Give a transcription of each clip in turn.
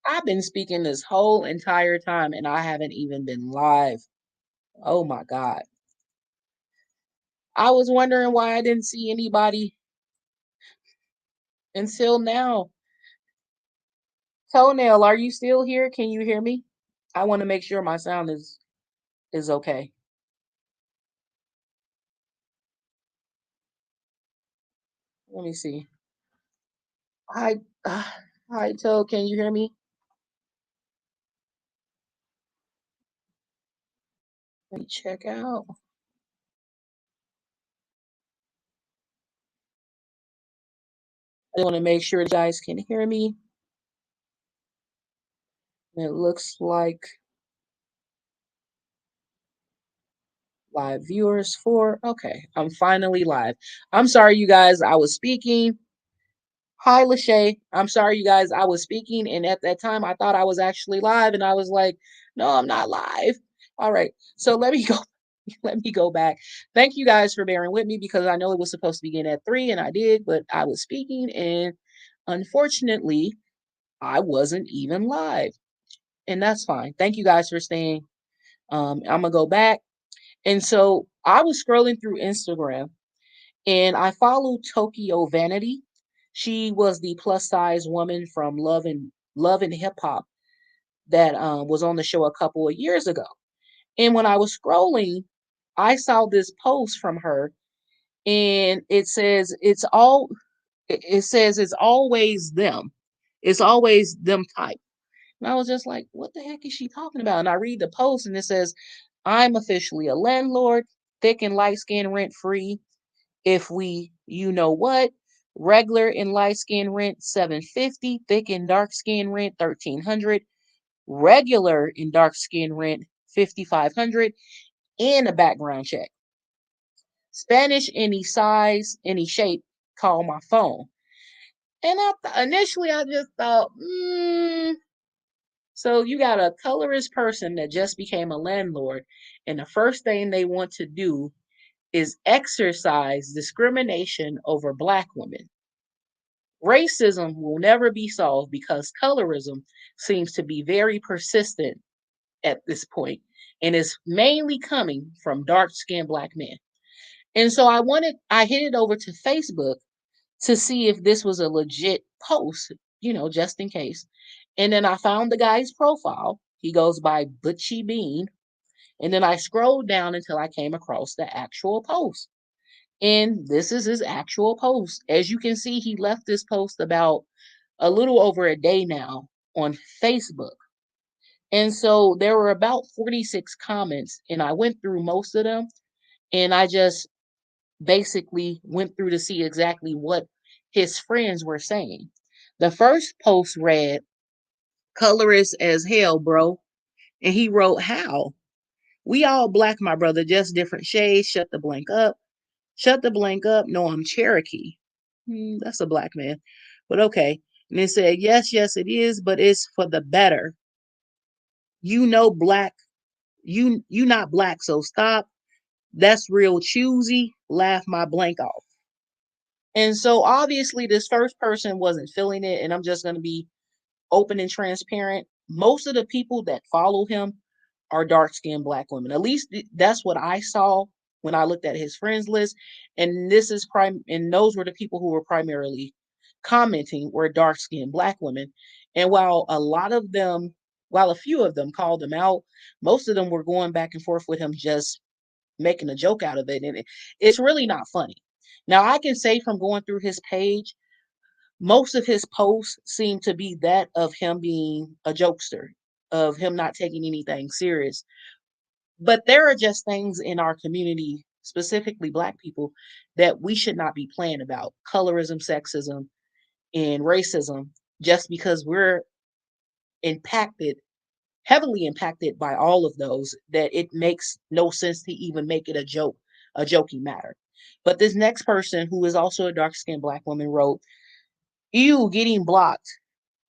I've been speaking this whole entire time and I haven't even been live. Oh my God. I was wondering why I didn't see anybody until now. Toenail, are you still here? Can you hear me? I want to make sure my sound is okay. Let me see. Hi, hi, Toe. Can you hear me? Let me check out. I want to make sure you guys can hear me. It looks like live viewers for. Okay, I'm finally live. I'm sorry, you guys. I was speaking. Hi, Lachey. I'm sorry, you guys. I was speaking, and at that time, I thought I was actually live, and I was like, "No, I'm not live." All right, so let me go. Let me go back. Thank you guys for bearing with me because I know it was supposed to begin at 3, and I did, but I was speaking, and unfortunately, I wasn't even live, and that's fine. Thank you guys for staying. I'm gonna go back, and so I was scrolling through Instagram, and I followed Tokyo Vanity. She was the plus size woman from Love and Hip Hop that was on the show a couple of years ago. And when I was scrolling, I saw this post from her, and it says it's always them. It's always them type. And I was just like, what the heck is she talking about? And I read the post and it says, I'm officially a landlord, thick and light skin rent free. If we, you know what, regular and light skin rent 750, thick and dark skin rent 1300, regular and dark skin rent 5500, and a background check. Spanish any size, any shape, call my phone. And initially I just thought, so you got a colorist person that just became a landlord, and the first thing they want to do is exercise discrimination over Black women. Racism will never be solved because colorism seems to be very persistent at this point and is mainly coming from dark skinned Black men. And so I hit it over to Facebook to see if this was a legit post, just in case. And then I found the guy's profile. He goes by Butchie Bean. And then I scrolled down until I came across the actual post. And this is his actual post. As you can see, he left this post about a little over a day now on Facebook. And so there were about 46 comments, and I went through most of them. And I just basically went through to see exactly what his friends were saying. The first post read, Colorist as hell, bro. And he wrote, how? We all Black, my brother, just different shades. Shut the blank up. Shut the blank up. No, I'm Cherokee. That's a Black man. But okay. And it said, yes, yes, it is, but it's for the better. You know, Black, you not Black, so stop. That's real choosy. Laugh my blank off. And so obviously this first person wasn't feeling it, and I'm just going to be open and transparent. Most of the people that follow him are dark-skinned Black women. At least that's what I saw when I looked at his friends list. And those were the people who were primarily commenting were dark-skinned Black women. And while a few of them called him out, most of them were going back and forth with him, just making a joke out of it. And it's really not funny. Now, I can say from going through his page, most of his posts seem to be that of him being a jokester, of him not taking anything serious. But there are just things in our community, specifically Black people, that we should not be playing about. Colorism, sexism, and racism, just because we're impacted, heavily impacted by all of those, that it makes no sense to even make it a joking matter. But this next person, who is also a dark skinned Black woman, wrote, ew, getting blocked.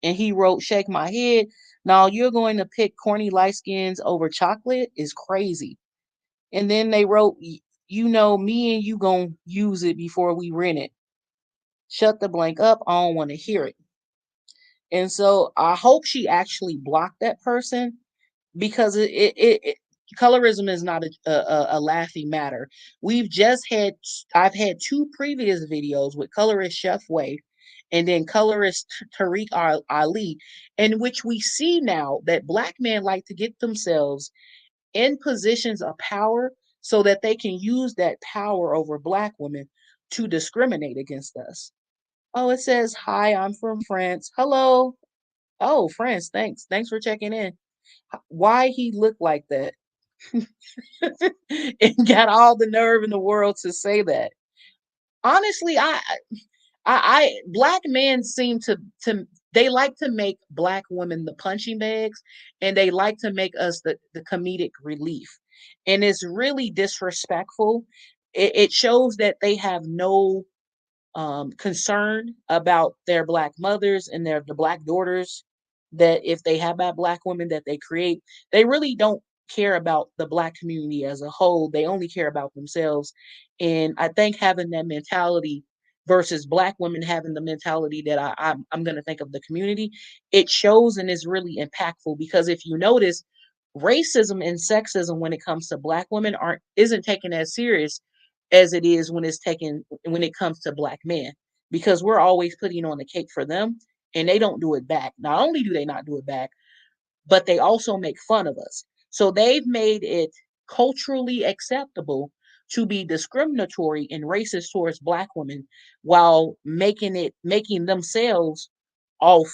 And he wrote, shake my head. Now you're going to pick corny light skins over chocolate is crazy. And then they wrote, you know, me and you gonna use it before we rent it. Shut the blank up. I don't want to hear it. And so I hope she actually blocked that person because colorism is not a laughing matter. We've just had I've had two previous videos with colorist Chef Wave and then colorist Tariq Ali, in which we see now that black men like to get themselves in positions of power so that they can use that power over black women to discriminate against us. Oh, it says, "Hi, I'm from France." Hello. Oh, France, thanks. Thanks for checking in. Why he looked like that? And got all the nerve in the world to say that. Honestly, black men seem to they like to make black women the punching bags, and they like to make us the comedic relief, and it's really disrespectful. It shows that they have no concern about their black mothers and the black daughters that if they have that black women that they create, they really don't care about the black community as a whole. They only care about themselves. And I think having that mentality versus black women having the mentality that I'm going to think of the community, it shows and is really impactful because if you notice, racism and sexism when it comes to black women aren't isn't taken as serious as it is when it comes to black men because we're always putting on the cake for them and they don't do it back. Not only do they not do it back, but they also make fun of us. So they've made it culturally acceptable to be discriminatory and racist towards black women while making themselves off,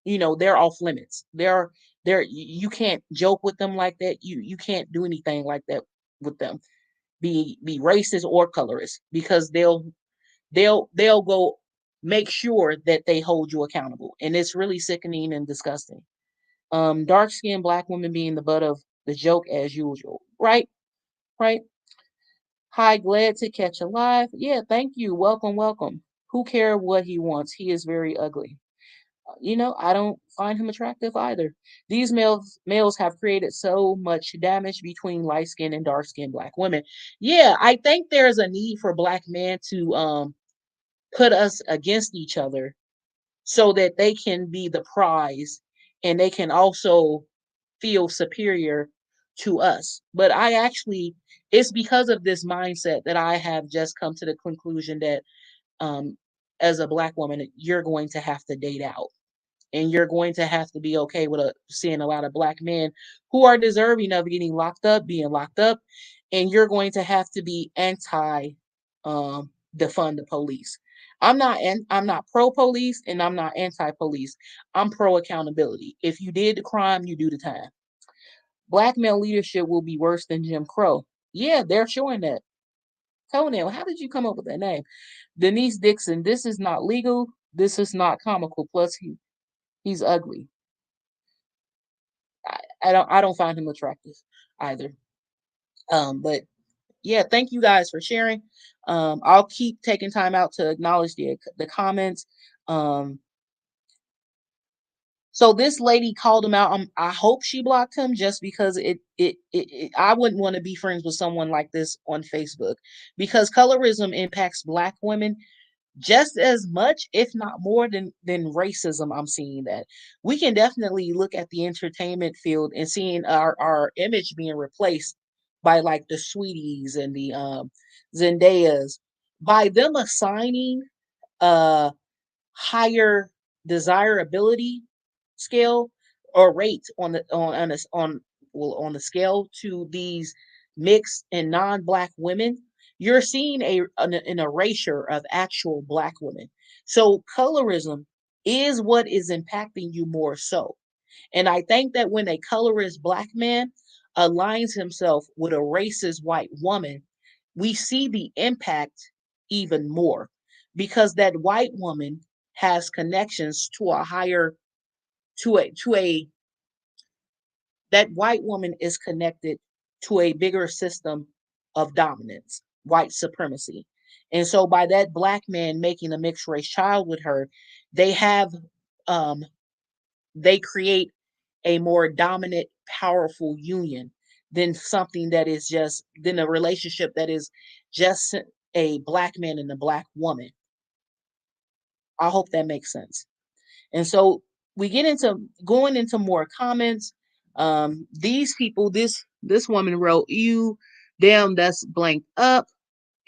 they're off limits. You can't joke with them like that. You can't do anything like that with them. Be racist or colorist because they'll go make sure that they hold you accountable. And it's really sickening and disgusting. Dark skinned black women being the butt of the joke as usual. Right? Right? Hi, glad to catch a live. Yeah, thank you. Welcome, welcome. Who care what he wants? He is very ugly. I don't find him attractive either. These males have created so much damage between light skinned and dark skinned black women. Yeah, I think there's a need for black men to put us against each other so that they can be the prize and they can also feel superior to us. But it's because of this mindset that I have just come to the conclusion that um, as a black woman, you're going to have to date out and you're going to have to be okay with seeing a lot of black men who are deserving of being locked up, and you're going to have to be anti defund the police. I'm not pro police and I'm not anti police. I'm pro accountability. If you did the crime, you do the time. Black male leadership will be worse than Jim Crow. Yeah, they're showing that. Toenail, how did you come up with that name? Denise Dixon, this is not legal. This is not comical. Plus, he's ugly. I don't find him attractive either. But yeah, thank you guys for sharing. I'll keep taking time out to acknowledge the comments. Um, so this lady called him out. I hope she blocked him just because I wouldn't want to be friends with someone like this on Facebook because colorism impacts black women just as much, if not more than racism. I'm seeing that. We can definitely look at the entertainment field and seeing our image being replaced by like the Sweeties and the Zendayas, by them assigning a higher desirability scale or rate on the scale to these mixed and non-black women. You're seeing an erasure of actual black women. So colorism is what is impacting you more so. And I think that when a colorist black man aligns himself with a racist white woman, we see the impact even more because that white woman has connections to a higher to a that white woman is connected to a bigger system of dominance, white supremacy. And so by that black man making a mixed race child with her, they have um they create a more dominant, powerful union than a relationship that is just a black man and a black woman. I hope that makes sense. And so we get into going into more comments. These people, this woman wrote, "You damn, that's blanked up,"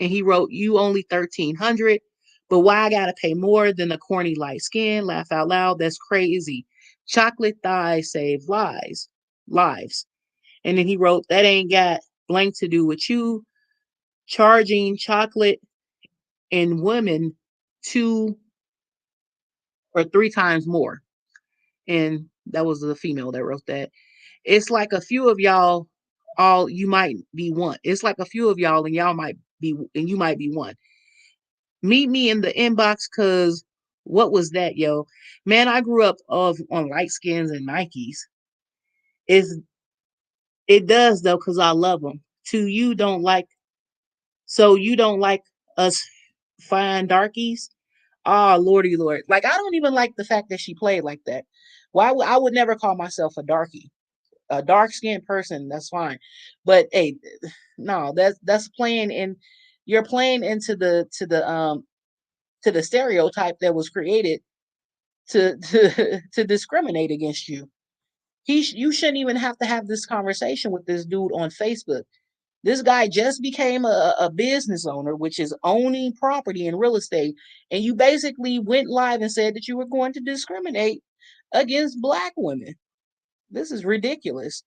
and he wrote, "You only 1,300, but why I gotta pay more than a corny light skin? Laugh out loud. That's crazy. Chocolate thighs save lives." And then he wrote, "That ain't got blank to do with you charging chocolate and women 2 or 3 times more." And that was the female that wrote that. It's like a few of y'all, all you might be one. It's like a few of y'all, and you might be one. Meet me in the inbox, cause what was that, yo? Man, I grew up on light skins and Nikes. It's it does though, cause I love them. To you don't like, so you don't like us fine darkies? Ah, lordy lord. Like, I don't even like the fact that she played like that. I would never call myself a darkie. A dark skinned person, that's fine. But hey, no, that's playing in, you're playing into the stereotype that was created to discriminate against you. You shouldn't even have to have this conversation with this dude on Facebook. This guy just became a business owner, which is owning property and real estate, and you basically went live and said that you were going to discriminate against black women. This is ridiculous.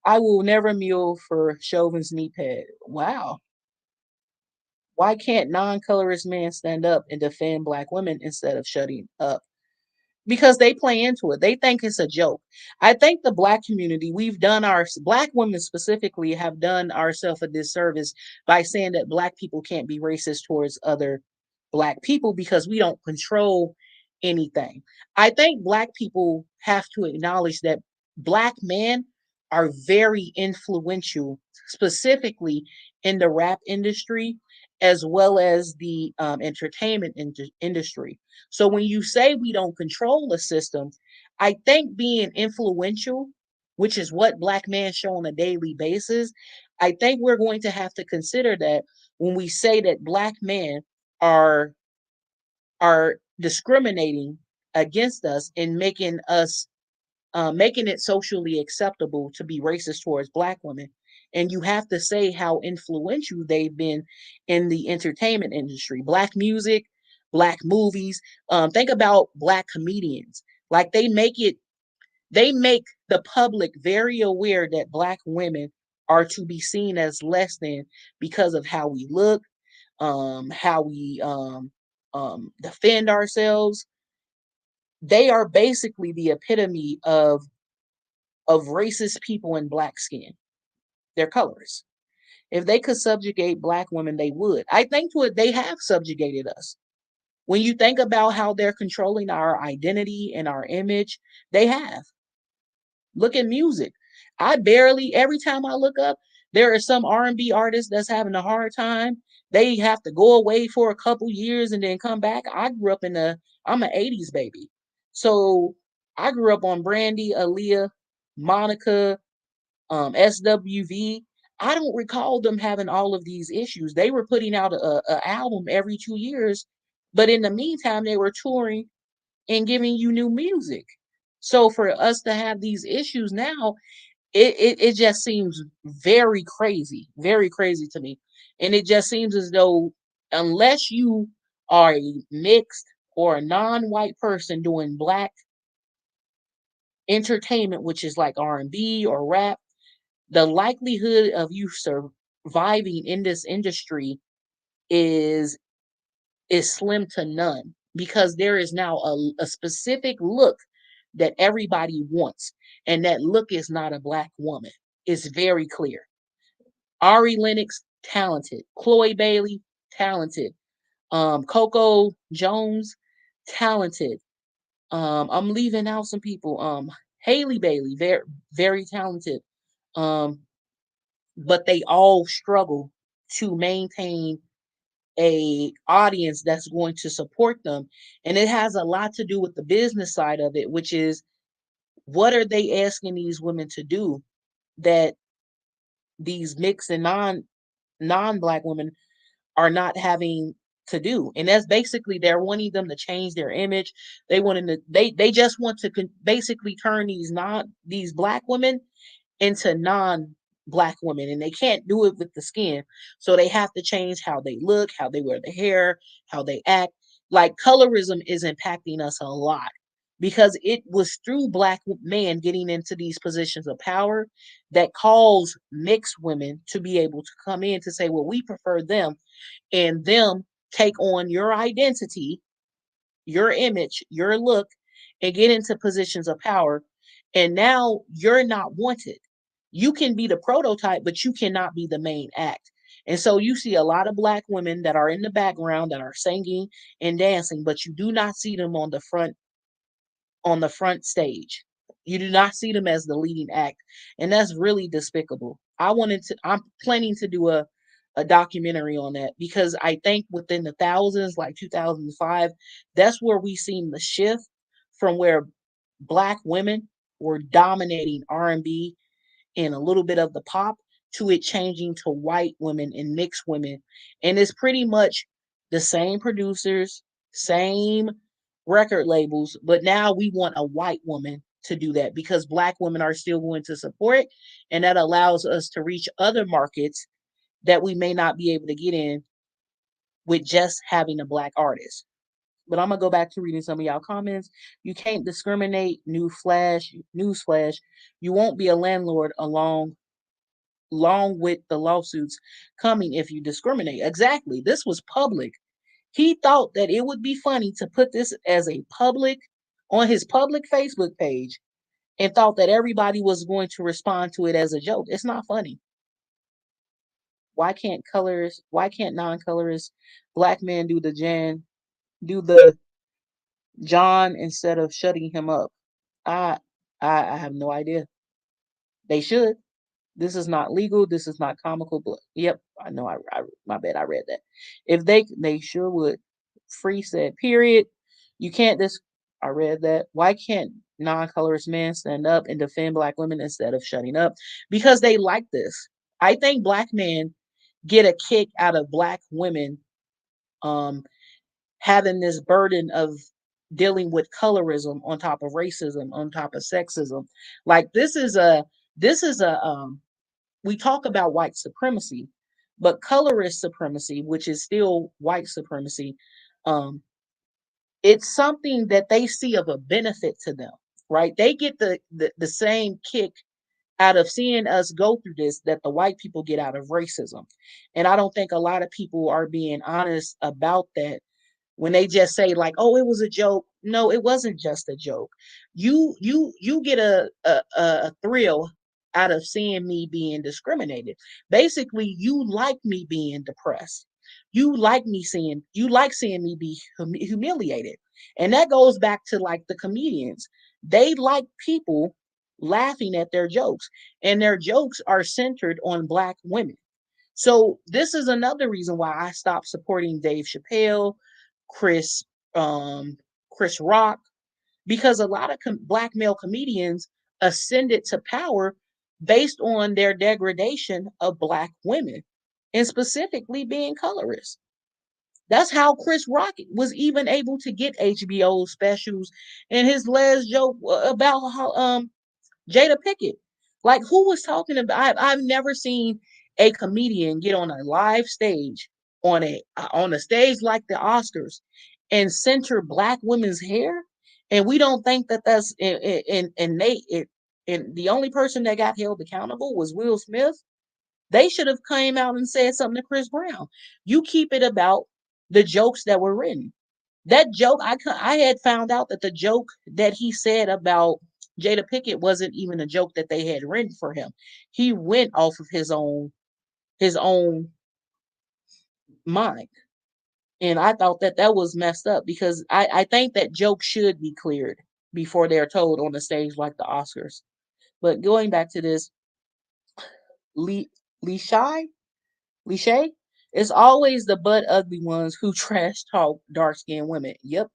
I will never mule for Chauvin's knee pad. Wow. Why can't non-colorist men stand up and defend black women instead of shutting up? Because they play into it. They think it's a joke. I think the black community, black women specifically have done ourselves a disservice by saying that black people can't be racist towards other black people because we don't control anything. I think black people have to acknowledge that black men are very influential, specifically in the rap industry as well as the entertainment industry. So when you say we don't control the system, I think being influential, which is what black men show on a daily basis, I think we're going to have to consider that when we say that black men are are discriminating against us and making it socially acceptable to be racist towards black women. And you have to say how influential they've been in the entertainment industry, black music, black movies. Think about black comedians. Like they make the public very aware that black women are to be seen as less than because of how we look, how we defend ourselves. They are basically the epitome of racist people in black skin. They're colorists. If they could subjugate black women, they would. I think they have subjugated us. When you think about how they're controlling our identity and our image, they have. Look at music. Every time I look up, there are some R&B artists that's having a hard time. They have to go away for a couple years and then come back. I'm an 80s baby. So I grew up on Brandy, Aaliyah, Monica, SWV. I don't recall them having all of these issues. They were putting out a album every 2 years, but in the meantime, they were touring and giving you new music. So for us to have these issues now, it just seems very crazy to me. And it just seems as though unless you are a mixed or a non-white person doing black entertainment, which is like R&B or rap, the likelihood of you surviving in this industry is is slim to none because there is now a specific look that everybody wants, and that look is not a black woman. It's very clear. Ari Lennox, talented. Chloe Bailey, talented. Coco Jones, talented. I'm leaving out some people. Haley Bailey, very talented. Um, but they all struggle to maintain a audience that's going to support them, and it has a lot to do with the business side of it, which is what are they asking these women to do that these mixed and non-black women are not having to do. And that's basically they're wanting them to change their image. They just want to basically turn these black women into non-black women, and they can't do it with the skin. So they have to change how they look, how they wear the hair, how they act. Like colorism is impacting us a lot because it was through black men getting into these positions of power that caused mixed women to be able to come in to say, well, we prefer them, and them take on your identity, your image, your look, and get into positions of power. And now you're not wanted. You can be the prototype, but you cannot be the main act. And so you see a lot of black women that are in the background that are singing and dancing, but you do not see them on the front stage. You do not see them as the leading act. And that's really despicable. I'm planning to do a documentary on that because I think within the thousands, like 2005, that's where we seen the shift from where black women were dominating R&B and a little bit of the pop to it changing to white women and mixed women. And it's pretty much the same producers, same record labels, but now we want a white woman to do that because black women are still going to support, and that allows us to reach other markets that we may not be able to get in with just having a black artist. But I'm gonna go back to reading some of y'all comments. You can't discriminate. Newsflash. You won't be a landlord along with the lawsuits coming if you discriminate. Exactly. This was public. He thought that it would be funny to put this as a public on his public Facebook page and thought that everybody was going to respond to it as a joke. It's not funny. Why can't non-colorist black men do the John instead of shutting him up? I I have no idea. They should. This is not legal. This is not comical. But yep, I know. I my bad. I read that. If they sure would. Free said. Period. You can't. This. I read that. Why can't non-colorist men stand up and defend black women instead of shutting up? Because they like this. I think black men get a kick out of black women um having this burden of dealing with colorism on top of racism on top of sexism. Like this is a we talk about white supremacy, but colorist supremacy, which is still white supremacy, um, it's something that they see of a benefit to them, right? They get the same kick out of seeing us go through this that the white people get out of racism. And I don't think a lot of people are being honest about that when they just say like, "Oh, it was a joke." No, it wasn't just a joke. You get a thrill out of seeing me being discriminated. Basically, you like me being depressed. You like seeing me be humiliated. And that goes back to like the comedians. They like people laughing at their jokes, and their jokes are centered on black women. So this is another reason why I stopped supporting Dave Chappelle, Chris um Chris Rock, because a lot of black male comedians ascended to power based on their degradation of black women and specifically being colorists. That's how Chris Rock was even able to get HBO specials, and his last joke about how Jada Pickett. Like who was talking about? I've never seen a comedian get on a live stage on a stage like the Oscars and center black women's hair, and we don't think that that's and they it and the only person that got held accountable was Will Smith. They should have came out and said something to Chris Brown. You keep it about the jokes that were written. That joke, I had found out that the joke that he said about Jada Pickett wasn't even a joke that they had written for him. He went off of his own mind, and I thought that that was messed up because I think that jokes should be cleared before they're told on the stage like the Oscars. But going back to this, Lee Lee Shy Lee it's always the butt ugly ones who trash talk dark skinned women. Yep,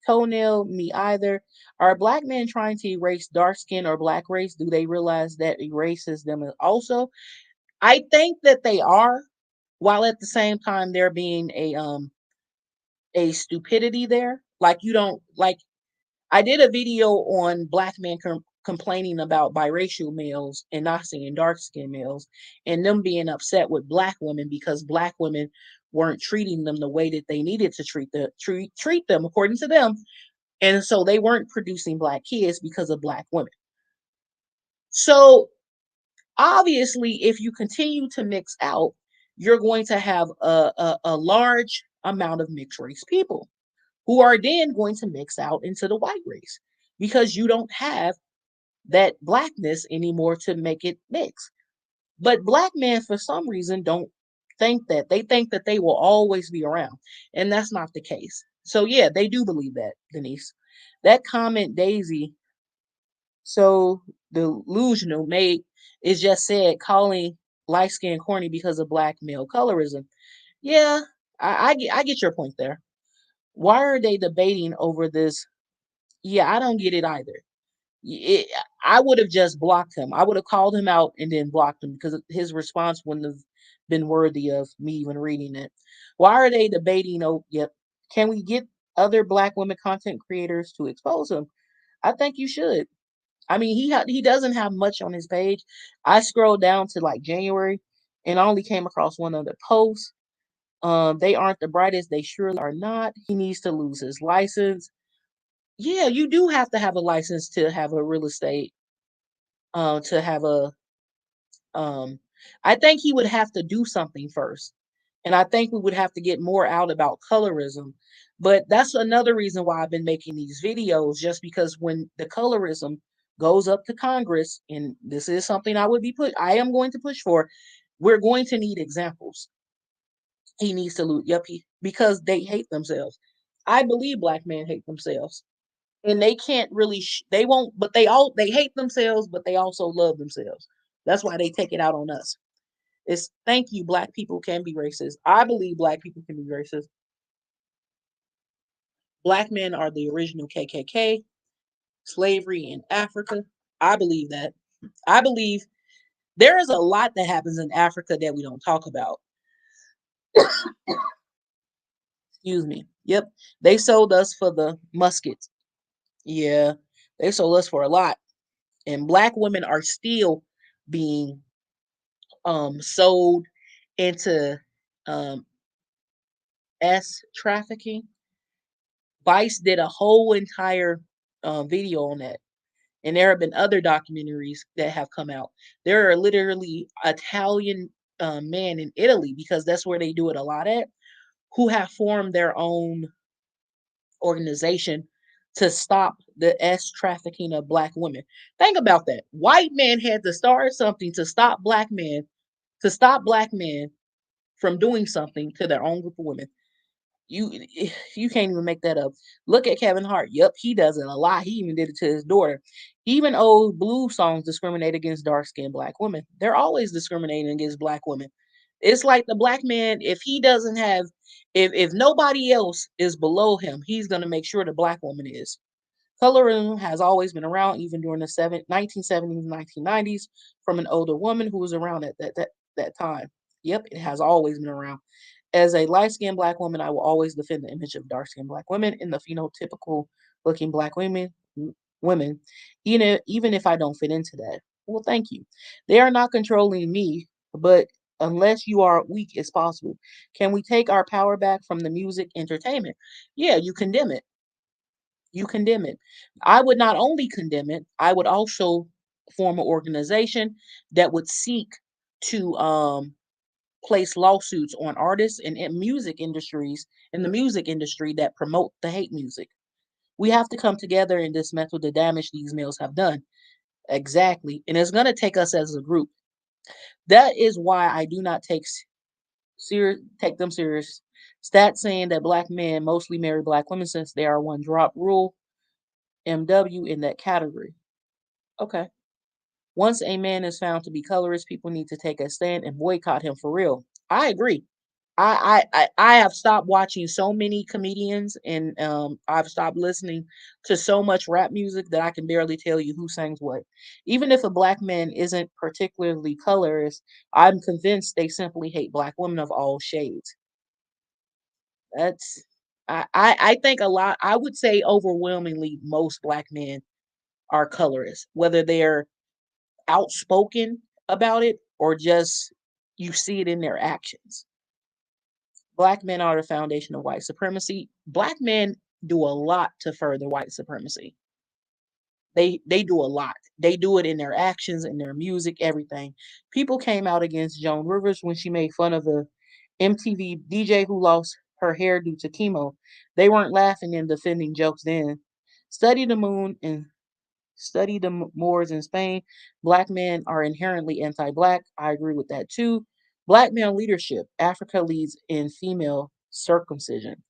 toenail me either. Are black men trying to erase dark skin or black race? Do they realize that erases them also? I think that they are, while at the same time there being a stupidity there. Like you don't like I did a video on black men complaining about biracial males and not seeing dark skinned males and them being upset with black women because black women weren't treating them the way that they needed to treat them according to them. And so they weren't producing black kids because of black women. So obviously, if you continue to mix out, you're going to have a large amount of mixed race people who are then going to mix out into the white race because you don't have that blackness anymore to make it mix. But black men, for some reason, don't think that. They think that they will always be around. And that's not the case. So, yeah, they do believe that, Denise. That comment Daisy so delusional made is just said calling light skin corny because of black male colorism. Yeah, I get your point there. Why are they debating over this? Yeah, I don't get it either. It, I would have just blocked him. I would have called him out and then blocked him because his response wouldn't have been worthy of me even reading it. Why are they debating? Oh, yep. Can we get other black women content creators to expose him? I think you should. I mean, he doesn't have much on his page. I scrolled down to like January and I only came across one other post. They aren't the brightest. They surely are not. He needs to lose his license. Yeah, you do have to have a license to have a real estate. To have a um. I think he would have to do something first, and I think we would have to get more out about colorism. But that's another reason why I've been making these videos, just because when the colorism goes up to Congress, and this is something I am going to push for, we're going to need examples. He needs to lose, yep, because they hate themselves. I believe black men hate themselves, and they can't really, they won't, but they hate themselves, but they also love themselves. That's why they take it out on us. It's thank you, black people can be racist. I believe black people can be racist. Black men are the original KKK, slavery in Africa. I believe that. I believe there is a lot that happens in Africa that we don't talk about. Excuse me. Yep. They sold us for the muskets. Yeah. They sold us for a lot. And black women are still being sold into um trafficking. Vice did a whole entire video on that. And there have been other documentaries that have come out. There are literally Italian men in Italy, because that's where they do it a lot at, who have formed their own organization to stop the trafficking of black women. Think about that. White men had to start something to stop black men from doing something to their own group of women. You you can't even make that up. Look at Kevin Hart. Yep, he does it a lot. He even did it to his daughter. Even old blue songs discriminate against dark skinned black women. They're always discriminating against black women. It's like the black man, if he doesn't have, if nobody else is below him, he's gonna make sure the black woman is. Colorism has always been around, even during the 1970s, 1990s, from an older woman who was around at that time. Yep, it has always been around. As a light skinned black woman, I will always defend the image of dark skinned black women and the phenotypical looking black women, even if I don't fit into that. Well, thank you. They are not controlling me, but unless you are weak as possible, can we take our power back from the music entertainment? Yeah, you condemn it. You condemn it. I would not only condemn it, I would also form an organization that would seek to place lawsuits on artists and in the music industry that promote the hate music. We have to come together and dismantle the damage these males have done. Exactly. And it's going to take us as a group. That is why I do not take them serious. Stats saying that black men mostly marry black women since they are one drop rule MW in that category. Okay. Once a man is found to be colorist, people need to take a stand and boycott him for real. I agree. I have stopped watching so many comedians, and I've stopped listening to so much rap music that I can barely tell you who sings what. Even if a black man isn't particularly colorist, I'm convinced they simply hate black women of all shades. That's I think a lot, I would say overwhelmingly most black men are colorists, whether they're outspoken about it or just you see it in their actions. Black men are the foundation of white supremacy. Black men do a lot to further white supremacy. They do a lot. They do it in their actions, in their music, everything. People came out against Joan Rivers when she made fun of a MTV DJ who lost her hair due to chemo. They weren't laughing and defending jokes then. Study the moon and study the Moors in Spain. Black men are inherently anti-black. I agree with that too. Black male leadership. Africa leads in female circumcision.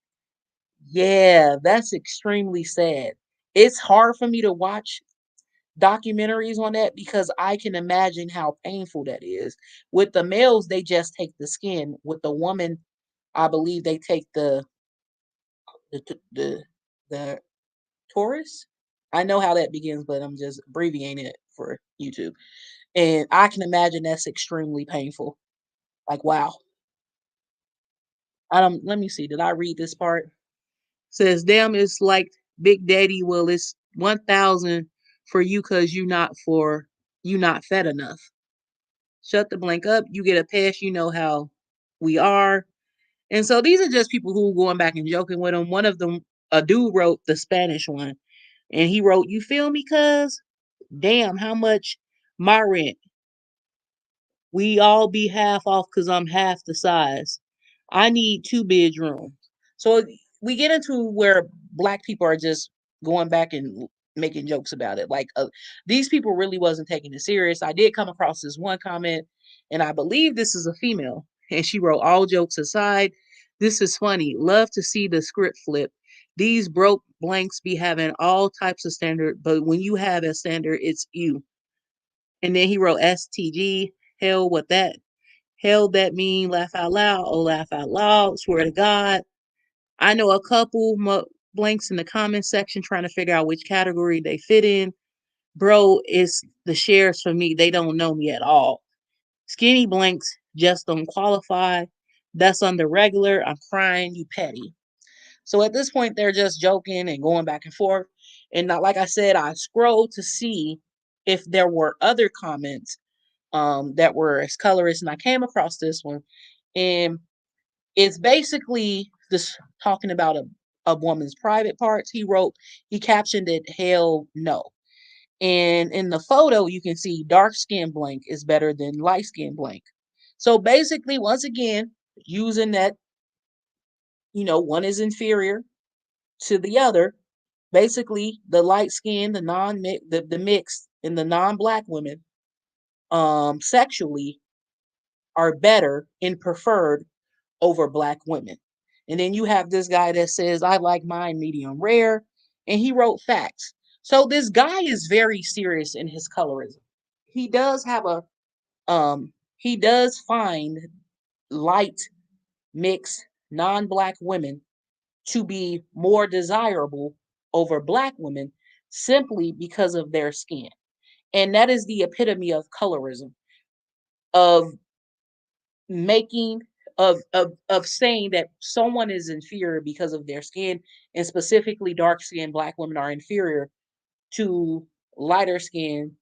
Yeah, that's extremely sad. It's hard for me to watch documentaries on that because I can imagine how painful that is. With the males, they just take the skin. With the woman, I believe they take the the Taurus. I know how that begins, but I'm just abbreviating it for YouTube. And I can imagine that's extremely painful. Like, wow. I don't let me see. Did I read this part? Says, damn, it's like Big Daddy. Well, it's 1,000 for you because you not fed enough. Shut the blank up. You get a pass. You know how we are. And so these are just people who going back and joking with them. One of them, a dude wrote the Spanish one, and he wrote, "You feel me, cuz? Damn, how much my rent? We all be half off because I'm half the size. I need two bedrooms." So we get into where black people are just going back and making jokes about it. Like these people really wasn't taking it serious. I did come across this one comment, and I believe this is a female, and she wrote, "All jokes aside, this is funny. Love to see the script flip. These broke blanks be having all types of standard, but when you have a standard, it's you." And then he wrote STG, hell what that hell that mean, laugh out loud, oh laugh out loud, swear to God. I know a couple blanks in the comment section trying to figure out which category they fit in. Bro, it's the shares for me. They don't know me at all. Skinny blanks just don't qualify. That's under regular. I'm crying, you petty. So at this point, they're just joking and going back and forth. And not, like I said, I scrolled to see if there were other comments that were as colorist, and I came across this one, and it's basically this talking about a woman's private parts. He captioned it "Hell No," and in the photo you can see dark skin blank is better than light skin blank. So basically, once again, using that, one is inferior to the other. Basically, the light skin, the non the mixed and the non-black women, sexually are better and preferred over black women. And then you have this guy that says, I like mine medium rare, and he wrote facts. So this guy is very serious in his colorism. He does have he does find light, mixed, non-black women to be more desirable over black women simply because of their skin. And that is the epitome of colorism, of making of saying that someone is inferior because of their skin, and specifically dark skinned black women are inferior to lighter skin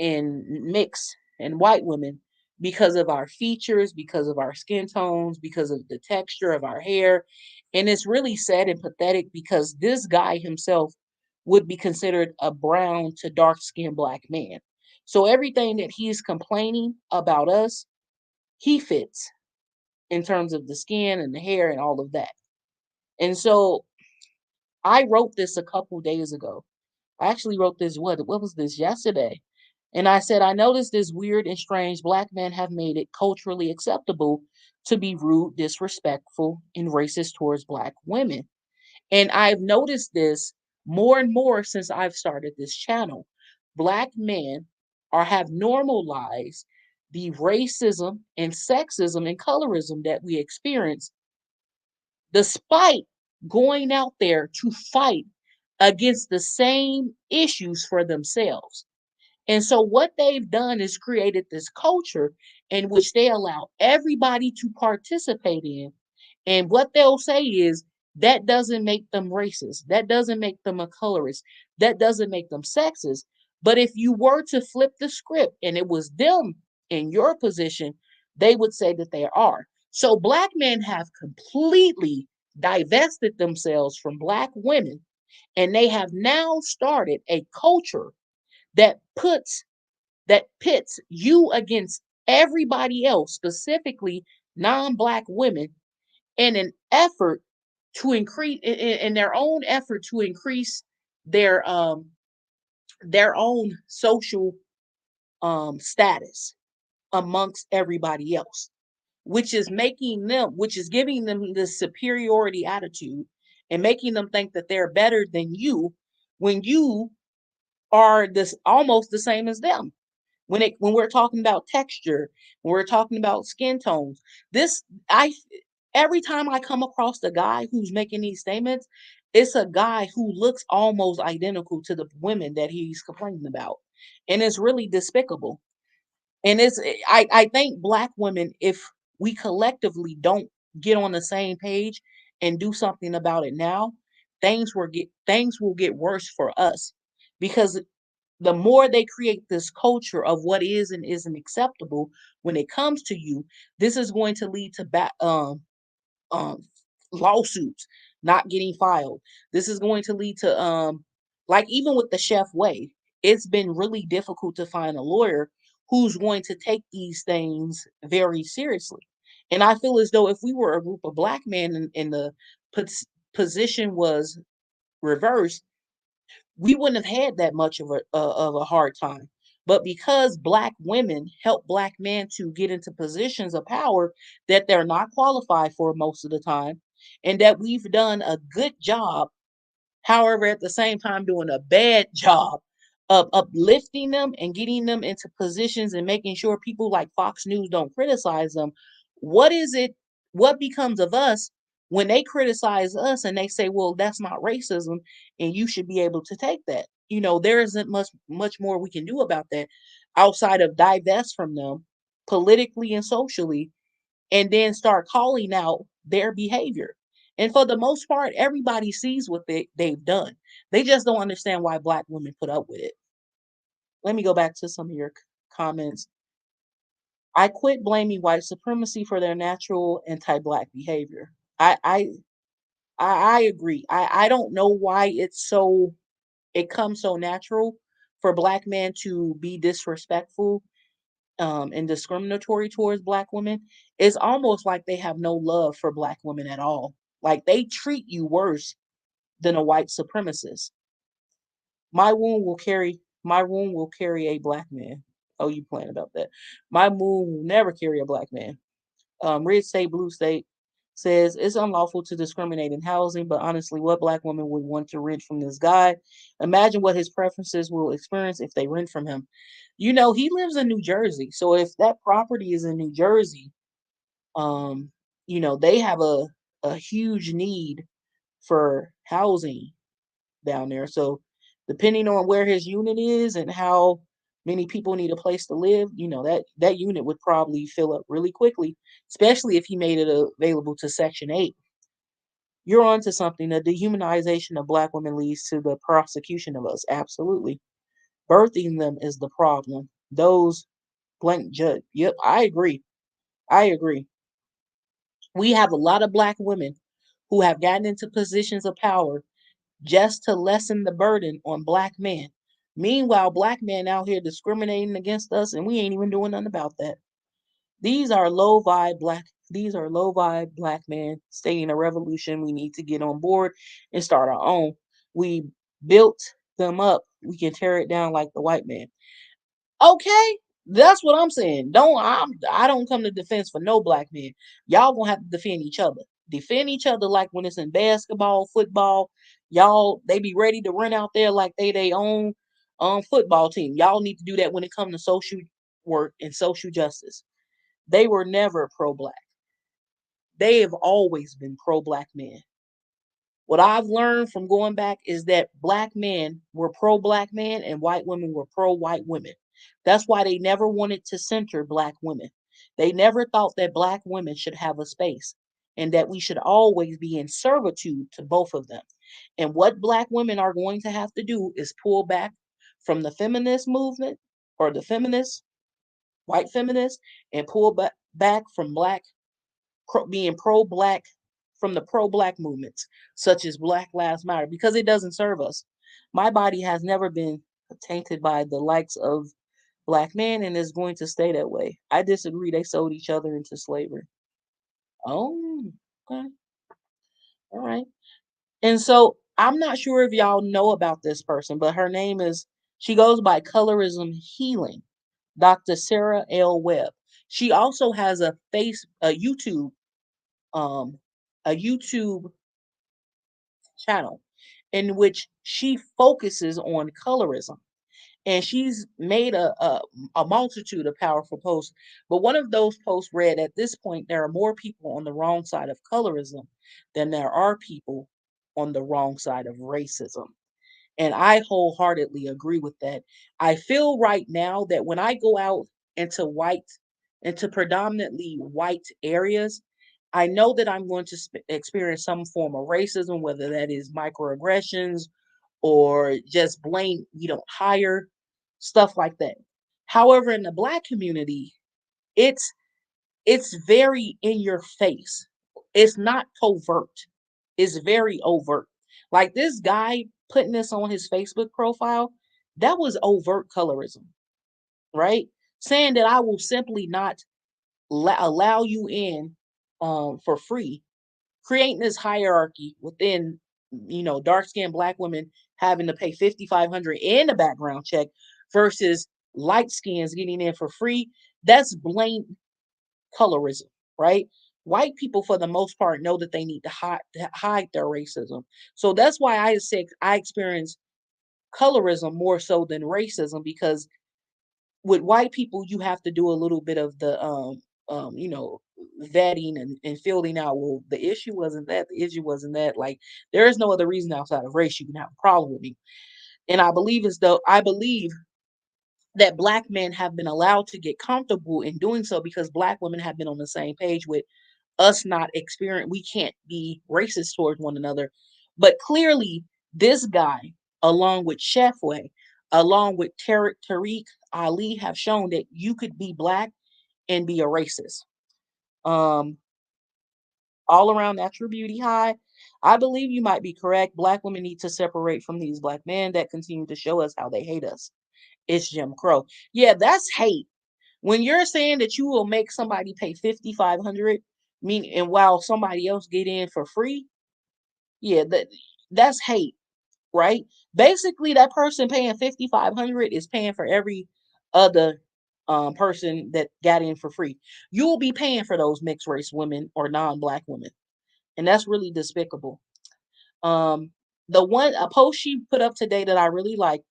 and mixed and white women because of our features, because of our skin tones, because of the texture of our hair. And it's really sad and pathetic because this guy himself would be considered a brown to dark skinned black man. So everything that he's complaining about us, he fits in terms of the skin and the hair and all of that. And so I wrote this a couple days ago. I actually wrote this, what was this, yesterday? And I said, I noticed this weird and strange black men have made it culturally acceptable to be rude, disrespectful, and racist towards black women. And I've noticed this more and more since I've started this channel. Black men are have normalized the racism and sexism and colorism that we experience, despite going out there to fight against the same issues for themselves. And so what they've done is created this culture in which they allow everybody to participate in. And what they'll say is that doesn't make them racist. That doesn't make them a colorist. That doesn't make them sexist. But if you were to flip the script and it was them in your position, they would say that they are. So black men have completely divested themselves from black women, and they have now started a culture that pits you against everybody else, specifically non-black women, in an effort to increase in their own effort to increase their um their own social status amongst everybody else, which is giving them this superiority attitude and making them think that they're better than you when you are this almost the same as them. When we're talking about texture, when we're talking about skin tones, this I every time I come across the guy who's making these statements, it's a guy who looks almost identical to the women that he's complaining about. And it's really despicable. And I think black women, if we collectively don't get on the same page and do something about it now, things will get worse for us, because the more they create this culture of what is and isn't acceptable when it comes to you, this is going to lead to um, lawsuits not getting filed. This is going to lead to like even with the chef way, it's been really difficult to find a lawyer who's going to take these things very seriously. And I feel as though if we were a group of black men and the position was reversed, we wouldn't have had that much of a hard time. But because black women help black men to get into positions of power that they're not qualified for most of the time, and that we've done a good job, however, at the same time doing a bad job of uplifting them and getting them into positions and making sure people like Fox News don't criticize them. What is it? What becomes of us when they criticize us and they say, "Well, that's not racism, and you should be able to take that." There isn't much more we can do about that outside of divest from them politically and socially, and then start calling out their behavior. And for the most part, everybody sees what they've done. They just don't understand why black women put up with it. Let me go back to some of your comments. I quit blaming white supremacy for their natural anti-black behavior. I agree. I don't know why it comes so natural for black men to be disrespectful and discriminatory towards black women. It's almost like they have no love for black women at all. Like they treat you worse than a white supremacist. My wound will carry a black man. Oh, you playing about that? My wound will never carry a black man. Red State Blue State says it's unlawful to discriminate in housing, but honestly, what black woman would want to rent from this guy? Imagine what his preferences will experience if they rent from him. He lives in New Jersey, so if that property is in New Jersey, um, they have a huge need for housing down there. So depending on where his unit is and how many people need a place to live, that unit would probably fill up really quickly, especially if he made it available to Section 8. You're onto something. The dehumanization of black women leads to the prosecution of us. Absolutely. Birthing them is the problem. Those blank judge. Yep, I agree. I agree. We have a lot of black women who have gotten into positions of power just to lessen the burden on black men. Meanwhile, black men out here discriminating against us, and we ain't even doing nothing about that. These are low vibe black men stating a revolution. We need to get on board and start our own. We built them up. We can tear it down like the white man. Okay, that's what I'm saying. I don't come to defense for no black men. Y'all gonna have to defend each other. Defend each other like when it's in basketball, football. Y'all they be ready to run out there like they own football team. Y'all need to do that when it comes to work in social justice. They were never pro-black. They have always been pro-black men. What I've learned from going back is that black men were pro-black men and white women were pro-white women. That's why they never wanted to center black women. They never thought that black women should have a space and that we should always be in servitude to both of them. And what black women are going to have to do is pull back from the feminist movement or the feminists, white feminists, and pull back from being pro-black from the pro-black movements such as Black Lives Matter because it doesn't serve us. My body has never been tainted by the likes of black men and is going to stay that way. I disagree. They sold each other into slavery. Oh, okay. All right. And so I'm not sure if y'all know about this person, but she goes by Colorism Healing, Dr. Sarah L. Webb. She also has um, a YouTube channel in which she focuses on colorism. And she's made a multitude of powerful posts. But one of those posts read, at this point, there are more people on the wrong side of colorism than there are people on the wrong side of racism. And I wholeheartedly agree with that. I feel right now that when I go out into into predominantly white areas, I know that I'm going to experience some form of racism, whether that is microaggressions or just blame, hire, stuff like that. However, in the black community, it's it's very in your face. It's not covert. It's very overt. Like this guy putting this on his Facebook profile, that was overt colorism, right? Saying that I will simply not allow you in for free, creating this hierarchy within, dark skinned black women having to pay 5,500 in a background check versus light skins getting in for free. That's blatant colorism, right? White people, for the most part, know that they need to hide their racism. So that's why I say I experience colorism more so than racism because with white people, you have to do a little bit of the um, you know, vetting and filling out. Well, the issue wasn't that. The issue wasn't that. Like, there is no other reason outside of race you can have a problem with me. And I believe that black men have been allowed to get comfortable in doing so because black women have been on the same page with us not experience. We can't be racist towards one another. But clearly, this guy, along with Shefway, along with Tariq Ali, have shown that you could be black and be a racist. Um, all around natural beauty high. I believe you might be correct. Black women need to separate from these black men that continue to show us how they hate us. It's Jim Crow. Yeah, that's hate. When you're saying that you will make somebody pay 5,500, and while somebody else get in for free, yeah, that's hate, right? Basically, that person paying 5,500 is paying for every other person that got in for free. You will be paying for those mixed race women or non-black women, and that's really despicable. Um, a post she put up today that I really like,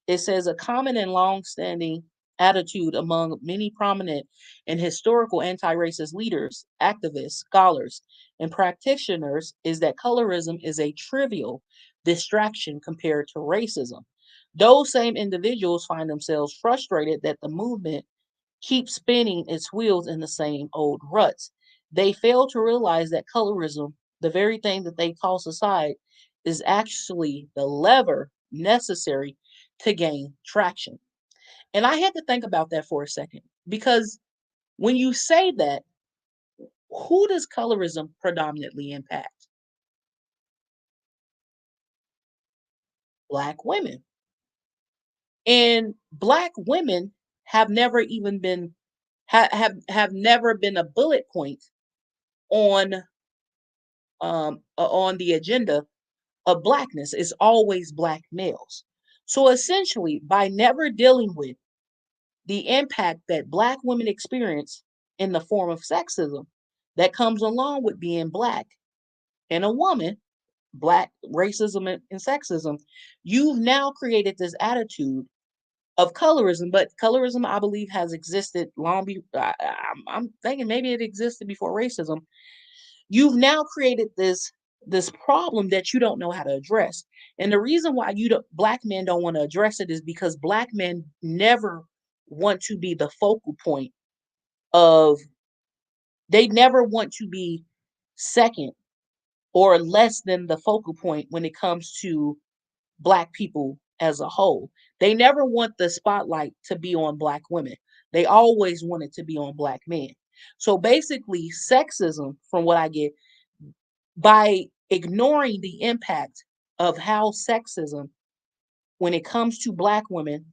it says a common and long-standing attitude among many prominent and historical anti-racist leaders, activists, scholars, and practitioners is that colorism is a trivial distraction compared to racism. Those same individuals find themselves frustrated that the movement keep spinning its wheels in the same old ruts. They fail to realize that colorism, the very thing that they toss aside, is actually the lever necessary to gain traction. And I had to think about that for a second because when you say that, who does colorism predominantly impact? Black women. And black women have never even been have never been a bullet point on on the agenda of blackness. It's always black males. So essentially, by never dealing with the impact that black women experience in the form of sexism that comes along with being black and a woman, black racism and sexism, you've now created this attitude of colorism, but colorism, I believe, has existed long I'm thinking maybe it existed before racism. You've now created this problem that you don't know how to address. And the reason why you don't black men don't want to address it is because black men never want to be the focal point of they never want to be second or less than the focal point when it comes to black people as a whole. They never want the spotlight to be on black women. They always want it to be on black men. So basically, sexism, from what I get, by ignoring the impact of how sexism, when it comes to black women,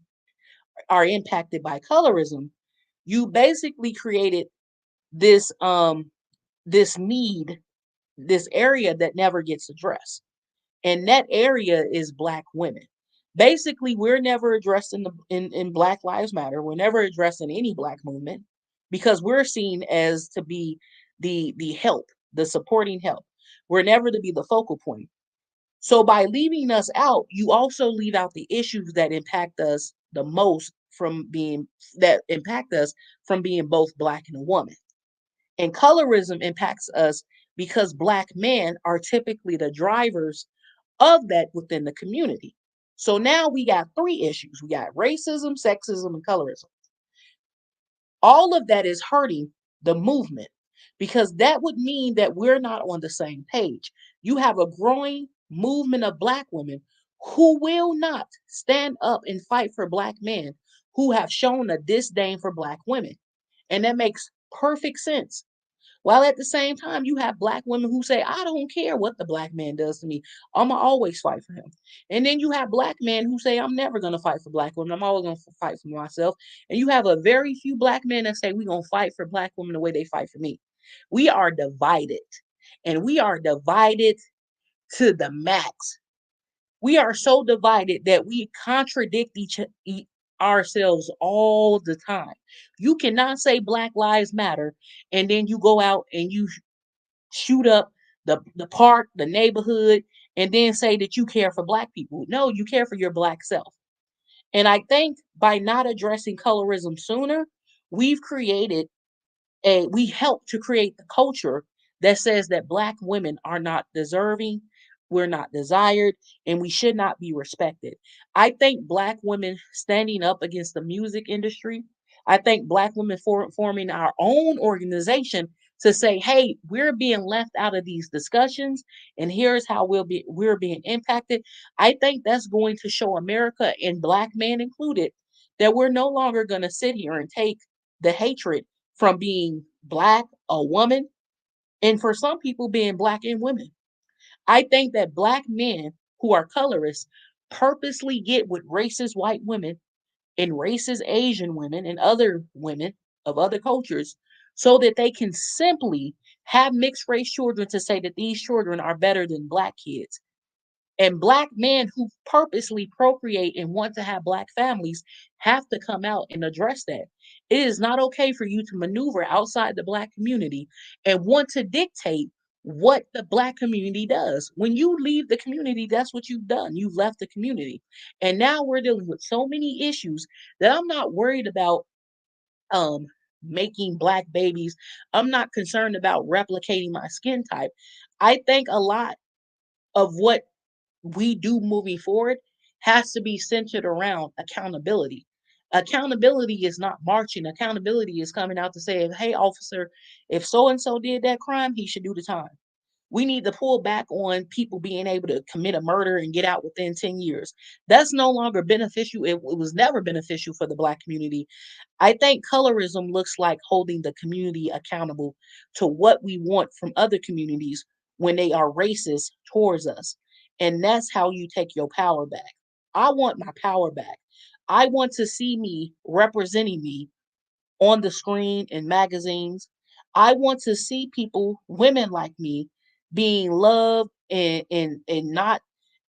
are impacted by colorism, you basically created this this need, this area that never gets addressed. And that area is black women. Basically, we're never addressed in Black Lives Matter. We're never addressed in any black movement because we're seen as to be the help, the supporting help. We're never to be the focal point. So by leaving us out, you also leave out the issues that impact us the most from being that impact us from being both black and a woman. And colorism impacts us because black men are typically the drivers of that within the community. So now we got three issues. We got racism, sexism, and colorism. All of that is hurting the movement because that would mean that we're not on the same page. You have a growing movement of black women who will not stand up and fight for black men who have shown a disdain for black women. And that makes perfect sense. While at the same time, you have black women who say, I don't care what the black man does to me. I'm going to always fight for him. And then you have black men who say, I'm never going to fight for black women. I'm always going to fight for myself. And you have a very few black men that say, we're going to fight for black women the way they fight for me. We are divided. And we are divided to the max. We are so divided that we contradict ourselves all the time. You cannot say Black Lives Matter and then you go out and you shoot up the park, the neighborhood, and then say that you care for black people. No, you care for your black self. And I think by not addressing colorism sooner, we've created we help to create the culture that says that black women are not deserving, we're not desired, and we should not be respected. I think black women standing up against the music industry, I think black women forming our own organization to say, hey, we're being left out of these discussions, and here's how we're being impacted. I think that's going to show America, and black men included, that we're no longer going to sit here and take the hatred from being black, a woman, and for some people being black and women. I think that black men who are colorists purposely get with racist white women and racist Asian women and other women of other cultures so that they can simply have mixed race children to say that these children are better than black kids. And black men who purposely procreate and want to have black families have to come out and address that. It is not okay for you to maneuver outside the black community and want to dictate what the black community does. When you leave the community, that's what you've done. You've left the community. And now we're dealing with so many issues that I'm not worried about um making black babies. I'm not concerned about replicating my skin type. I think a lot of what we do moving forward has to be centered around accountability. Accountability is not marching. Accountability is coming out to say, hey, officer, if so and so did that crime, he should do the time. We need to pull back on people being able to commit a murder and get out within 10 years. That's no longer beneficial. It was never beneficial for the black community. I think colorism looks like holding the community accountable to what we want from other communities when they are racist towards us. And that's how you take your power back. I want my power back. I want to see me representing me on the screen in magazines. I want to see people, women like me, being loved and not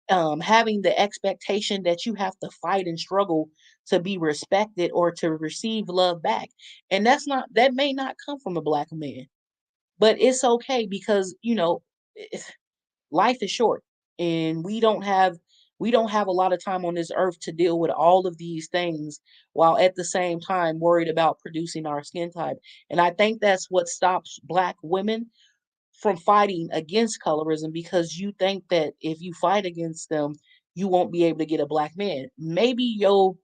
having the expectation that you have to fight and struggle to be respected or to receive love back. And that may not come from a black man, but it's okay because life is short and We don't have a lot of time on this earth to deal with all of these things while at the same time worried about producing our skin type. And I think that's what stops Black women from fighting against colorism, because you think that if you fight against them, you won't be able to get a Black man. Maybe your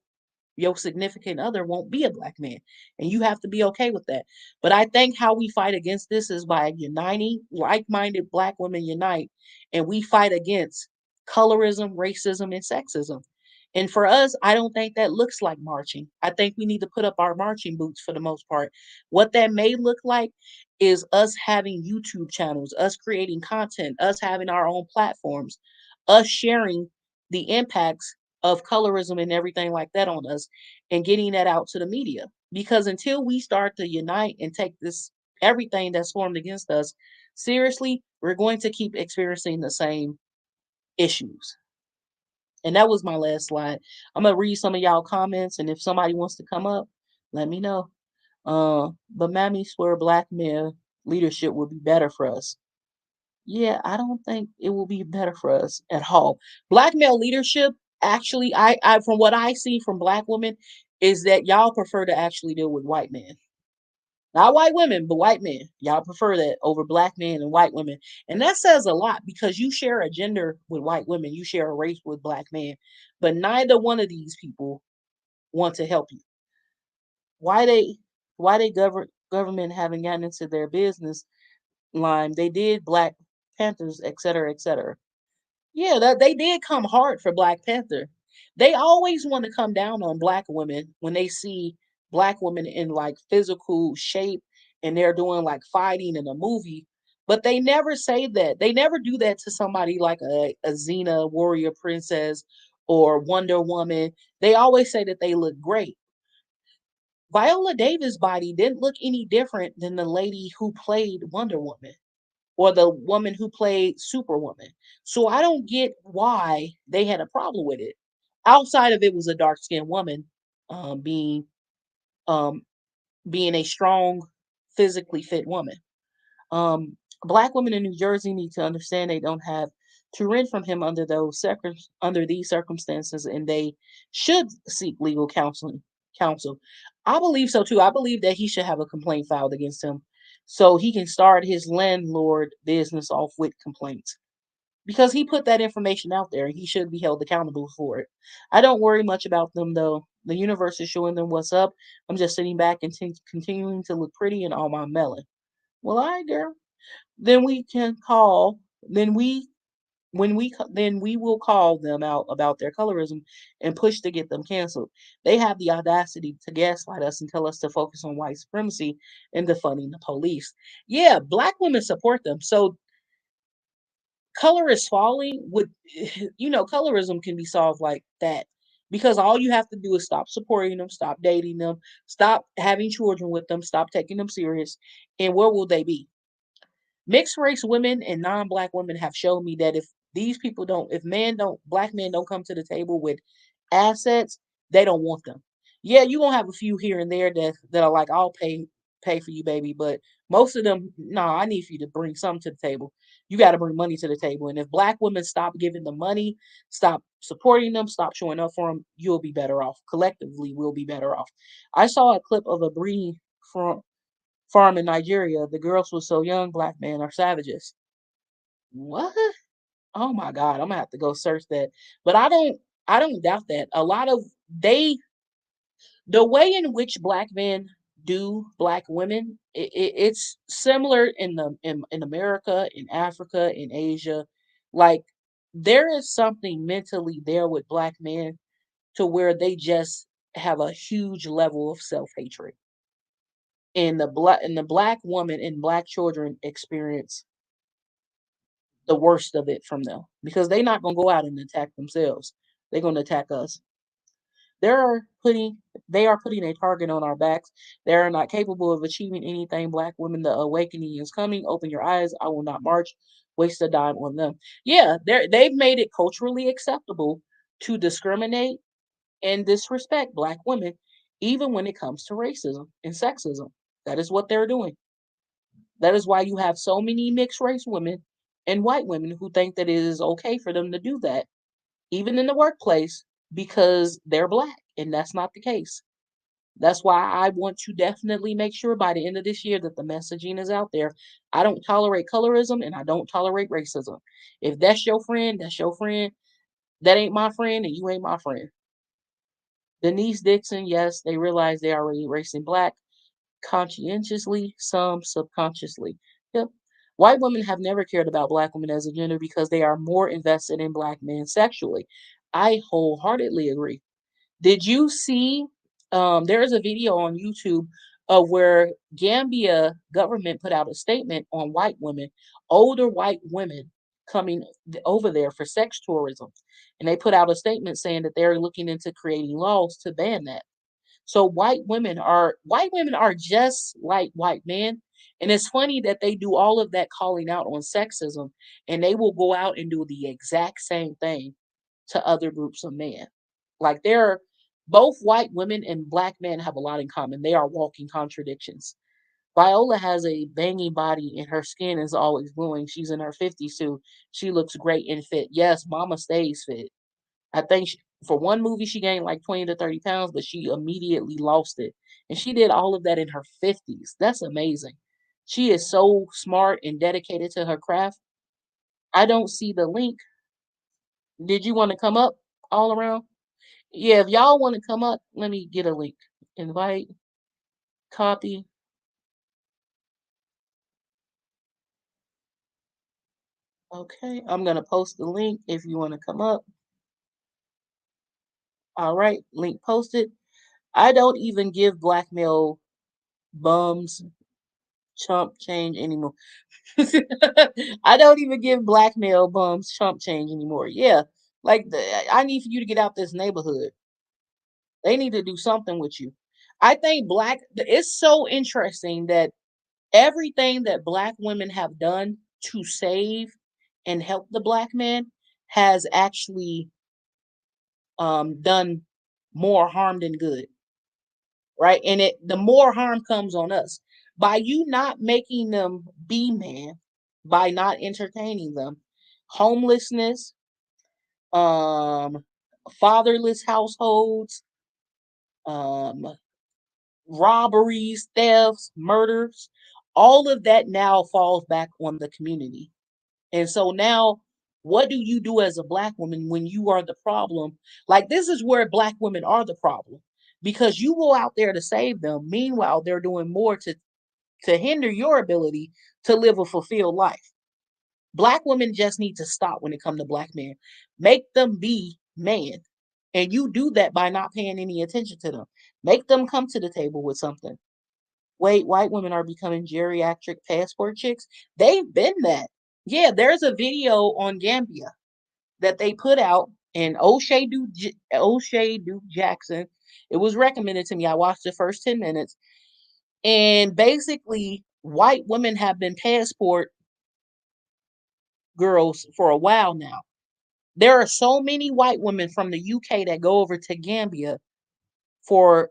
significant other won't be a Black man, and you have to be okay with that. But I think how we fight against this is by uniting. Like-minded Black women unite, and we fight against colorism, racism, and sexism. And for us, I don't think that looks like marching. I think we need to put up our marching boots for the most part. What that may look like is us having YouTube channels, us creating content, us having our own platforms, us sharing the impacts of colorism and everything like that on us, and getting that out to the media. Because until we start to unite and take this everything that's formed against us seriously, we're going to keep experiencing the same issues. And that was my last slide. I'm gonna read some of y'all comments, and if somebody wants to come up, let me know. But Mammy swear Black male leadership would be better for us. Yeah, I don't think it will be better for us at all. Black male leadership, actually, I from what I see from Black women, is that y'all prefer to actually deal with white men. Not white women, but white men. Y'all prefer that over Black men and white women. And that says a lot, because you share a gender with white women, you share a race with Black men, but neither one of these people want to help you. Why they government haven't gotten into their business line? They did Black Panthers, et cetera, et cetera. Yeah, that they did come hard for Black Panther. They always want to come down on Black women when they see Black women in like physical shape and they're doing like fighting in a movie. But they never say that. They never do that to somebody like a Xena, warrior princess, or Wonder Woman. They always say that they look great. Viola Davis' body didn't look any different than the lady who played Wonder Woman or the woman who played Superwoman. So I don't get why they had a problem with it. Outside of it was a dark skinned woman um, being um, being a strong, physically fit woman. Um, Black women in New Jersey need to understand they don't have to rent from him under these circumstances, and they should seek legal counseling. Counsel, I believe so too. I believe that he should have a complaint filed against him, so he can start his landlord business off with complaints, because he put that information out there and he should be held accountable for it. I don't worry much about them though. The universe is showing them what's up. I'm just sitting back and continuing to look pretty in all my melon. Well, all right, girl. Then we can call. Then we then we will call them out about their colorism and push to get them canceled. They have the audacity to gaslight us and tell us to focus on white supremacy and defunding the police. Yeah, Black women support them. So colorist falling would, colorism can be solved like that, because all you have to do is stop supporting them, stop dating them, stop having children with them, stop taking them serious, and where will they be? Mixed race women and non-Black women have shown me that if Black men don't come to the table with assets, they don't want them. Yeah, you gonna have a few here and there that are like, I'll pay for you, baby, but most of them, nah, I need for you to bring something to the table. You got to bring money to the table, and if Black women stop giving them money, stop supporting them, stop showing up for them, you'll be better off. Collectively, we'll be better off. I saw a clip of a breeding from farm in Nigeria. The girls were so young. Black men are savages. What? Oh my God, I'm gonna have to go search that. But I don't doubt that. A lot of they the way in which Black men do Black women, it's similar in America, in Africa, in Asia. Like, there is something mentally there with Black men to where they just have a huge level of self-hatred. And the Black woman and Black children experience the worst of it from them, because they're not gonna go out and attack themselves. They're gonna attack us. They're putting they are putting a target on our backs. They are not capable of achieving anything. Black women, the awakening is coming. Open your eyes. I will not march. Waste a dime on them. Yeah, they've made it culturally acceptable to discriminate and disrespect Black women, even when it comes to racism and sexism. That is what they're doing. That is why you have so many mixed race women and white women who think that it is okay for them to do that. even in the workplace, because they're black, and that's not the case. That's why I want to definitely make sure by the end of this year that the messaging is out there. I don't tolerate colorism and I don't tolerate racism. If that's your friend, that's your friend. That ain't my friend, and you ain't my friend. Denise Dixon, yes, they realize they are already erasing black conscientiously, some subconsciously. Yep. White women have never cared about black women as a gender because they are more invested in black men sexually. I wholeheartedly agree. Did you see? There is a video on YouTube of where Gambia government put out a statement on white women, older white women coming over there for sex tourism, and they put out a statement saying that they're looking into creating laws to ban that. So white women are just like white men. And it's funny that they do all of that calling out on sexism, and they will go out and do the exact same thing to other groups of men. Like they're both white women and black men have a lot in common. They are walking contradictions. Viola has a banging body and her skin is always glowing. She's in her 50s too. She looks great and fit. Yes, mama stays fit. I think for one movie she gained like 20 to 30 pounds, but she immediately lost it. And she did all of that in her 50s. That's amazing. She is so smart and dedicated to her craft. I don't see the link. Did you want to come up all around? Yeah, if y'all want to come up, let me get a link. Invite, copy. Okay, I'm going to post the link if you want to come up. All right, link posted. I don't even give blackmail bums chump change anymore. I don't even give blackmail bums chump change anymore. Yeah, like I need for you to get out this neighborhood. They need to do something with you. I think it's so interesting that everything that black women have done to save and help the black man has actually done more harm than good, right? And the more harm comes on us by you not making them be man, by not entertaining them. Homelessness, um, fatherless households, um, robberies, thefts, murders, all of that now falls back on the community. And so now, what do you do as a black woman when you are the problem? Like, this is where black women are the problem because you go out there to save them. Meanwhile, they're doing more to hinder your ability to live a fulfilled life. Black women just need to stop when it comes to black men. Make them be man. And you do that by not paying any attention to them. Make them come to the table with something. Wait, white women are becoming geriatric passport chicks. They've been that. Yeah, there's a video on Gambia that they put out, and O'Shea Duke Jackson. It was recommended to me. I watched the first 10 minutes, and basically, white women have been passport girls for a while now. There are so many white women from the UK that go over to Gambia for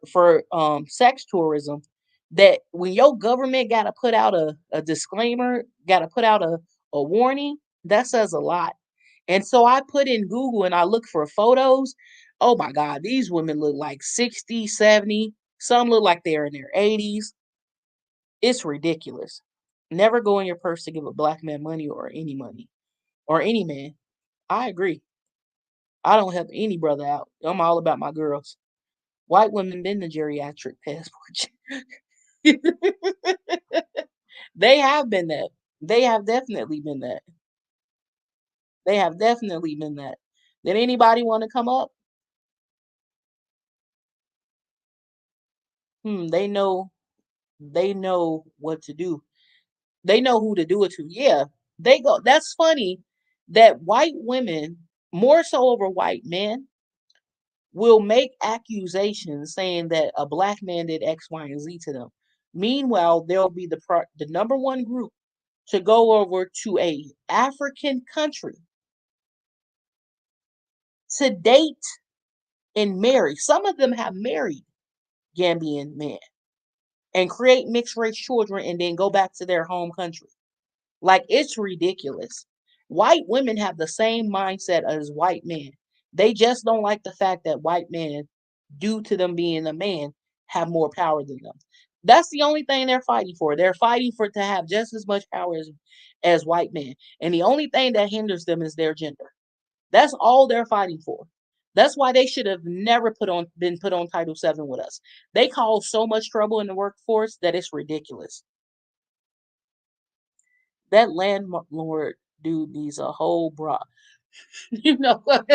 sex tourism that when your government got to put out a disclaimer, got to put out a warning, that says a lot. And so I put in Google and I look for photos. Oh my God, these women look like 60, 70. Some look like they're in their 80s. It's ridiculous. Never go in your purse to give a black man money or any man. I agree. I don't help any brother out. I'm all about my girls. White women been the geriatric passport. They have been that. They have definitely been that. They have definitely been that. Did anybody want to come up? They know what to do. They know who to do it to. Yeah. They go that's funny that white women, more so over white men, will make accusations saying that a black man did X, Y, and Z to them. Meanwhile, there'll be the number one group to go over to a African country to date and marry. Some of them have married Gambian men and create mixed race children and then go back to their home country. Like it's ridiculous. White women have the same mindset as white men. They just don't like the fact that white men, due to them being a man, have more power than them. That's the only thing they're fighting for. They're fighting for to have just as much power as white men. And the only thing that hinders them is their gender. That's all they're fighting for. That's why they should have never been put on Title VII with us. They cause so much trouble in the workforce that it's ridiculous. That landlord dude needs a whole bra. You know what?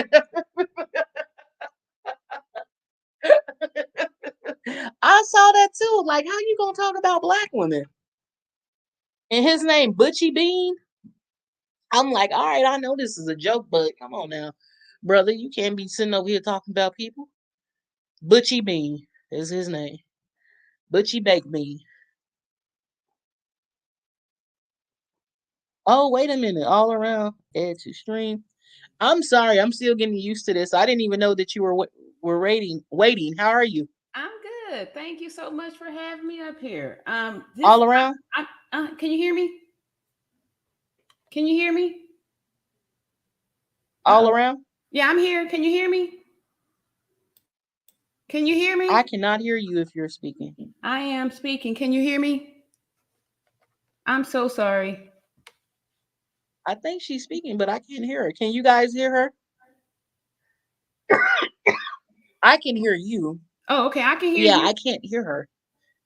I saw that too. Like, how you gonna talk about black women? And his name Butchie Bean. I'm like, all right, I know this is a joke, but come on now, brother, you can't be sitting over here talking about people. Butchie Bean is his name. Butchie Baked Bean. Oh, wait a minute. All around edge to stream. I'm sorry. I'm still getting used to this. I didn't even know that you were waiting. How are you? I'm good. Thank you so much for having me up here. This All around? can you hear me? Can you hear me? All Uh-oh. around? Yeah, I'm here. Can you hear me? Can you hear I me? cannot hear you if you're speaking. I am speaking. Can you hear me? I'm so sorry. I think she's speaking, but I can't hear her. Can you guys hear her? I can hear you. Oh, okay. I can hear Yeah, you. I can't hear her.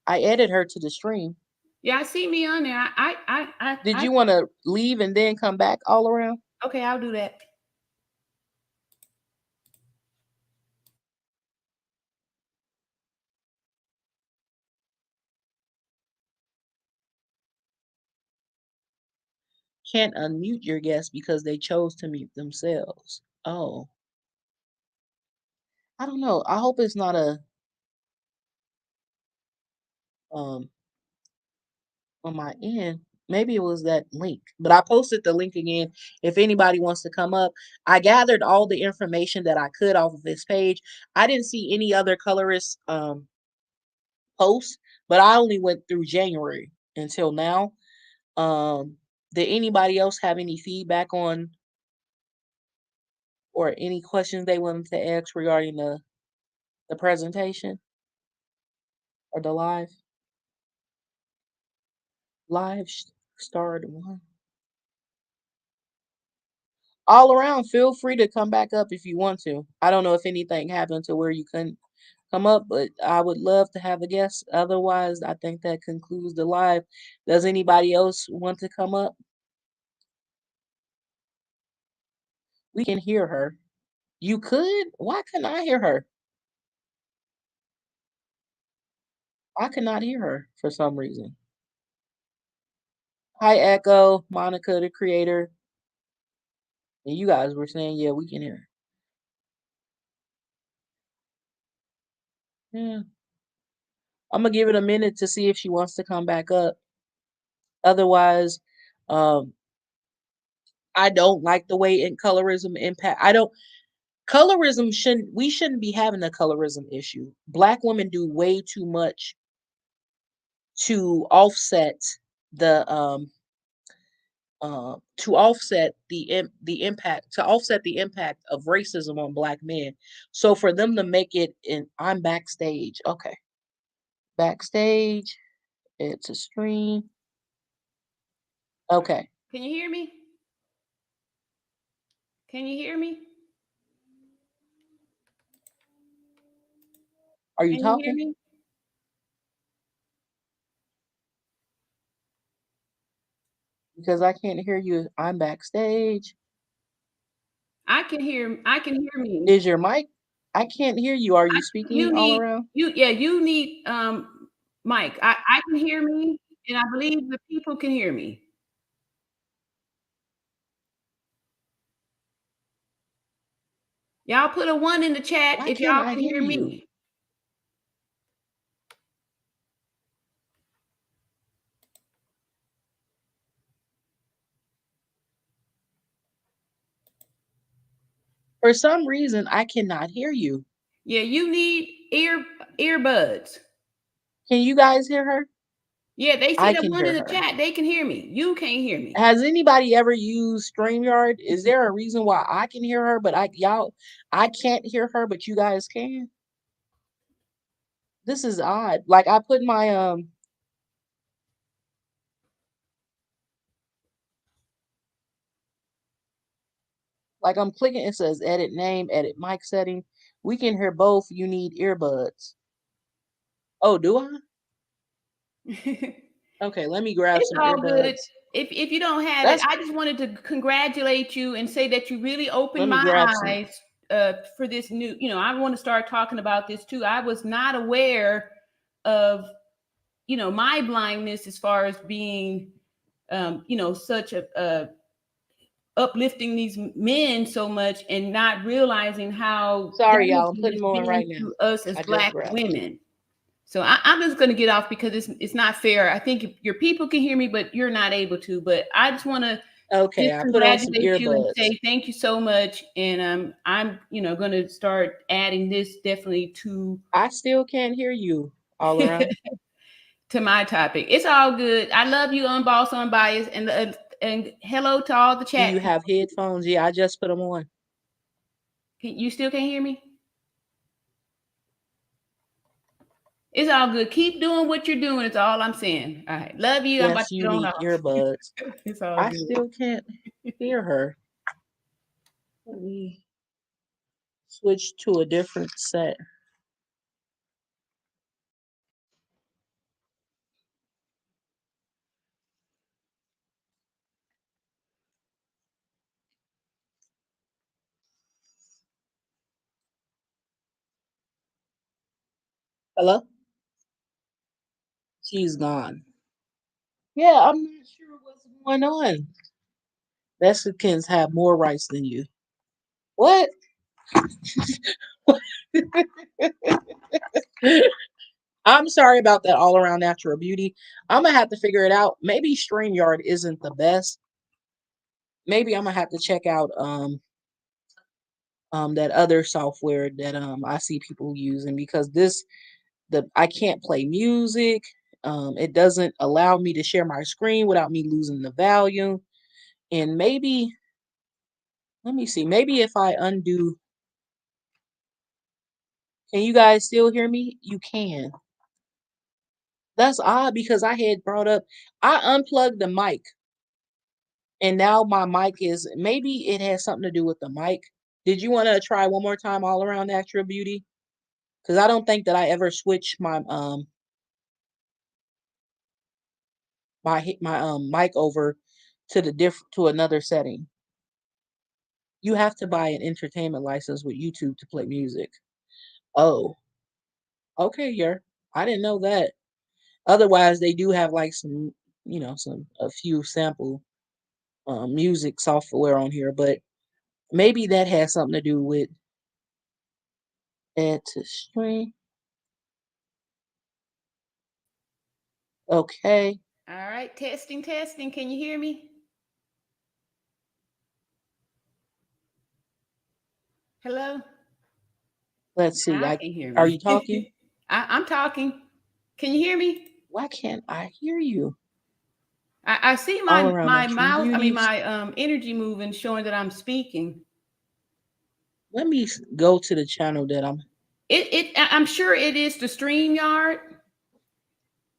I added her to the stream. Yeah, I see me on there. Did you want to leave and then come back all around? Okay, I'll do that. Can't unmute your guests because they chose to mute themselves. Oh, I don't know. I hope it's not a um on my end. Maybe it was that link, but I posted the link again. If anybody wants to come up, I gathered all the information that I could off of this page. I didn't see any other colorist posts, but I only went through January until now. Um, did anybody else have any feedback on or any questions they wanted to ask regarding the presentation or the live starred one? All around, feel free to come back up if you want to. I don't know if anything happened to where you couldn't come up, but I would love to have a guest. Otherwise, I think that concludes the live. Does anybody else want to come up? We can hear her. You could? Why couldn't I hear her? I could not hear her for some reason. Hi, Echo, Monica, the creator. And you guys were saying, yeah, we can hear her. Yeah. I'm gonna give it a minute to see if she wants to come back up. Otherwise, um, I don't like the way in colorism impact. I don't colorism shouldn't we shouldn't be having a colorism issue. Black women do way too much to offset the to offset the impact to offset the impact of racism on black men. So for them to make it in I'm backstage. Okay. Backstage, it's a stream. Okay. Can you hear me? Can you hear me? Are you Can you hear talking? me? Because I can't hear you. I'm backstage. I can hear me. Is your mic? I can't hear you. Are you speaking You all need around? you need Mike. I can hear me and I believe the people can hear me. Y'all put a one in the chat Why if can't y'all I can hear hear you? me. For some reason, I cannot hear you. Yeah, you need earbuds. Can you guys hear her? Yeah, they see I the can one in hear the her. chat. They can hear me. You can't hear me. Has anybody ever used StreamYard? Is there a reason why I can hear her, but I can't hear her, but you guys can? This is odd. Like I put my like I'm clicking, it says edit name, edit mic setting. We can hear both. You need earbuds. Oh, do I? Okay, let me grab It's some all good. earbuds. If you don't have it, That's I just wanted to congratulate you and say that you really let opened me my grab some. eyes for this new. I want to start talking about this too. I was not aware of my blindness as far as being such a uplifting these men so much and not realizing how Sorry, y'all. I'm damaging putting it's them on been right now. to us as I just Black grabbed them. women. So I'm just going to get off because it's not fair. I think your people can hear me, but you're not able to. But I just want to Okay, just I put on some congratulate you and earbuds. say thank you so much. And I'm going to start adding this definitely to I still can't hear you all around. to my topic. It's all good. I love you, Unbossed, Unbiased, and hello to all the Do chat you people. have headphones? Yeah, I just put them on. You still can't hear me? It's all good. Keep doing what you're doing. It's all I'm saying. All right. Love you. I'm about Yes, to you get on need off. earbuds. It's all I good. still can't hear her. Let me switch to a different set. Hello? She's gone. Yeah, I'm not sure what's going on. Mexicans have more rights than you. What? I'm sorry about that all around natural beauty. I'm gonna have to figure it out. Maybe StreamYard isn't the best. Maybe I'm gonna have to check out that other software that I see people using because I can't play music. It doesn't allow me to share my screen without me losing the volume. And maybe let me see. Maybe if I undo, can you guys still hear me? You can. That's odd because I had brought up I unplugged the mic and now my mic is maybe it has something to do with the mic. Did you want to try one more time all around natural beauty? Because I don't think that I ever switched my mic over to to another setting. You have to buy an entertainment license with YouTube to play music. Oh, okay, yeah. I didn't know that. Otherwise, they do have like some, a few sample music software on here, but maybe that has something to do with add to stream. Okay, All right. Testing, testing. Can you hear me? Hello? let's see. I I can hear Are you me. talking? I'm talking. Can you hear me? Why can't I hear you? I see All my around my natural mouse. I mean beauties. my energy moving, showing that I'm speaking. Let me go to the channel that I'm sure it is the StreamYard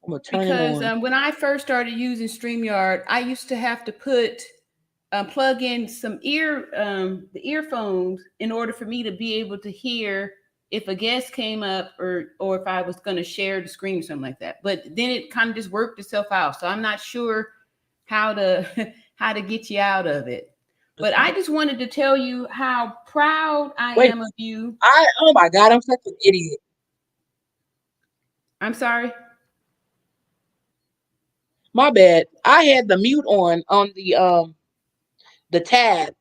I'm gonna turn it because on. when I first started using StreamYard, I used to have to plug in some the earphones in order for me to be able to hear if a guest came up or if I was going to share the screen or something like that. But then it kind of just worked itself out. So I'm not sure how to how to get you out of it. But I Okay. just wanted to tell you how proud I Wait, am of you. oh my god, I'm such an idiot. I'm sorry. My bad. I had the mute on the tab,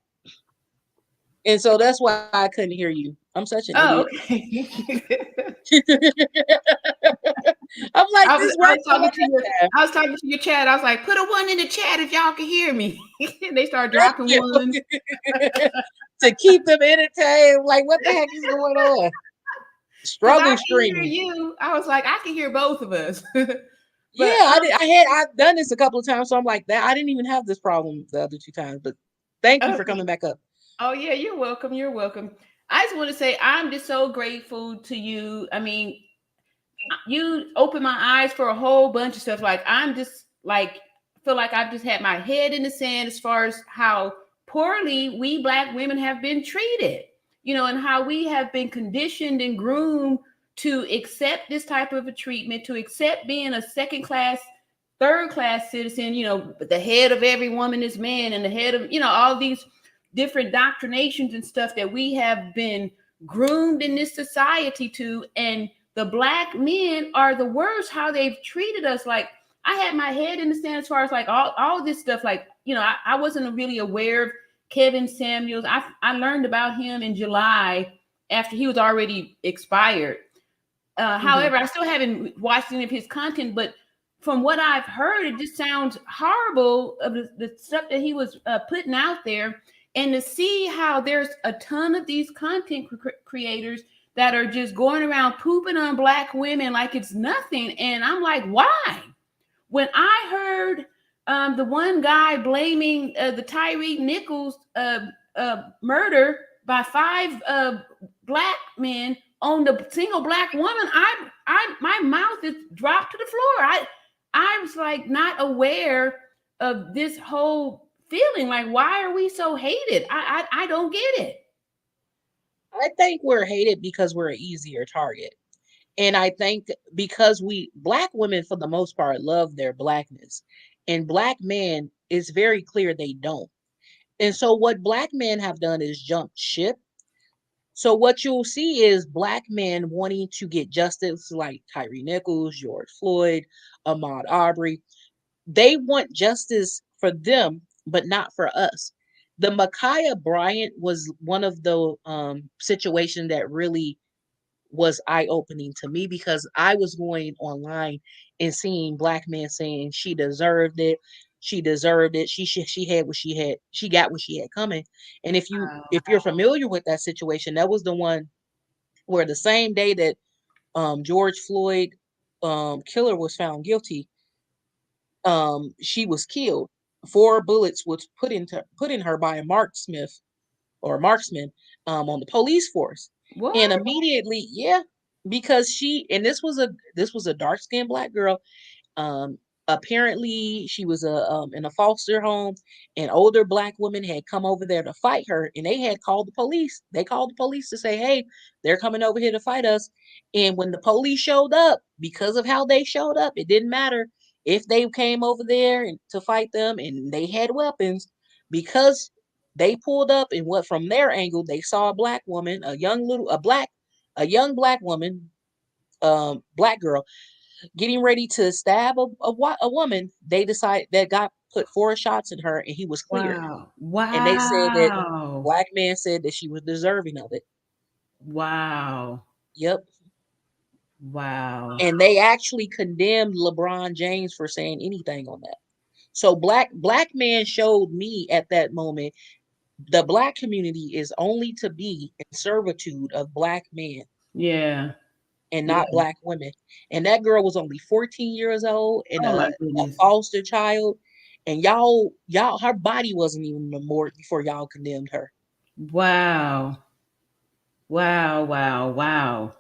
and so that's why I couldn't hear you. I'm such an Oh, idiot. okay. I'm like, this I worked was the talking to your last time. I was talking to your chat. I was like, put a one in the chat if y'all can hear me. They start Thank dropping you. ones. To keep them entertained. Like, what the heck is going on? Because I Struggle can hear streaming. you. I was like, I can hear both of us. Yeah, But I've done this a couple of times, so I'm like that. I didn't even have this problem the other two times, but thank you for okay. coming back up. Oh yeah, you're welcome. You're welcome. I just want to say I'm just so grateful to you. I mean, you opened my eyes for a whole bunch of stuff. Like I'm just like feel like I've just had my head in the sand as far as how poorly we black women have been treated, and how we have been conditioned and groomed to accept this type of a treatment, to accept being a second class, third class citizen. The head of every woman is man, and the head of all these different doctrinations and stuff that we have been groomed in this society to. And the black men are the worst, how they've treated us. Like I had my head in the sand as far as like all this stuff. Like, I wasn't really aware of Kevin Samuels. I learned about him in July after he was already expired. Hmm. However, I still haven't watched any of his content, but from what I've heard, it just sounds horrible of the stuff that he was putting out there. And to see how there's a ton of these content creators that are just going around pooping on black women like it's nothing. And I'm like, why? When I heard the one guy blaming the Tyree Nichols murder by five black men on the single black woman, my mouth is dropped to the floor. I was like not aware of this whole feeling. Like, why are we so hated? I don't get it. I think we're hated because we're an easier target. And I think because we black women for the most part love their blackness. And black men, it's very clear they don't. And so what black men have done is jump ship. So what you'll see is black men wanting to get justice like Tyree Nichols, George Floyd, Ahmaud Arbery. They want justice for them, but not for us. The Micaiah Bryant was one of the situations that really was eye opening to me because I was going online and seeing black men saying she deserved it. She deserved it. She had what she had. She got what she had coming. And if you're familiar with that situation, that was the one where the same day that George Floyd killer was found guilty, she was killed. Four bullets was put in her by a marksmith or marksman on the police force. And What? immediately, yeah, because this was a dark skinned black girl. Um, Apparently, she was in a foster home. An older black woman had come over there to fight her, and they had called the police. They called the police to say, "Hey, they're coming over here to fight us." And when the police showed up, because of how they showed up, it didn't matter if they came over there to fight them and they had weapons, because they pulled up and what from their angle they saw a black woman, a young black woman, black girl getting ready to stab a woman. They decide that got put four shots in her and he was cleared. Wow. And they said that Wow. black man said that she was deserving of it. Wow. Yep. Wow. And they actually condemned LeBron James for saying anything on that. So black man showed me at that moment the black community is only to be in servitude of black men Yeah. and Yeah. not black women. And that girl was only 14 years old and Oh my a goodness. foster child. And y'all, her body wasn't even in the morgue before y'all condemned her. Wow. Wow. Wow. Wow.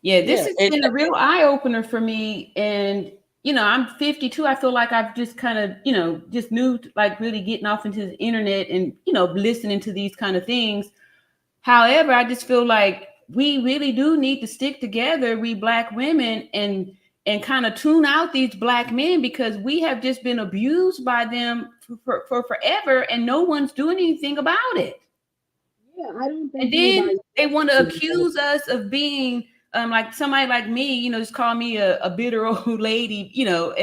Yeah, this Yeah, has been a real eye opener for me. And, I'm 52. I feel like I've just kind of, just new, like really getting off into the internet and, listening to these kind of things. However, I just feel like we really do need to stick together, we black women, and kind of tune out these black men, because we have just been abused by them for forever, and no one's doing anything about it. yeah. I don't think And then anybody's they want to doing that. accuse us of being like somebody like me, just call me a bitter old lady, or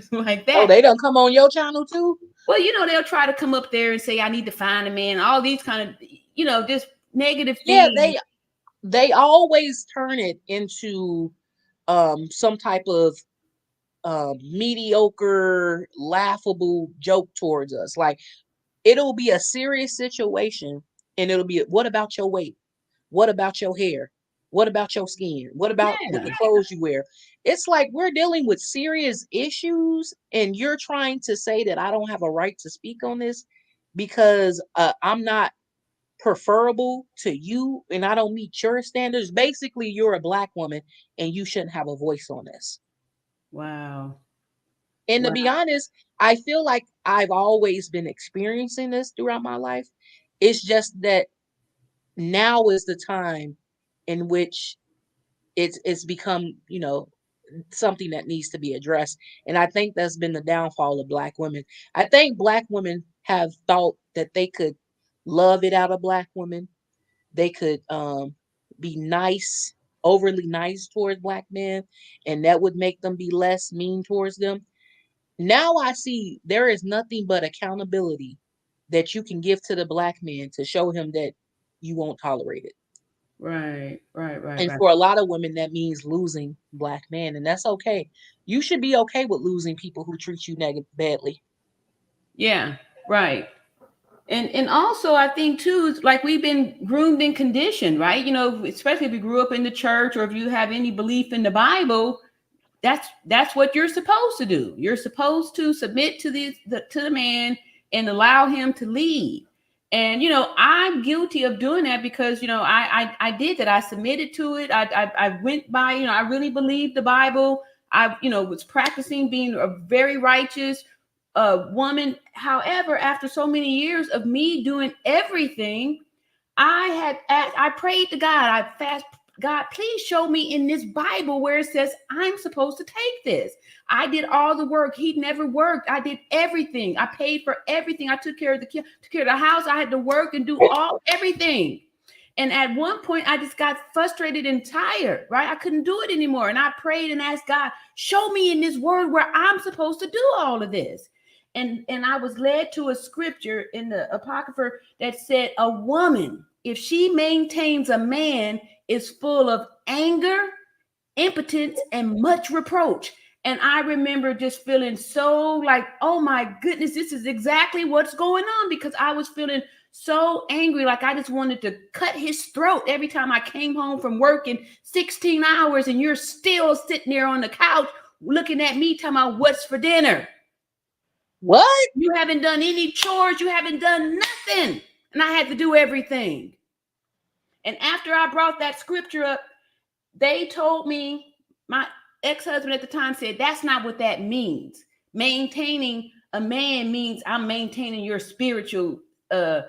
something like Oh, that. they don't come on your channel too? Well, they'll try to come up there and say, I need to find a man, all these kind of, just negative Yeah, things. they always turn it into some type of mediocre, laughable joke towards us. Like it'll be a serious situation and it'll be what about your weight? What about your hair? What about your skin? What about Yeah. with the clothes you wear? It's like we're dealing with serious issues, and you're trying to say that I don't have a right to speak on this because I'm not preferable to you and I don't meet your standards. Basically, you're a black woman and you shouldn't have a voice on this. Wow. And to Wow. be honest, I feel like I've always been experiencing this throughout my life. It's just that now is the time in which it's become, something that needs to be addressed. And I think that's been the downfall of black women. I think black women have thought that they could love it out of black women. They could be nice, overly nice towards black men, and that would make them be less mean towards them. Now I see there is nothing but accountability that you can give to the black man to show him that you won't tolerate it. Right. Right. Right. And Right. for a lot of women, that means losing black men, and that's okay. You should be okay with losing people who treat you badly. Yeah. Right. And also I think too, it's like we've been groomed and conditioned, right? Especially if you grew up in the church or if you have any belief in the Bible, that's what you're supposed to do. You're supposed to submit to the man and allow him to lead. And I'm guilty of doing that because I did that. I submitted to it. I went by. I really believed the Bible. I was practicing being a very righteous woman. However, after so many years of me doing everything, I prayed to God. I fast. God, please show me in this Bible where it says I'm supposed to take this. I did all the work. He never worked. I did everything. I paid for everything. I took care of took care of the house. I had to work and do everything. And at one point, I just got frustrated and tired, right? I couldn't do it anymore. And I prayed and asked God, show me in this word where I'm supposed to do all of this. And I was led to a scripture in the Apocrypha that said, a woman, if she maintains a man, is full of anger, impotence, and much reproach. And I remember just feeling so like, oh my goodness, this is exactly what's going on, because I was feeling so angry. Like I just wanted to cut his throat every time I came home from working 16 hours and you're still sitting there on the couch looking at me talking about what's for dinner. What? You haven't done any chores. You haven't done nothing. And I had to do everything. And after I brought that scripture up, they told me, my ex-husband at the time said, that's not what that means. Maintaining a man means I'm maintaining your spiritual growth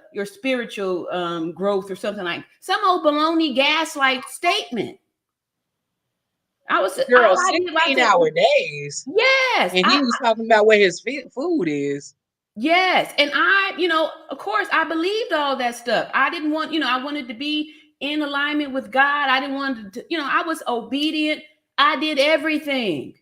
or something, like some old baloney gaslight statement. Girl, 16-hour days. Yes. And he was talking about where his food is. Yes. And of course, I believed all that stuff. I didn't want, I wanted to be in alignment with God. I didn't want to, I was obedient. I did everything.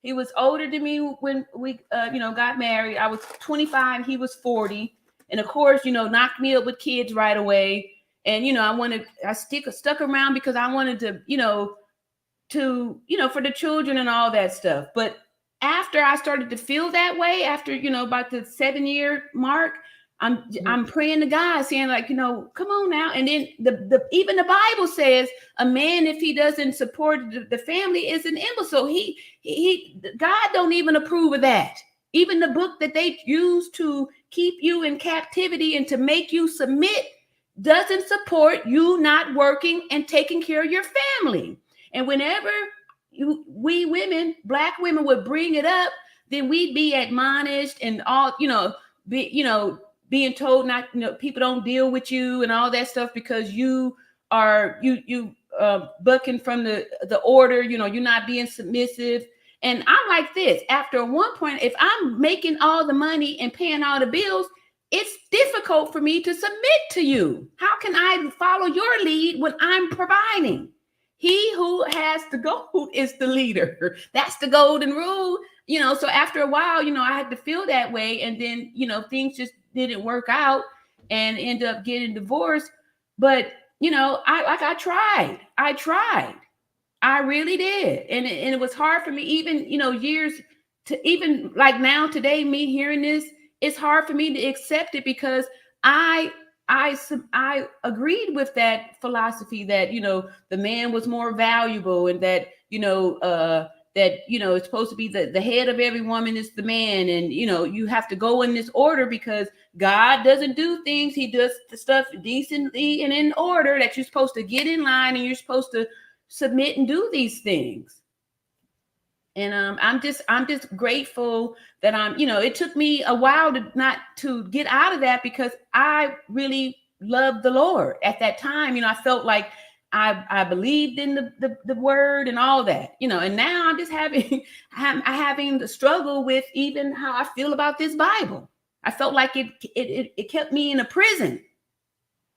He was older than me when we, got married. I was 25, he was 40. And of course, knocked me up with kids right away. And, I stuck around because I wanted to, for the children and all that stuff. But after I started to feel that way, after, about the 7-year mark, I'm praying to God saying like, come on now. And then even the Bible says a man, if he doesn't support the family, is an imbecile. God don't even approve of that. Even the book that they use to keep you in captivity and to make you submit doesn't support you not working and taking care of your family. And whenever we women, Black women, would bring it up, then we'd be admonished and all, being told not, people don't deal with you and all that stuff because you are bucking from the order, you're not being submissive. And I'm like this, after one point, if I'm making all the money and paying all the bills, it's difficult for me to submit to you. How can I follow your lead when I'm providing? He who has the gold is the leader. That's the golden rule. So after a while, I had to feel that way. And then, things just didn't work out and end up getting divorced. But, I tried. I really did. And it was hard for me, even, years to even like now today, me hearing this, it's hard for me to accept it because I I agreed with that philosophy that, you know, the man was more valuable, and that, you know, that, you know, it's supposed to be the head of every woman is the man. And, you know, you have to go in this order because God doesn't do things. He does the stuff decently and in order, that you're supposed to get in line and you're supposed to submit and do these things. And I'm just grateful that you know, it took me a while to get out of that, because I really loved the Lord at that time. You know, I felt like I believed in the word and all that, you know. And now I'm just having I'm having the struggle with even how I feel about this Bible. I felt like it kept me in a prison.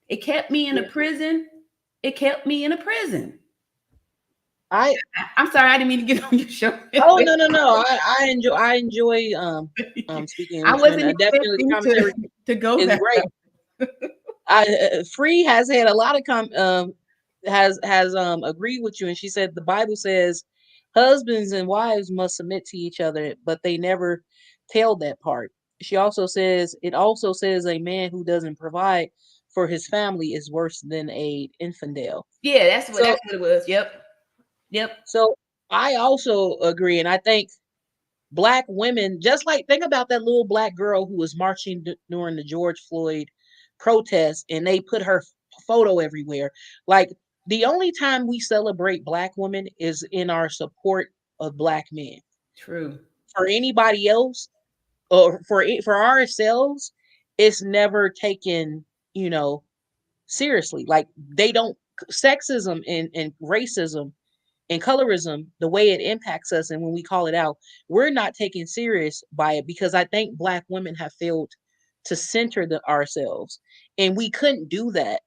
It kept me in a prison. It kept me in a prison. I'm sorry, I didn't mean to get on your show. Oh, no. I enjoy speaking I with you, and wasn't definitely the expecting commentary to go is there. great. Free has had a lot of has agreed with you, and she said the Bible says husbands and wives must submit to each other, but they never tell that part. She also says a man who doesn't provide for his family is worse than a infidel. Yeah, that's So what it was. Yep. so I also agree, and I think Black women, just like, think about that little Black girl who was marching during the George Floyd protest, and they put her photo everywhere. Like, the only time we celebrate Black women is in our support of Black men. True. For anybody else, or for ourselves, it's never taken, you know, seriously. Like, they don't, sexism and racism and colorism, the way it impacts us, and when we call it out, we're not taken serious by it, because I think Black women have failed to center ourselves, and we couldn't do that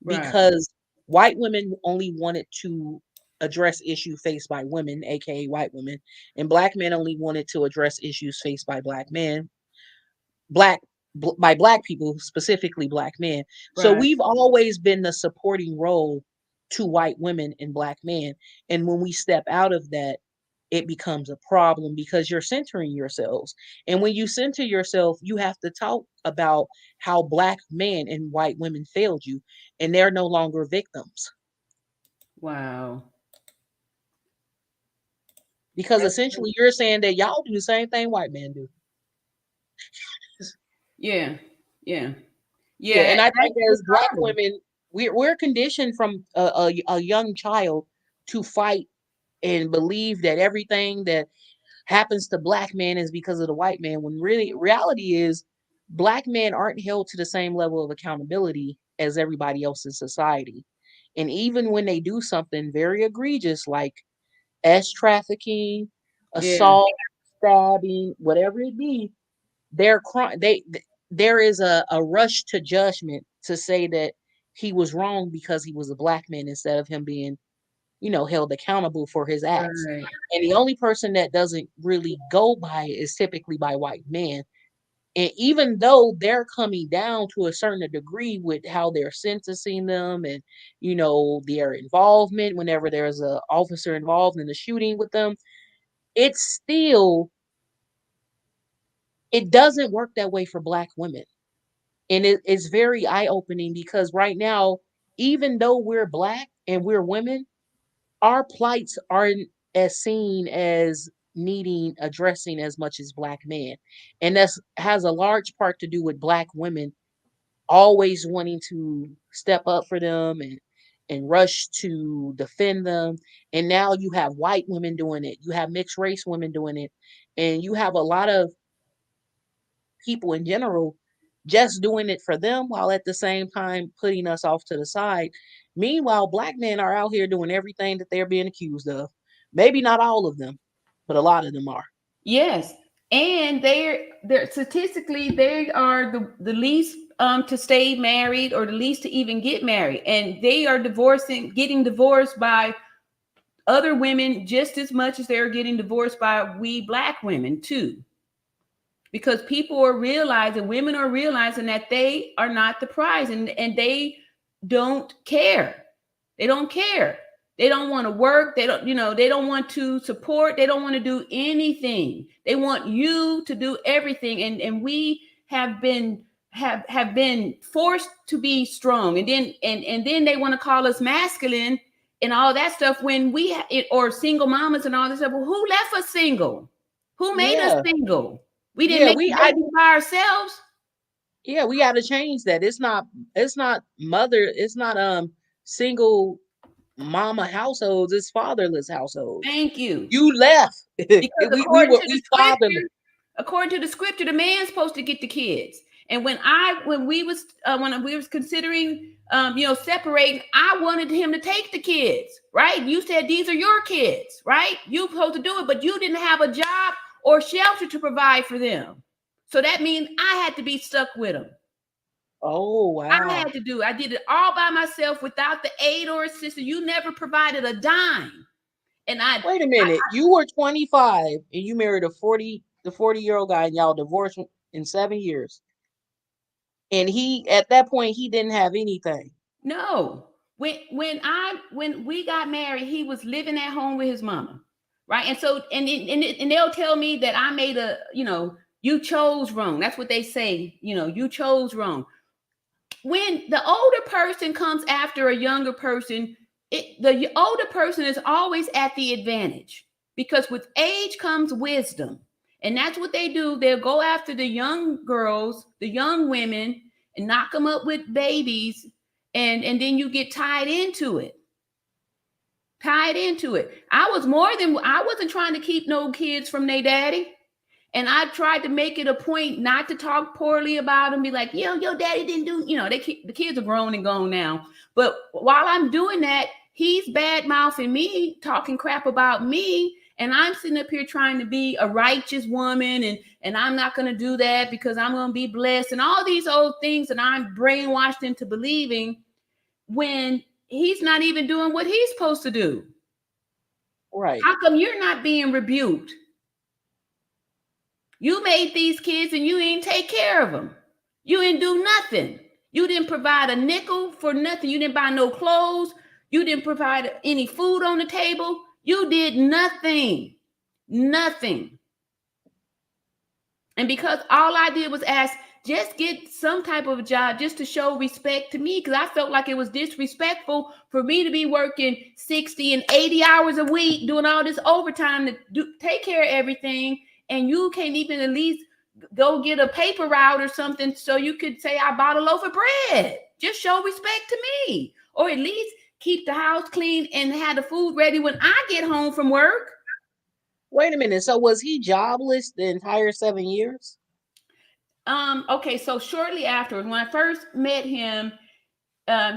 Right. because white women only wanted to address issues faced by women, aka white women, and Black men only wanted to address issues faced by Black men, black by Black people, specifically Black men. So Right. we've always been the supporting role to white women and Black men, and when we step out of that, it becomes a problem because you're centering yourselves. And when you center yourself, you have to talk about how Black men and white women failed you, and they're no longer victims, Wow. because That's, essentially you're saying that y'all do the same thing white men do. yeah. Yeah. Yeah, Yeah. and I think That's as Black horrible. women, we're conditioned from a young child to fight and believe that everything that happens to Black men is because of the white man, when really reality is Black men aren't held to the same level of accountability as everybody else in society. And even when they do something very egregious like trafficking, Yeah. assault, stabbing, whatever it be, they're there is a rush to judgment to say that he was wrong because he was a Black man, instead of him being, you know, held accountable for his acts. Right. And the only person that doesn't really go by it is typically by white men. And even though they're coming down to a certain degree with how they're sentencing them, and, you know, their involvement whenever there's a officer involved in the shooting with them, it's still, it doesn't work that way for Black women. And it's very eye-opening, because right now, even though we're Black and we're women, our plights aren't as seen as needing addressing as much as Black men. And that's has a large part to do with Black women always wanting to step up for them and rush to defend them. And now you have white women doing it. You have mixed race women doing it. And you have a lot of people in general just doing it for them, while at the same time putting us off to the side. Meanwhile, Black men are out here doing everything that they're being accused of. Maybe not all of them, but a lot of them are. Yes. And they're statistically they are the least to stay married, or the least to even get married. And they are getting divorced by other women just as much as they're getting divorced by we Black women too. Because women are realizing that they are not the prize, and they don't care. They don't care. They don't want to work. They don't, they don't want to support. They don't want to do anything. They want you to do everything. And we have been have been forced to be strong, and then they want to call us masculine and all that stuff when or single mamas and all this stuff. Well, who left us single? Who made us single? We didn't make the baby by ourselves. Yeah, we got to change that. It's not single mama households, it's fatherless households. Thank you. You left. Because according to the scripture, the man's supposed to get the kids. And when we was considering separating, I wanted him to take the kids, right? You said these are your kids, right? You supposed to do it, but you didn't have a job or shelter to provide for them. So that means I had to be stuck with them. Oh, wow. I did it all by myself without the aid or assistance. You never provided a dime. And wait a minute, you were 25 and you married the 40-year-old guy, and y'all divorced in 7 years. And at that point, he didn't have anything. No. When we got married, he was living at home with his mama. Right. And so and they'll tell me that I made you chose wrong. That's what they say. You chose wrong. When the older person comes after a younger person, the older person is always at the advantage, because with age comes wisdom. And that's what they do. They'll go after the young girls, the young women, and knock them up with babies. And then you get tied into it. I wasn't trying to keep no kids from their daddy. And I tried to make it a point not to talk poorly about them, be like, your daddy didn't do, the kids are grown and gone now. But while I'm doing that, he's bad mouthing me, talking crap about me. And I'm sitting up here trying to be a righteous woman. And I'm not going to do that because I'm going to be blessed. And all these old things that I'm brainwashed into believing, when he's not even doing what he's supposed to do. Right. How come you're not being rebuked? You made these kids and you ain't take care of them. You didn't do nothing. You didn't provide a nickel for nothing. You didn't buy no clothes. You didn't provide any food on the table. You did nothing. Nothing. And because all I did was ask, just get some type of a job just to show respect to me, because I felt like it was disrespectful for me to be working 60 and 80 hours a week, doing all this overtime to take care of everything. And you can't even at least go get a paper route or something so you could say I bought a loaf of bread. Just show respect to me. Or at least keep the house clean and have the food ready when I get home from work. Wait a minute. So was he jobless the entire 7 years? Okay, so shortly after, when I first met him,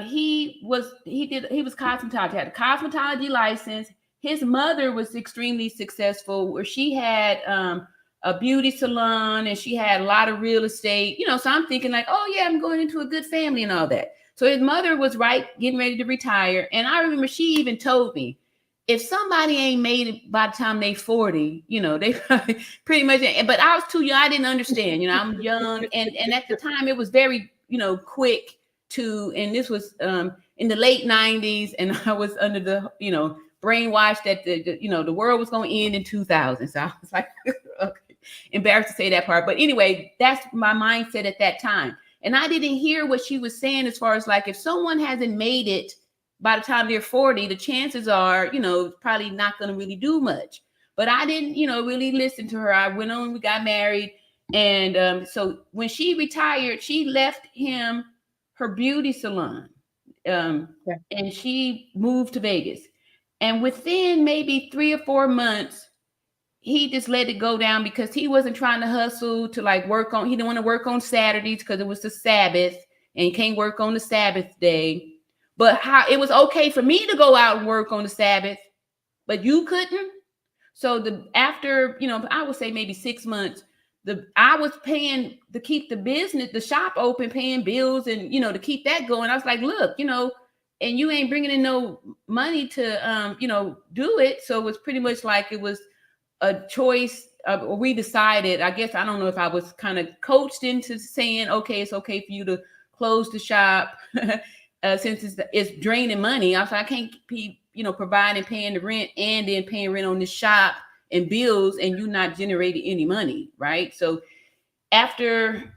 he was cosmetology, had a cosmetology license. His mother was extremely successful, where she had a beauty salon and she had a lot of real estate, so I'm thinking like, oh yeah, I'm going into a good family and all that. So his mother was getting ready to retire. And I remember she even told me, if somebody ain't made it by the time they 40, they pretty much, but I was too young. I didn't understand, I'm young. And at the time it was very, quick and this was in the late 90s. And I was under the, brainwashed that the world was going to end in 2000. So I was like, okay, embarrassed to say that part. But anyway, that's my mindset at that time. And I didn't hear what she was saying as far as like, if someone hasn't made it by the time they're 40, the chances are, probably not going to really do much. But I didn't, really listen to her. I went on, we got married. And so when she retired, she left him her beauty salon. And she moved to Vegas. And within maybe 3 or 4 months, he just let it go down because he wasn't trying to hustle to like he didn't want to work on Saturdays because it was the Sabbath and he can't work on the Sabbath day. But it was okay for me to go out and work on the Sabbath, but you couldn't. So after, I would say maybe 6 months, I was paying to keep the shop open, paying bills and, to keep that going. I was like, look, and you ain't bringing in no money to, do it. So it was pretty much like it was a choice. We decided, I guess, I don't know if I was kind of coached into saying, okay, it's okay for you to close the shop since it's draining money. I was like, I can't be, providing, paying the rent and then paying rent on the shop and bills and you not generating any money. Right. So after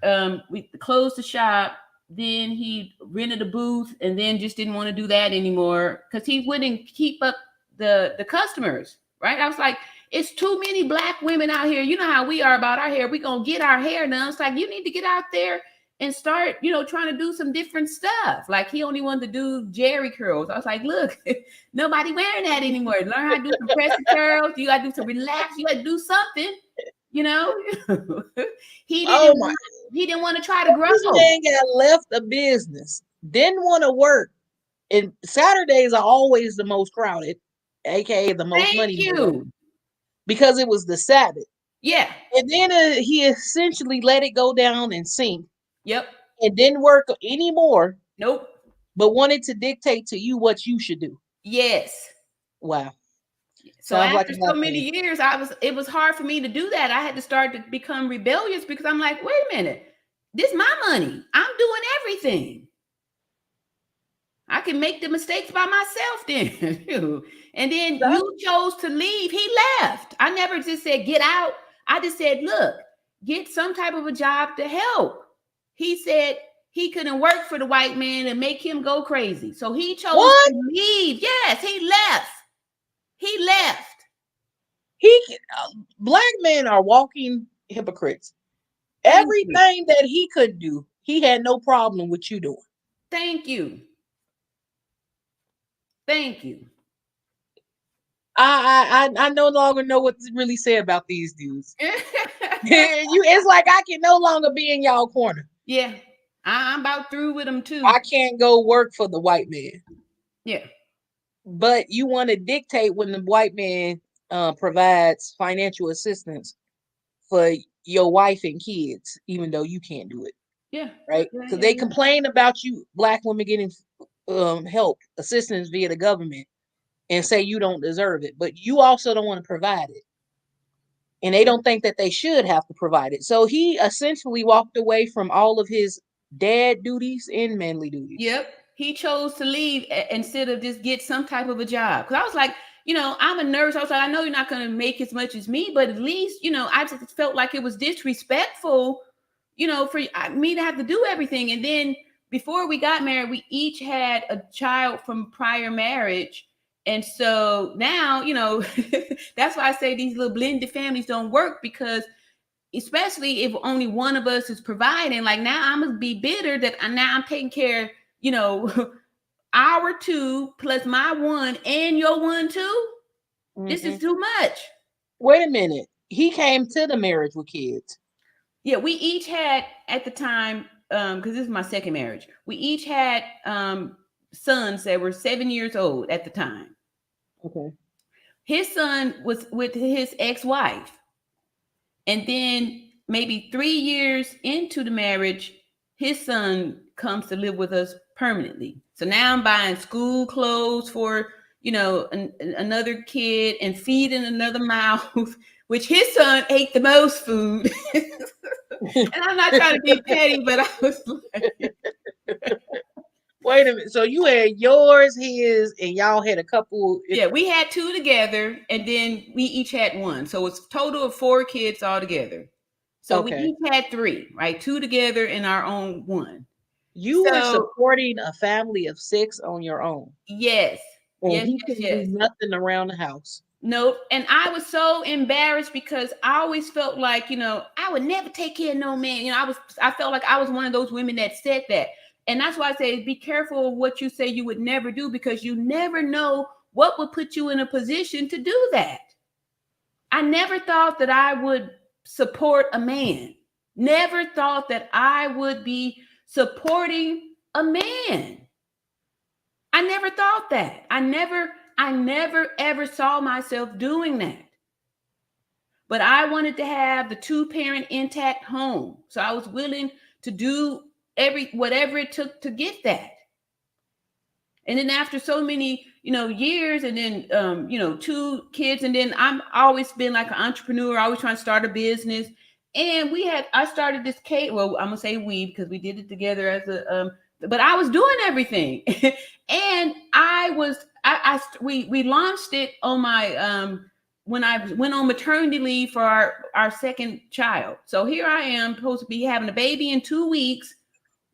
we closed the shop, then he rented a booth and then just didn't want to do that anymore because he wouldn't keep up the customers, right? I was like, it's too many Black women out here. You know how we are about our hair. We're going to get our hair done. It's like, you need to get out there and start, trying to do some different stuff. Like he only wanted to do Jerry curls. I was like, look, nobody wearing that anymore. Learn how to do some crescent curls. You got to do some relax. You got to do something, he Oh my! he didn't want to try to grow. This man got left a business. Didn't want to work. And Saturdays are always the most crowded, aka the most money. Because it was the Sabbath. Yeah. And then he essentially let it go down and sink. Yep. It didn't work anymore. Nope. But wanted to dictate to you what you should do. Yes. Wow. So after so many years, it was hard for me to do that. I had to start to become rebellious because I'm like, wait a minute, this is my money. I'm doing everything. I can make the mistakes by myself then. And then you chose to leave. He left. I never just said, get out. I just said, look, get some type of a job to help. He said he couldn't work for the white man and make him go crazy. So he chose to leave. Yes, he left. He left. Black men are walking hypocrites. Everything that he could do, he had no problem with you doing. Thank you. Thank you. I no longer know what to really say about these dudes. It's like I can no longer be in y'all corner. Yeah, I'm about through with them too. I can't go work for the white man. Yeah. But you want to dictate when the white man provides financial assistance for your wife and kids, even though you can't do it. Yeah. Right? Because they complain about you, Black women getting help, assistance via the government, and say you don't deserve it. But you also don't want to provide it. And they don't think that they should have to provide it. So he essentially walked away from all of his dad duties and manly duties. Yep. He chose to leave instead of just get some type of a job. Because I was like, I'm a nurse. I was like, I know you're not going to make as much as me, but at least, I just felt like it was disrespectful, for me to have to do everything. And then before we got married, we each had a child from prior marriage. And so now, that's why I say these little blended families don't work, because especially if only one of us is providing, like now I'm going to be bitter that now I'm taking care, our two plus my one and your one too. Mm-hmm. This is too much. Wait a minute. He came to the marriage with kids. Yeah, we each had at the time, because this is my second marriage, we each had sons that were 7 years old at the time. Okay. His son was with his ex-wife. And then maybe 3 years into the marriage, his son comes to live with us permanently. So now I'm buying school clothes for, another kid and feeding another mouth, which his son ate the most food. And I'm not trying to be petty, but I was like... Wait a minute. So you had yours, his, and y'all had a couple. Yeah, we had two together, and then we each had one. So it's a total of 4 kids all together. So we each had 3, right? 2 together and our own one. You were supporting a family of 6 on your own. Yes. And he couldn't do nothing around the house. Nope. And I was so embarrassed because I always felt like, I would never take care of no man. I felt like I was one of those women that said that. And that's why I say, be careful of what you say you would never do, because you never know what would put you in a position to do that. I never thought that I would support a man. Never thought that I would be supporting a man. I never thought that. I never ever saw myself doing that. But I wanted to have the 2-parent intact home. So I was willing to do whatever it took to get that. And then after so many, years, and then, 2 kids, and then I'm always been like an entrepreneur, always trying to start a business. And I started this cake. Well, I'm gonna say we, because we did it together as but I was doing everything. And we launched it on my, when I went on maternity leave for our second child. So here I am supposed to be having a baby in 2 weeks,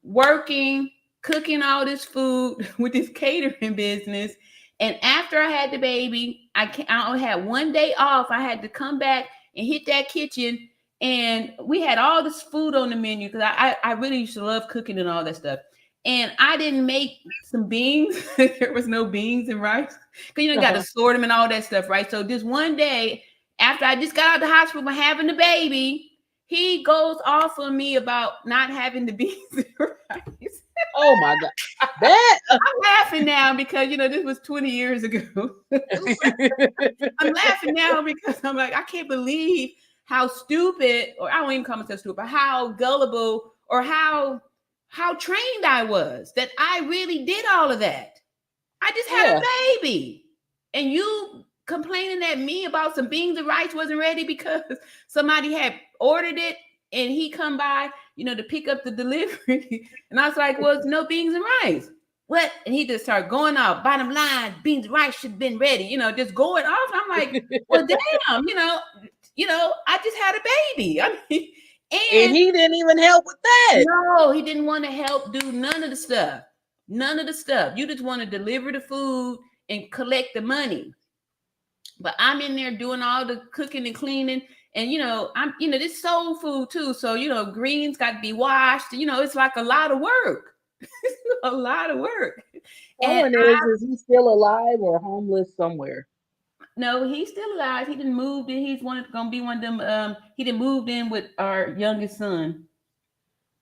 working, cooking all this food with this catering business. And after I had the baby, I only had 1 day off. I had to come back and hit that kitchen. And we had all this food on the menu because I really used to love cooking and all that stuff. And I didn't make some beans. There was no beans and rice. Because you got to sort them and all that stuff, right? So this one day, after I just got out of the hospital from having the baby, he goes off on me about not having the beans and rice. Oh my God. That I'm laughing now because this was 20 years ago. I'm laughing now because I'm like, I can't believe how stupid, or I don't even call myself stupid, how gullible or how trained I was, that I really did all of that. I just had a baby. And you complaining at me about some beans and rice wasn't ready because somebody had ordered it and he come by, to pick up the delivery. And I was like, well, it's no beans and rice. What? And he just started going off. Bottom line, beans and rice should have been ready, just going off. And I'm like, well, damn, I just had a baby. I mean, and he didn't even help with that. No, he didn't want to help do none of the stuff. None of the stuff. You just want to deliver the food and collect the money. But I'm in there doing all the cooking and cleaning. And, I'm, this soul food too. So, greens got to be washed. It's like a lot of work. A lot of work. And is he still alive or homeless somewhere? No, he's still alive. He didn't move in. He's going to be one of them. He didn't move in with our youngest son.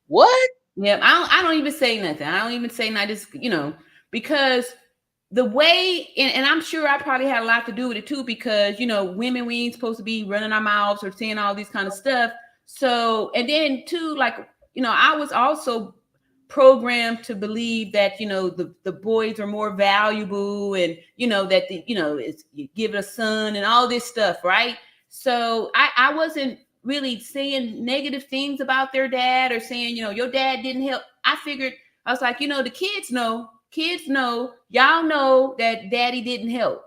What? Yeah, I don't even say nothing. I don't even say nothing. Just, because the way, and I'm sure I probably had a lot to do with it too, because, women, we ain't supposed to be running our mouths or saying all these kind of stuff. So, and then too, like, I was also programmed to believe that, the boys are more valuable and, that, it's, you give it a son and all this stuff. Right. So I wasn't really saying negative things about their dad or saying, your dad didn't help. I figured, I was like, the kids know, y'all know that daddy didn't help.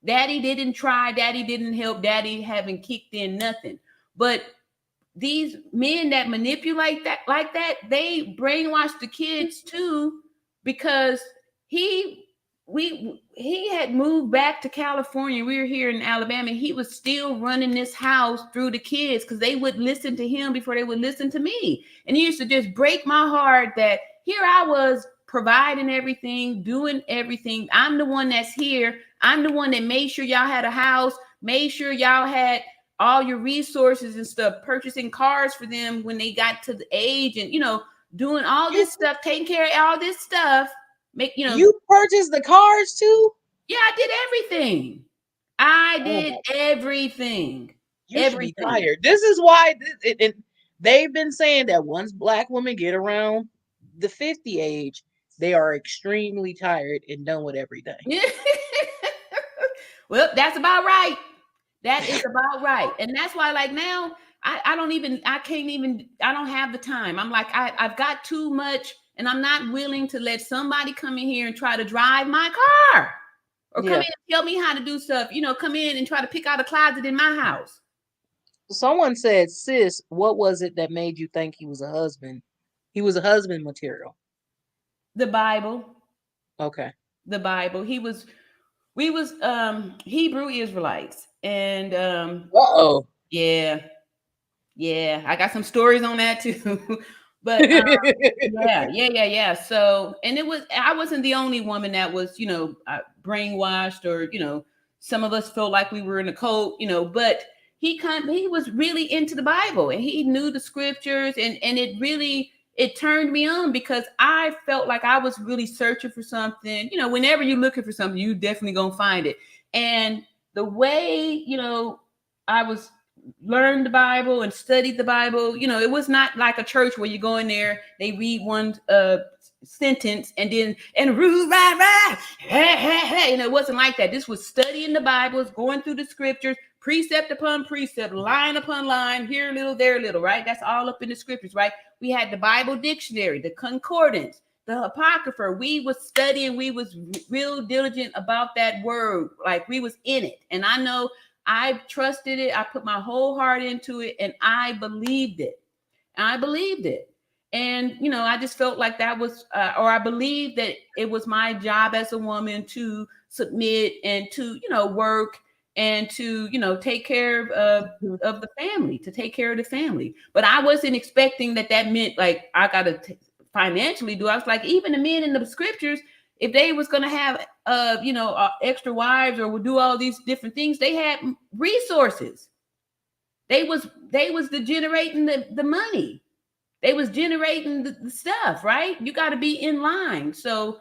Daddy didn't try. Daddy didn't help. Daddy haven't kicked in nothing. But these men that manipulate that like that, they brainwash the kids too, because he had moved back to California. We were here in Alabama. He was still running this house through the kids because they would listen to him before they would listen to me. And he used to just break my heart that here I was providing everything, doing everything. I'm the one that's here. I'm the one that made sure y'all had a house, made sure y'all had all your resources and stuff, purchasing cars for them when they got to the age and, doing all this stuff, taking care of all this stuff. You purchased the cars too? Yeah, I did everything. I did everything. You should be tired. This is why they've been saying that once Black women get around the 50 age, they are extremely tired and done with everything. Well, that's about right. That is about right. And that's why, like, now I don't have the time. I'm like, I've got too much and I'm not willing to let somebody come in here and try to drive my car or come in and tell me how to do stuff, come in and try to pick out a closet in my house. Someone said, sis, what was it that made you think he was a husband? He was a husband material. The Bible. Okay. The Bible. We was Hebrew Israelites. And yeah, I got some stories on that too. But yeah. So, and I wasn't the only woman that was, brainwashed, or some of us felt like we were in a cult, but he was really into the Bible and he knew the scriptures, and it turned me on because I felt like I was really searching for something. Whenever you're looking for something, you definitely gonna find it. And the way, I was learned the Bible and studied the Bible, it was not like a church where you go in there, they read one sentence and then, and right, hey, it wasn't like that. This was studying the Bible, going through the scriptures, precept upon precept, line upon line, here a little, there a little, right? That's all up in the scriptures, right? We had the Bible dictionary, the concordance, the apocrypha. We was studying, we was real diligent about that word, like we was in it. And I know I trusted it. I put my whole heart into it, and I believed it. And, you know, I just felt like that was, or I believed that it was my job as a woman to submit and to, you know, work and to, you know, take care of the family, to take care of the family. But I wasn't expecting that meant like I got to financially do. I was like, even the men in the scriptures, if they was going to have, you know, extra wives or would do all these different things, they had resources. They was generating the money. They was generating the stuff, right? You got to be in line. So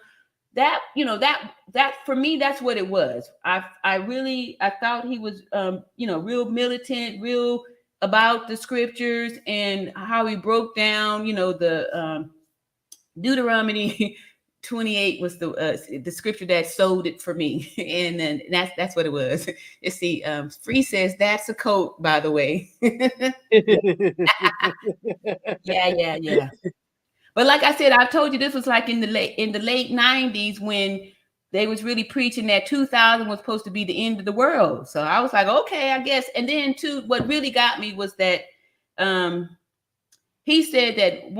that, you know, that for me, that's what it was. I thought he was, you know, real militant, real about the scriptures and how he broke down, you know, the Deuteronomy 28 was the scripture that sold it for me. And then that's what it was. You see, Free says that's a coat, by the way. Yeah. But like I said, I told you this was like in the late 90s when they was really preaching that 2000 was supposed to be the end of the world. So I was like, okay, I guess. And then too, what really got me was that he said that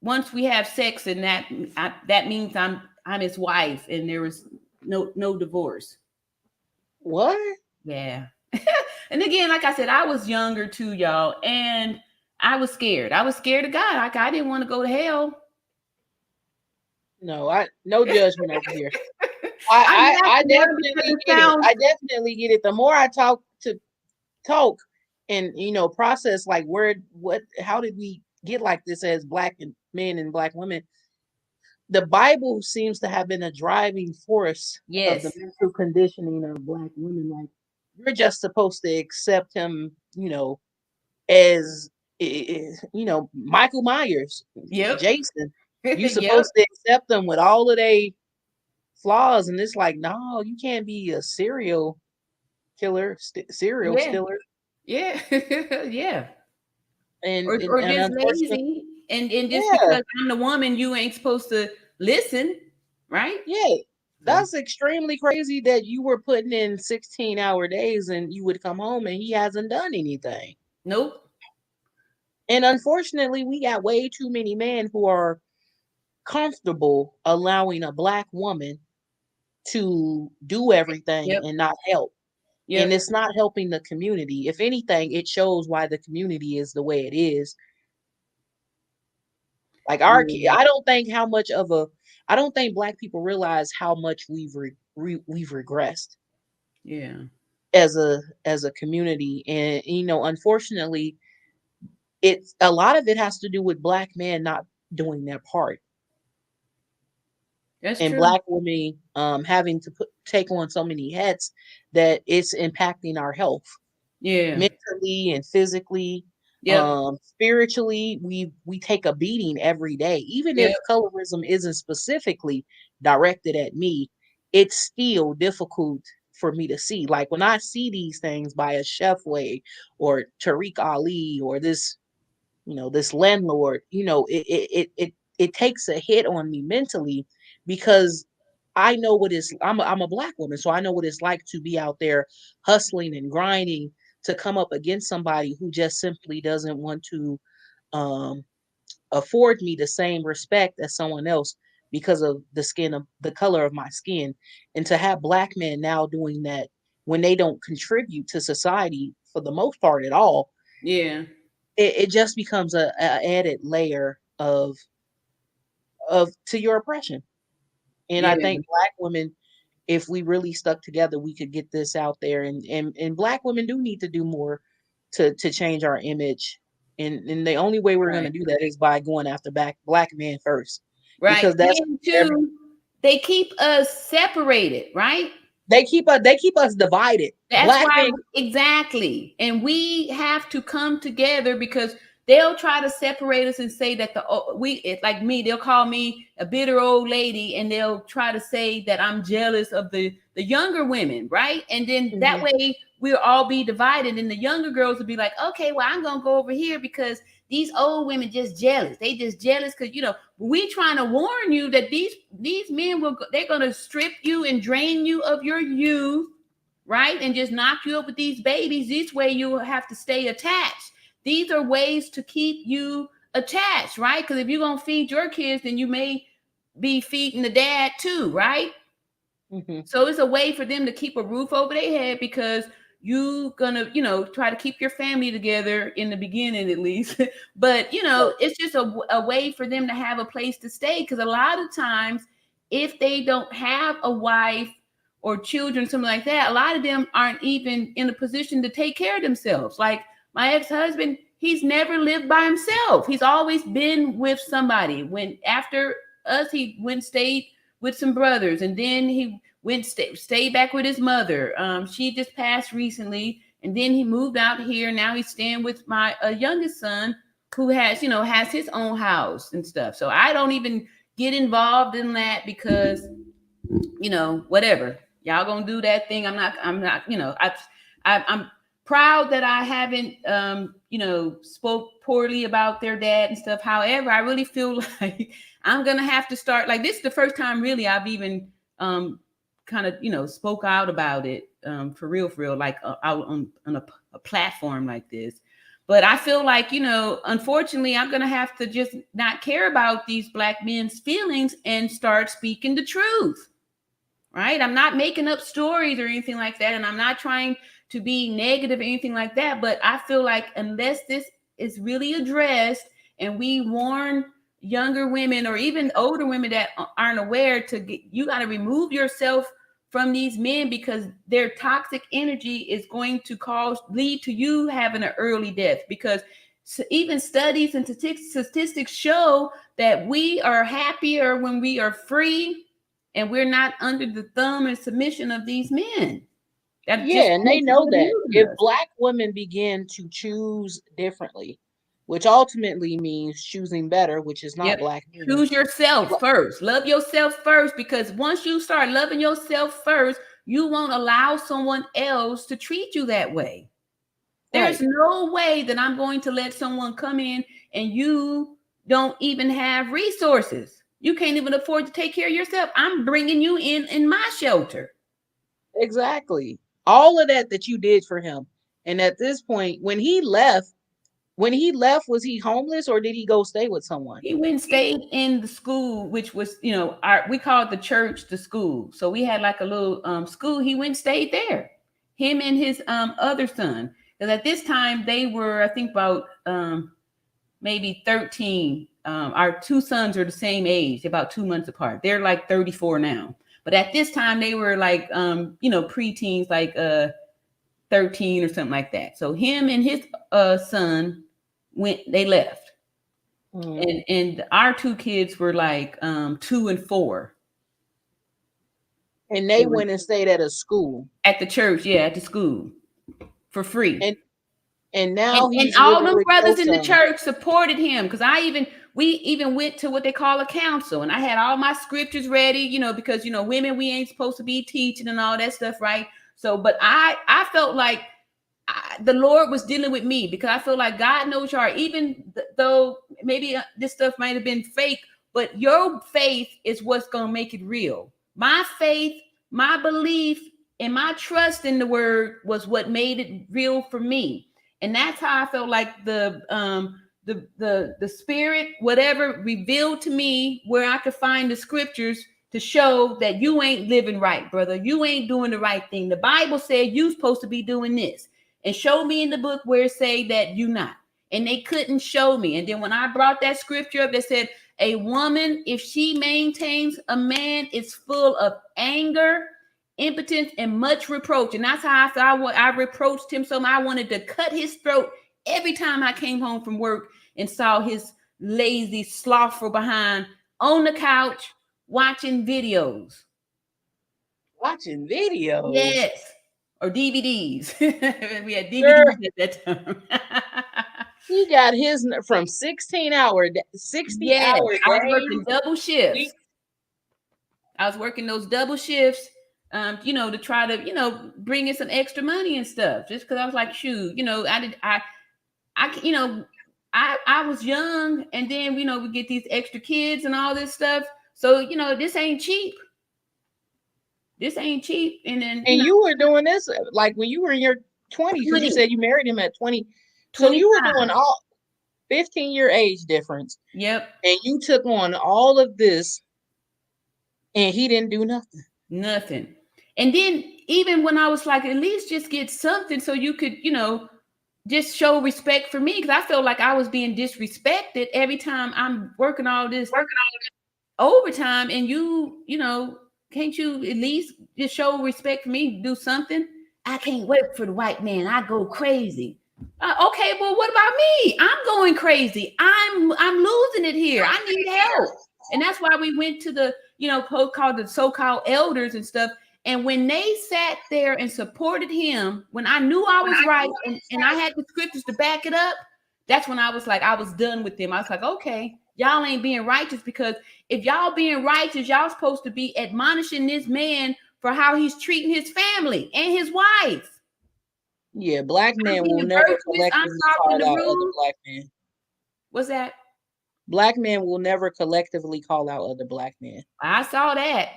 once we have sex, and that means I'm his wife, and there was no divorce. What? Yeah. And again, like I said, I was younger too, y'all, and I was scared. I was scared of God. Like I didn't want to go to hell. No, no judgment over here. I definitely get it. I definitely get it. The more I talk and, you know, process like how did we get like this as Black men and Black women? The Bible seems to have been a driving force of the mental conditioning of Black women. Like, you're just supposed to accept him, you know, as, you know, Michael Myers, Jason. You're supposed to accept them with all of their flaws, and it's like, no, you can't be a serial killer, serial stiller. Yeah. Yeah. And or just lazy, and just because I'm the woman, you ain't supposed to listen, right? Yeah, that's extremely crazy that you were putting in 16-hour days and you would come home and he hasn't done anything. Nope. And unfortunately, we got way too many men who are comfortable allowing a Black woman to do everything and not help. And it's not helping the community. If anything, it shows why the community is the way it is. Like I don't think I don't think Black people realize how much we've regressed. Yeah. As a community, and you know, unfortunately, it's a lot of it has to do with Black men not doing their part. That's and true. Black women having to take on so many hats that it's impacting our health. Mentally and physically. Spiritually, we take a beating every day. Even if colorism isn't specifically directed at me, it's still difficult for me to see. Like when I see these things by a Chef Way or Tariq Ali or this, you know, this Landlord, you know, it takes a hit on me mentally, because I know what it's, I'm a Black woman, so I know what it's like to be out there hustling and grinding to come up against somebody who just simply doesn't want to afford me the same respect as someone else because of the color of my skin. And to have Black men now doing that when they don't contribute to society for the most part at all, it just becomes a added layer of to your oppression. And I think Black women, if we really stuck together, we could get this out there. And Black women do need to do more to change our image. And the only way we're going to do that is by going after Black men first. Right. Because that's they keep us separated, right? They keep us divided. That's why exactly. And we have to come together, because they'll try to separate us and say that like me, they'll call me a bitter old lady, and they'll try to say that I'm jealous of the younger women, right? And then that way we'll all be divided, and the younger girls will be like, okay, well, I'm gonna go over here because these old women just jealous. They just jealous because, you know, we trying to warn you that these men they're gonna strip you and drain you of your youth. right? And just knock you up with these babies. This way you have to stay attached. These are ways to keep you attached, right? Because if you're going to feed your kids, then you may be feeding the dad too, right? Mm-hmm. So it's a way for them to keep a roof over their head, because you gonna, try to keep your family together in the beginning at least. But it's just a way for them to have a place to stay, because a lot of times if they don't have a wife or children, something like that, a lot of them aren't even in a position to take care of themselves. Like my ex-husband, he's never lived by himself. He's always been with somebody. When after us, he went and stayed with some brothers, and then he went stayed back with his mother. She just passed recently, and then he moved out here. Now he's staying with my youngest son, who has his own house and stuff. So I don't even get involved in that, because whatever, y'all gonna do that thing. I'm not I'm proud that I haven't spoke poorly about their dad and stuff. However, I really feel like I'm gonna have to start, like, this is the first time really I've even kind of spoke out about it for real, like out on a platform like this. But I feel like, unfortunately, I'm gonna have to just not care about these Black men's feelings and start speaking the truth. Right? I'm not making up stories or anything like that, and I'm not trying to be negative or anything like that. But I feel like unless this is really addressed, and we warn younger women or even older women that aren't aware, you got to remove yourself from these men, because their toxic energy is going to lead to you having an early death. Because even studies and statistics show that we are happier when we are free and we're not under the thumb and submission of these men. And they know that if Black women begin to choose differently, which ultimately means choosing better, which is not Black men. Choose yourself first. Love yourself first, because once you start loving yourself first, you won't allow someone else to treat you that way. There's no way that I'm going to let someone come in and you don't even have resources. You can't even afford to take care of yourself. I'm bringing you in my shelter. Exactly. All of that you did for him. And at this point, when he left, was he homeless, or did he go stay with someone? He went and stayed in the school, which was, we called the church the school. So we had like a little school. He went and stayed there. Him and his other son. Because at this time they were, I think, about maybe 13. Our two sons are the same age, about 2 months apart. They're like 34 now. But at this time they were like, preteens, like 13 or something like that. So him and his son they left. Mm-hmm. And our two kids were like 2 and 4. And they went and stayed at a school. At the church, at the school. For free. And now and all them brothers in the church supported him, because we even went to what they call a council, and I had all my scriptures ready, because women, we ain't supposed to be teaching and all that stuff, right? So, but I felt like the Lord was dealing with me, because I feel like God knows your heart, even though maybe this stuff might have been fake, but your faith is what's going to make it real. My faith, my belief, and my trust in the word was what made it real for me. And that's how I felt like the spirit, whatever, revealed to me where I could find the scriptures to show that you ain't living right, brother. You ain't doing the right thing. The Bible said you're supposed to be doing this. And show me in the book where it say that you not. And they couldn't show me. And then when I brought that scripture up that said, a woman, if she maintains a man, is full of anger, impotence, and much reproach. And that's how I felt. I reproached him so much. I wanted to cut his throat every time I came home from work and saw his lazy, slothful behind on the couch watching videos. Watching videos? Yes. Or DVDs. We had DVDs at that time. He got his from 60 hour days. I was working double shifts. I was working those double shifts, to try to, bring in some extra money and stuff. Just because I was like, shoot, I was young, and then, we get these extra kids and all this stuff. So, this ain't cheap. This ain't cheap. And then, And you were doing this like when you were in your 20s, because you 20, said you married him at 20. So you were 25. doing all 15-year age difference, Yep. and you took on all of this, and he didn't do nothing. Nothing. And then even when I was like, at least just get something so you could, just show respect for me, because I felt like I was being disrespected every time I'm working all this overtime, and can't you at least just show respect for me, do something? I can't wait for the white man. I go crazy. Okay, well, what about me? I'm going crazy. I'm losing it here. I need help. And that's why we went to the, called the so-called elders and stuff. And when they sat there and supported him, when I knew I was right and I had the scriptures to back it up, that's when I was like, I was done with them. I was like, okay, y'all ain't being righteous, because if y'all being righteous, y'all supposed to be admonishing this man for how he's treating his family and his wife. Yeah, black I'm men will being never virtuous. I'm collectively following call the out other rules. black men. What's that? Black men will never collectively call out other black men. I saw that.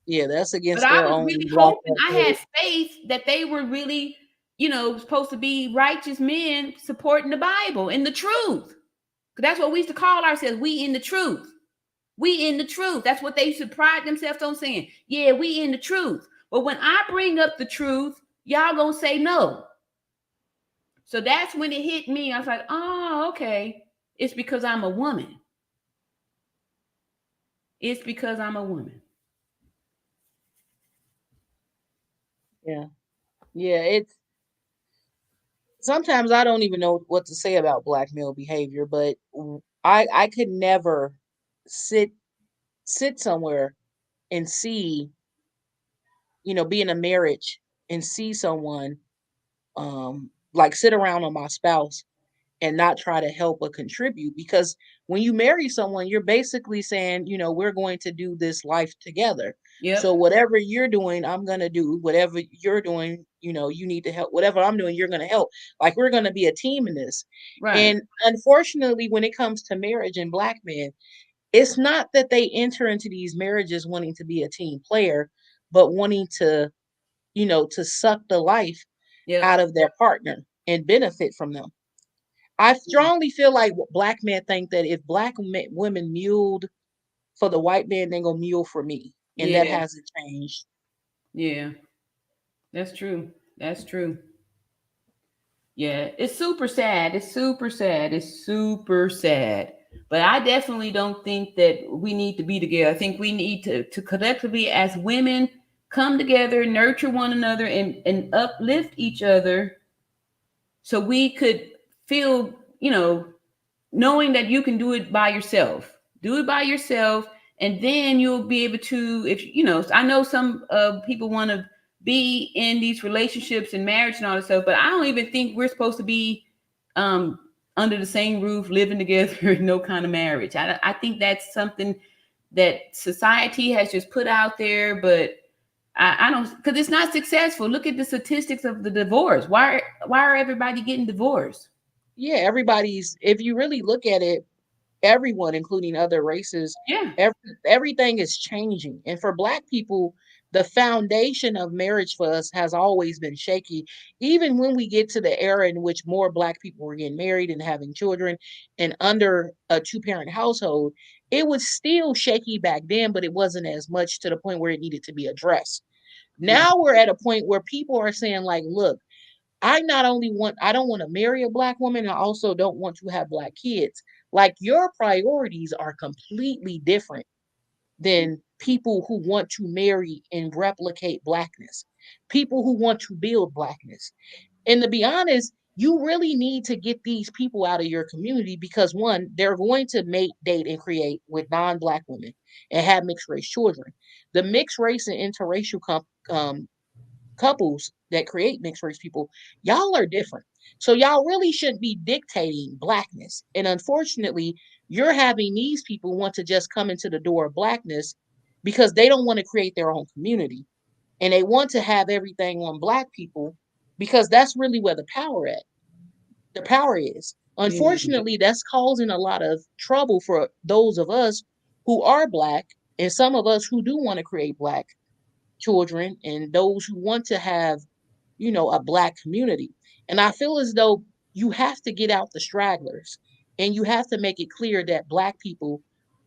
Yeah, that's But against I their was own really black hoping, I code. had faith that they were really, supposed to be righteous men supporting the Bible and the truth. Because that's what we used to call ourselves. We in the truth. We in the truth. That's what they used to pride themselves on saying. Yeah, we in the truth. But when I bring up the truth, y'all gonna say no. So that's when it hit me. I was like, oh, okay. It's because I'm a woman. It's because I'm a woman. Yeah. Yeah, it's sometimes I don't even know what to say about black male behavior, but I could never sit somewhere and see, be in a marriage and see someone like sit around on my spouse and not try to help or contribute, because when you marry someone, you're basically saying, we're going to do this life together. Yep. So whatever you're doing, I'm going to do. Whatever you're doing, you need to help. Whatever I'm doing, you're going to help. Like, we're going to be a team in this. Right. And unfortunately, when it comes to marriage and black men, it's not that they enter into these marriages wanting to be a team player, but wanting to, to suck the life Yep. out of their partner and benefit from them. I strongly feel like black men think that if black women muled for the white man, they're gonna mule for me, and that Yeah. hasn't changed. Yeah. That's true. That's true. Yeah, it's super sad. It's super sad. It's super sad. But I definitely don't think that we need to be together. I think we need to collectively, as women, come together, nurture one another, and uplift each other, so we could feel, knowing that you can do it by yourself. Do it by yourself, and then you'll be able to, if I know some people want to be in these relationships and marriage and all this stuff, but I don't even think we're supposed to be um under the same roof, living together, no kind of marriage. I think that's something that society has just put out there, but I don't, because it's not successful. Look at the statistics of the divorce. Why are everybody getting divorced? Yeah, everybody's. If you really look at it, everyone, including other races, Yeah. every, everything is changing. And for black people, the foundation of marriage for us has always been shaky. Even when we get to the era in which more black people were getting married and having children and under a two-parent household, it was still shaky back then, but it wasn't as much to the point where it needed to be addressed. Yeah. Now we're at a point where people are saying, like, look, I don't want to marry a black woman. I also don't want to have black kids. Like, your priorities are completely different than people who want to marry and replicate blackness, people who want to build blackness. And to be honest, you really need to get these people out of your community, because one, they're going to mate, date, and create with non-black women and have mixed race children. The mixed race and interracial couples that create mixed race people, y'all are different. So y'all really shouldn't be dictating blackness. And unfortunately, you're having these people want to just come into the door of blackness because they don't want to create their own community. And they want to have everything on black people because that's really where the power is. Yeah. Unfortunately, that's causing a lot of trouble for those of us who are black, and some of us who do want to create black children and those who want to have, a Black community. And I feel as though you have to get out the stragglers and you have to make it clear that Black people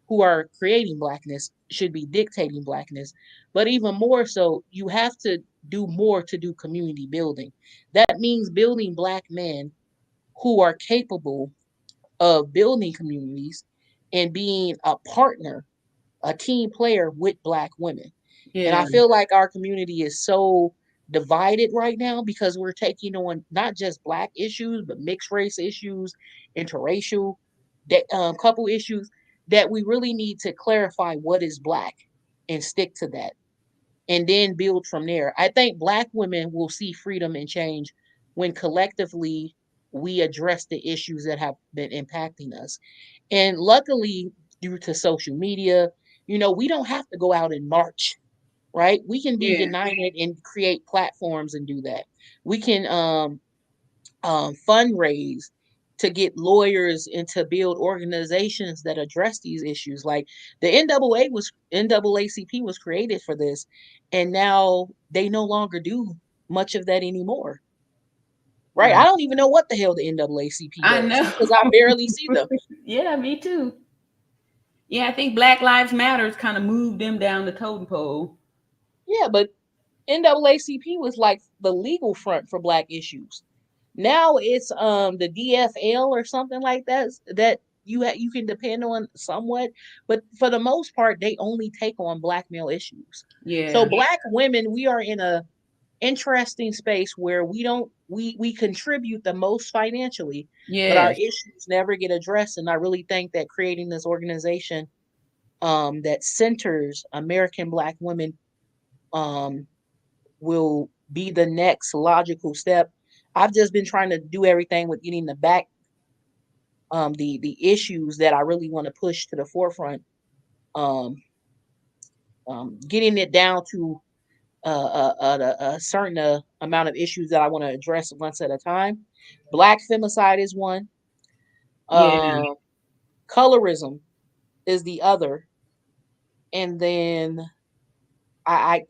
who are creating Blackness should be dictating Blackness. But even more so, you have to do more to do community building. That means building Black men who are capable of building communities and being a partner, a team player with Black women. And Yeah. I feel like our community is so divided right now because we're taking on not just Black issues, but mixed race issues, interracial couple issues, that we really need to clarify what is Black and stick to that and then build from there. I think Black women will see freedom and change when collectively we address the issues that have been impacting us. And luckily, due to social media, we don't have to go out and march, right? We can be Yeah. united and create platforms and do that. We can fundraise to get lawyers and to build organizations that address these issues. Like the NAACP was created for this, and now they no longer do much of that anymore. Right? I Right. don't even know what the hell the NAACP I does know. because I barely see them. Yeah, me too. Yeah, I think Black Lives Matters kind of moved them down the totem pole. Yeah, but NAACP was like the legal front for Black issues. Now it's the DFL or something like that that you can depend on somewhat, but for the most part they only take on Black male issues. So Yeah. Black women, we are in a interesting space where we don't we contribute the most financially, but our Yes. issues never get addressed. And I really think that creating this organization that centers American Black women um will be the next logical step. I've just been trying to do everything with getting the back the issues that I really want to push to the forefront. Um, Getting it down to a certain amount of issues that I want to address once at a time. Black femicide is one. Yeah. Uh, Colorism is the other, and then I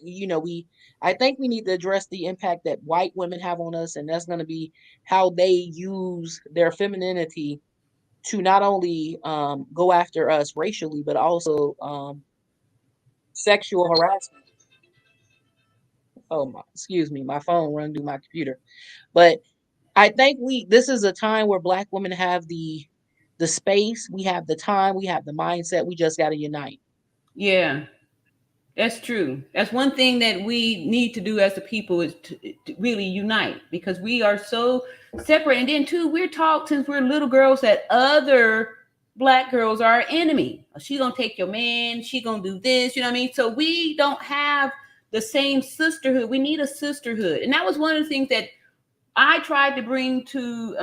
think we need to address the impact that white women have on us, and that's going to be how they use their femininity to not only go after us racially, but also sexual harassment. Oh, excuse me, my phone run through my computer. But I think this is a time where Black women have the space, we have the time, we have the mindset. We just got to unite. Yeah. That's true. That's one thing that we need to do as a people is to really unite because we are so separate. And then too, we're taught since we're little girls that other Black girls are our enemy. She gonna take your man. She gonna do this. You know what I mean? So we don't have the same sisterhood. We need a sisterhood, and that was one of the things that I tried to bring to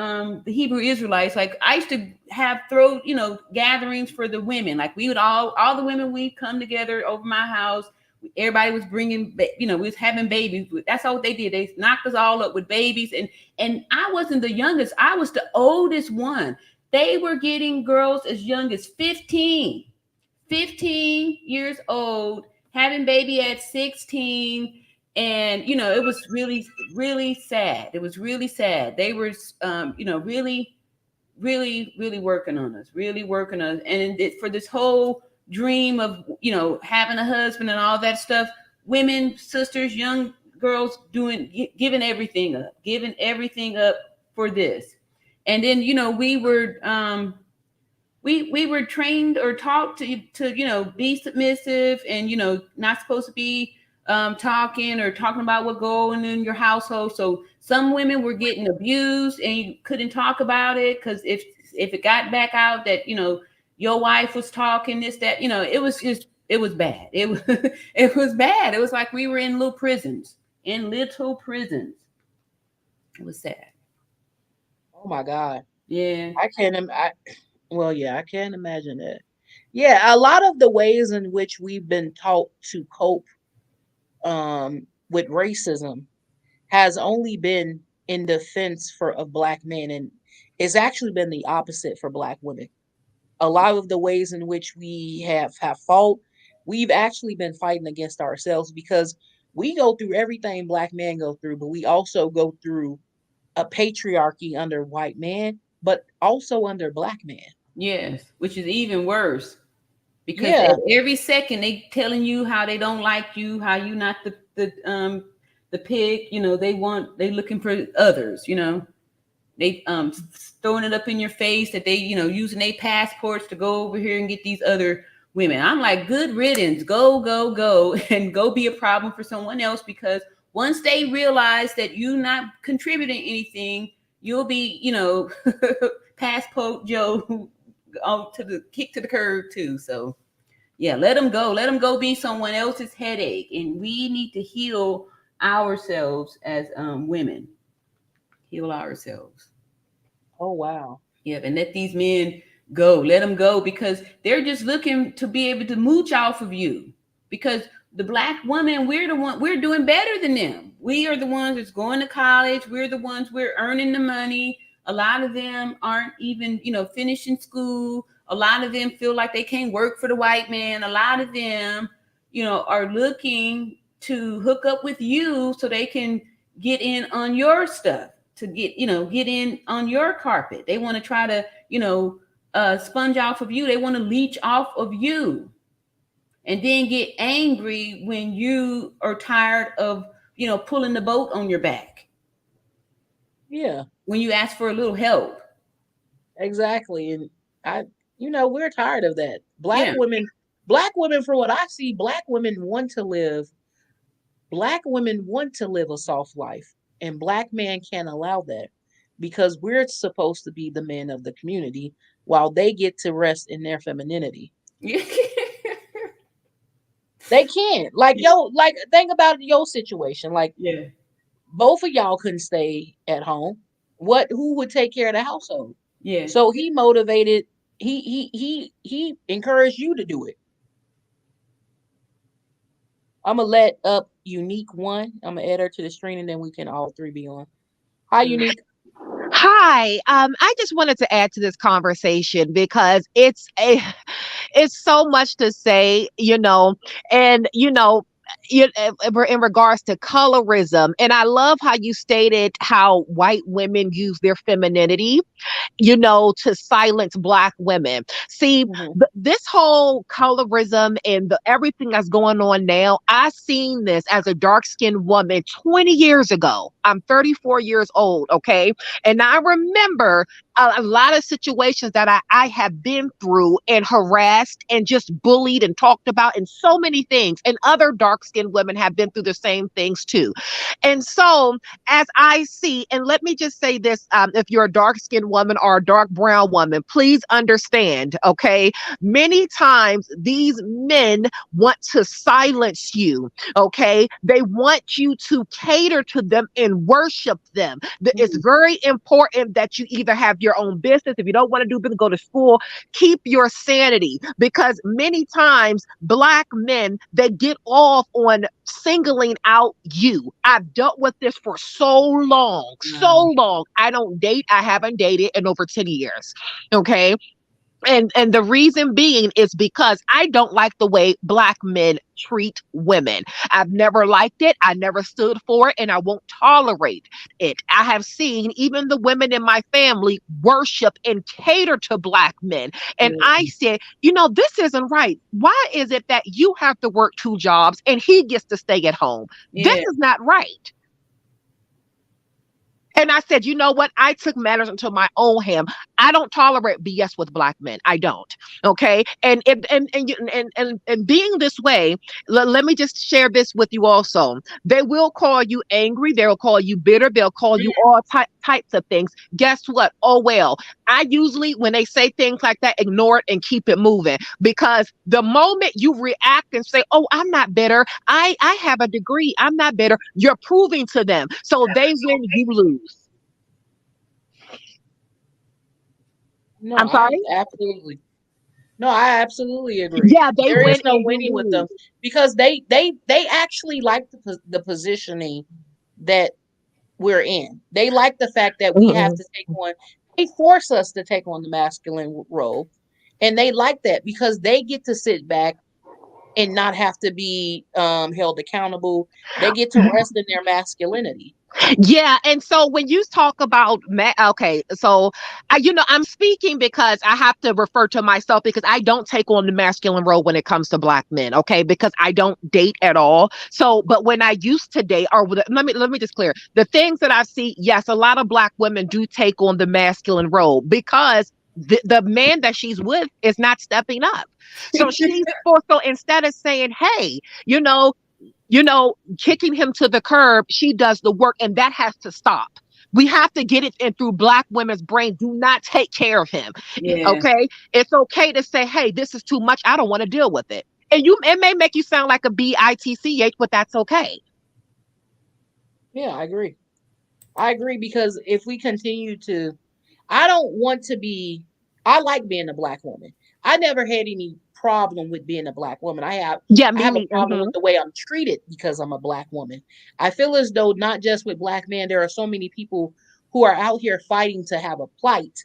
the Hebrew Israelites. Like I used to have gatherings for the women. Like we would all the women, we come together over my house. Everybody was bringing, we was having babies. That's all they did. They knocked us all up with babies. And I wasn't the youngest. I was the oldest one. They were getting girls as young as 15 years old, having baby at 16. And it was really, really sad. It was really sad. They were really, really, really working on us, and for this whole dream of having a husband and all that stuff. Women, sisters, young girls giving everything up for this. And then we were trained or taught to be submissive and not supposed to be talking about what going in your household. So some women were getting abused and you couldn't talk about it because if it got back out that your wife was talking this that it was bad. It was it was bad. It was like we were in little prisons. It was sad. Oh my God, Yeah. I can't. Well, yeah, I can't imagine that. Yeah, a lot of the ways in which we've been taught to cope with racism has only been in defense of Black men, and it's actually been the opposite for Black women. A lot of the ways in which we have fought, we've actually been fighting against ourselves because We go through everything black men go through, but we also go through a patriarchy under white men, but also under black men. Yes, which is even worse because Yeah, every second they telling you how they don't like you, how you not the pig. You know, they looking for others. You know, they throwing it up in your face that they using their passports to go over here and get these other women. I'm like, good riddance, go and go be a problem for someone else, because once they realize that you not contributing anything, you'll be passport Joe to the kick to the curb too. So yeah, let them go be someone else's headache, and we need to heal ourselves as women, heal ourselves. oh wow. Yeah, and let these men go. Let them go, because they're just looking to be able to mooch off of you. Because the black woman, we're doing better than them. We are the ones that's going to college. We're the ones we're earning the money. A lot of them aren't even, finishing school. A lot of them feel like they can't work for the white man. A lot of them, are looking to hook up with you so they can get in on your stuff, to get in on your carpet. They want to try to sponge off of you. They want to leech off of you, and then get angry when you are tired of pulling the boat on your back, Yeah, when you ask for a little help. exactly. And we're tired of that. Yeah. Black women, for what I see, black women want to live a soft life, and black men can't allow that because we're supposed to be the men of the community while they get to rest in their femininity. They can't. Like like think about your situation. Like Yeah. both of y'all couldn't stay at home. Who would take care of the household? Yeah. So he motivated, he encouraged you to do it. I'm gonna let up Unique one. I'm gonna add her to the screen and then we can all three be on. Hi, Unique. Hi. I just wanted to add to this conversation because it's so much to say, and in regards to colorism, and I love how you stated how white women use their femininity, to silence black women. See, Mhm. this whole colorism and everything that's going on now, I seen this as a dark skinned woman 20 years ago. I'm 34 years old, okay? And I remember a lot of situations that I have been through and harassed and just bullied and talked about, and so many things. And other dark skinned women have been through the same things too. And so, as I see, and let me just say this, if you're a dark skinned woman or a dark brown woman, please understand, okay? Many times these men want to silence you, okay? They want you to cater to them and worship them. It's Mhm. very important that you either have your own business. If you don't want to do business, go to school, keep your sanity, because many times black men, they get off on singling out you. I've dealt with this for so long, so Wow. long. I haven't dated in over 10 years. Okay. And the reason being is because I don't like the way black men treat women. I've never liked it. I never stood for it, and I won't tolerate it. I have seen even the women in my family worship and cater to black men. And I Yeah. said, this isn't right. Why is it that you have to work two jobs and he gets to stay at home? This Yeah. is not right. And I said, you know what? I took matters into my own hand. I don't tolerate BS with black men. I don't. Okay. And being this way, let me just share this with you also. They will call you angry. They'll call you bitter. They'll call you all types of things. Guess what? Oh, well, I usually, when they say things like that, ignore it and keep it moving, because the moment you react and say, oh, I'm not bitter. I have a degree. I'm not bitter. You're proving to them. So they win, you lose. No, I'm sorry? I absolutely agree. Yeah, they There win is no and you winning with them lose. because they actually like the positioning that we're in. They like the fact that we have Mm-mm. to take on. They force us to take on the masculine role, and they like that because they get to sit back and not have to be held accountable. They get to rest in their masculinity. Yeah, and so when you talk about okay, so I'm speaking because I have to refer to myself because I don't take on the masculine role when it comes to black men, okay? Because I don't date at all. So, but when I used to date, or let me just clear the things that I see. Yes, a lot of black women do take on the masculine role because the man that she's with is not stepping up. So so instead of saying, "Hey, you know." Kicking him to the curb, she does the work, and that has to stop. We have to get it in through black women's brain. Do not take care of him. Yeah. Okay. It's okay to say, hey, this is too much. I don't want to deal with it. And it may make you sound like a bitch, but that's okay. Yeah, I agree. I agree because if we continue to, I don't want to be. I like being a black woman. I never had any problem with being a black woman. Yeah, I me have a neither. problem with the way I'm treated because I'm a black woman. I feel as though not just with black men, there are so many people who are out here fighting to have a plight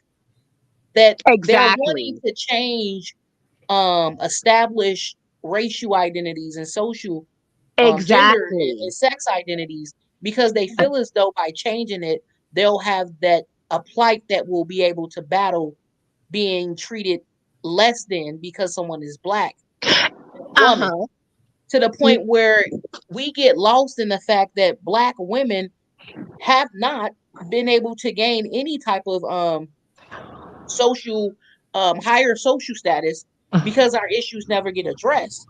that they're wanting Exactly. to change established racial identities and social gender and Exactly. sex identities because they feel as though by changing it, they'll have that a plight that will be able to battle being treated less than because someone is black woman, Uh-huh. to the point where we get lost in the fact that black women have not been able to gain any type of social higher social status because our issues never get addressed.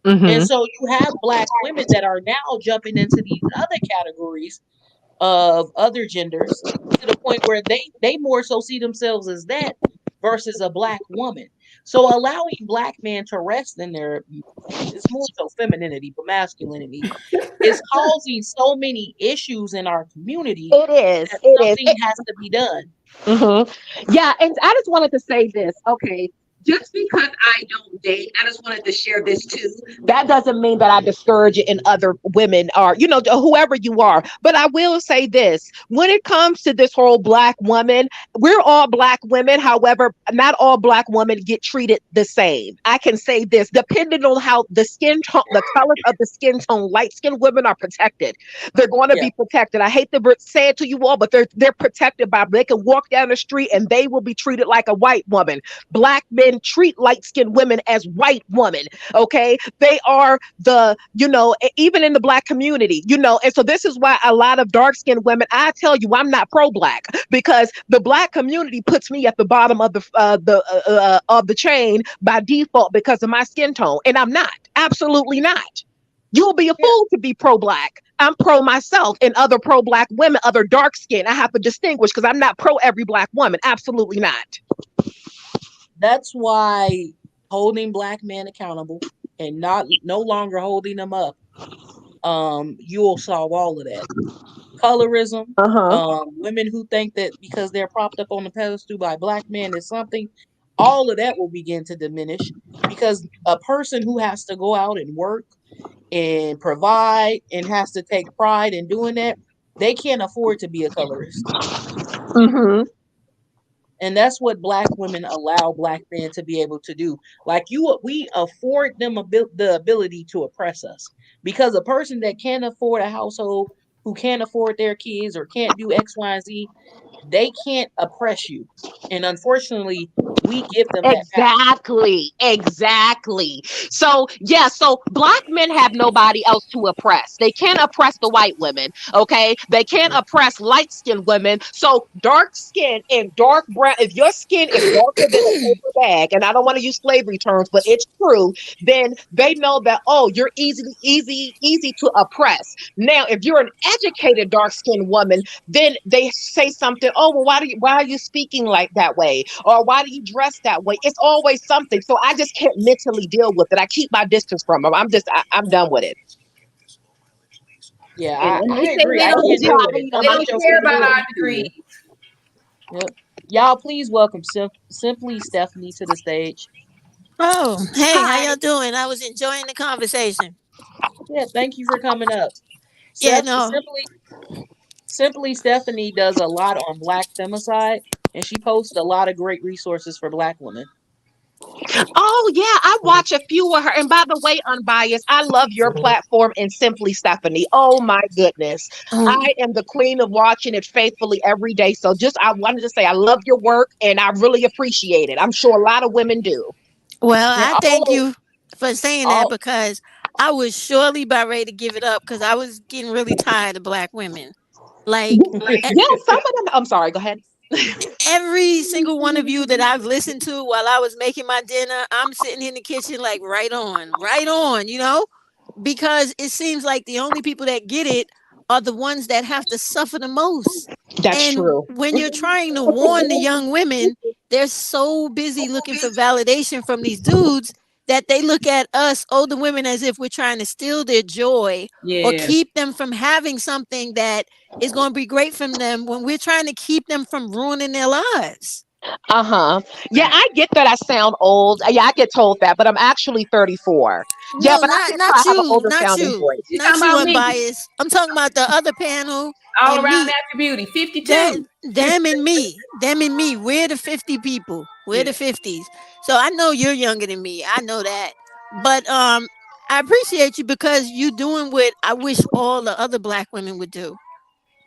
And Mm-hmm. so you have black women that are now jumping into these other categories of other genders to the point where they more so see themselves as that versus a black woman. So allowing black men to rest in their, it's more so femininity, but masculinity is causing so many issues in our community It is. that It something is. has to be done. Yeah, and I just wanted to say this. Okay, just because I don't date, I just wanted to share this too. That doesn't mean that I discourage it in other women or whoever you are. But I will say this: when it comes to this whole black woman, we're all black women. However, not all black women get treated the same. I can say this: depending on how the skin tone, the color of the skin tone, light skinned women are protected. They're going to Yeah. be protected. I hate to say it to you all, but they're protected by. They can walk down the street and they will be treated like a white woman. Black men treat light skinned women as white women. Okay, they are even in the black community. And so this is why a lot of dark skinned women. I tell you, I'm not pro black because the black community puts me at the bottom of the chain by default because of my skin tone, and I'm not. Absolutely not. You'll be a Yeah. fool to be pro-black. I'm pro myself and other pro-black women, other dark skin. I have to distinguish because I'm not pro every black woman. Absolutely not. That's why holding black men accountable and not no longer holding them up, you'll solve all of that. Colorism, Uh-huh. women who think that because they're propped up on the pedestal by black men is something, all of that will begin to diminish because a person who has to go out and work and provide and has to take pride in doing that, they can't afford to be a colorist. Mm-hmm. And that's what black women allow black men to be able to do. Like we afford them the ability to oppress us because a person that can't afford a household, who can't afford their kids or can't do X, Y, and Z, they can't oppress you. And unfortunately, we give them that power. Exactly. Exactly. So, yeah, so black men have nobody else to oppress. They can't oppress the white women, okay? They can't oppress light skinned women. So, dark skin and dark brown, if your skin is darker than a paper bag, and I don't want to use slavery terms, but it's true, then they know that, oh, you're easy to oppress. Now, if you're an educated dark skinned woman, then they say something, oh, well, why are you speaking like that way? Or why do you dress that way? It's always something. So I just can't mentally deal with it. I keep my distance from them. I'm done with it. Yeah, And they I say agree. they I don't can't care. deal with it. I'm They not don't your care friend about or our anything. degrees. Yep. Y'all, please welcome Simply Stephanie to the stage. Oh, hey, how Hi. y'all doing? I was enjoying the conversation. Yeah, thank you for coming up. Yeah, no. Simply Stephanie does a lot on Black femicide, and she posts a lot of great resources for Black women. Oh yeah, I watch a few of her. And by the way, Unbiased, I love your platform and Simply Stephanie. Oh my goodness. Um, I am the queen of watching it faithfully every day. So just I wanted to say I love your work and I really appreciate it. I'm sure a lot of women do. well, Yeah. I thank All you for saying that all because I was surely about ready to give it up because I was getting really tired of black women. Like e- yeah, some of them I'm sorry, go ahead. every single one of you that I've listened to while I was making my dinner, I'm sitting in the kitchen like right on, because it seems like the only people that get it are the ones that have to suffer the most. That's And true. when you're trying to warn the young women, they're so busy looking for validation from these dudes that they look at us older women as if we're trying to steal their joy or Yeah. keep them from having something that is going to be great from them when we're trying to keep them from ruining their lives. Uh-huh. Yeah, I get that I sound old. Yeah, I get told that, but I'm actually 34. Yeah, No, but I not get I not have an you, older not sounding you, voice. You talking not you, about me? unbiased. I'm talking about the other panel All and around me. natural beauty. That 52. them and me. We're the 50 people. We're Yeah. the 50s. So I know you're younger than me. I know that. But I appreciate you because you doing what I wish all the other black women would do.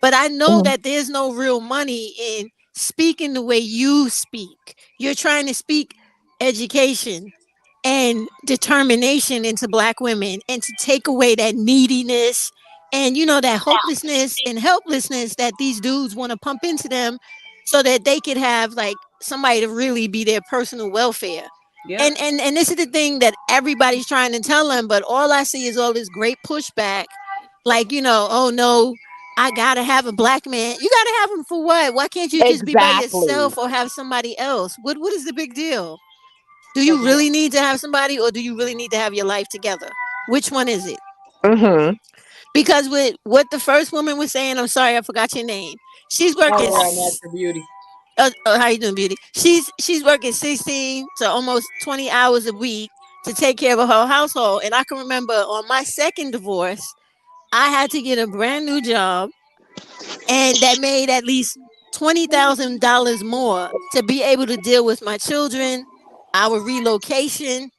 But I know Mhm. that there's no real money in speaking the way you speak. You're trying to speak education and determination into black women and to take away that neediness and that hopelessness and helplessness that these dudes want to pump into them so that they could have like somebody to really be their personal welfare. Yep. And this is the thing that everybody's trying to tell them, but all I see is all this great pushback. Like, oh no, I gotta have a black man. You gotta have him for what? Why can't you just be by Exactly. yourself or have somebody else? What is the big deal? Do you Exactly. really need to have somebody or do you really need to have your life together? Which one is it? Mhm. Because with what the first woman was saying, I'm sorry, I forgot your name. She's All working. around natural beauty. How you doing, beauty? She's working 16 to almost 20 hours a week to take care of her household. And I can remember on my second divorce, I had to get a brand new job, and that made at least $20,000 more to be able to deal with my children, our relocation,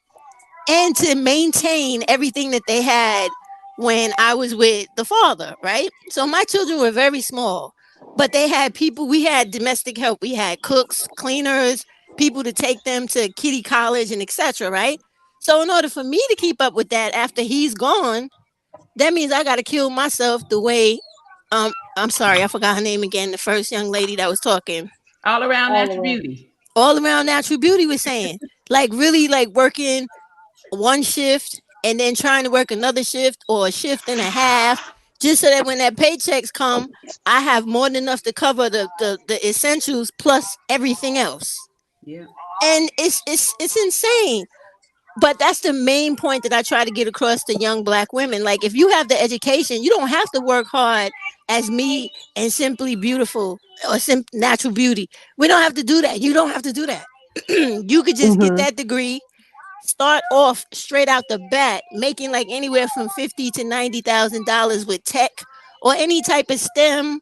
and to maintain everything that they had when I was with the father, right? So my children were very small, but they had people, we had domestic help. We had cooks, cleaners, people to take them to kiddie college and etc., right? So in order for me to keep up with that after he's gone, that means I got to kill myself the way I'm sorry, I forgot her name again, the first young lady that was talking. All around All natural around. beauty. All around natural beauty was saying, like really like working one shift and then trying to work another shift or a shift and a half just so that when that paychecks come, I have more than enough to cover the essentials plus everything else. Yeah. And it's insane. But that's the main point that I try to get across to young black women. Like if you have the education, you don't have to work hard as me and simply beautiful or natural beauty. We don't have to do that. You don't have to do that. You could just get Mhm. that degree, start off straight out the bat, making like anywhere from $50,000 to $90,000 with tech or any type of STEM,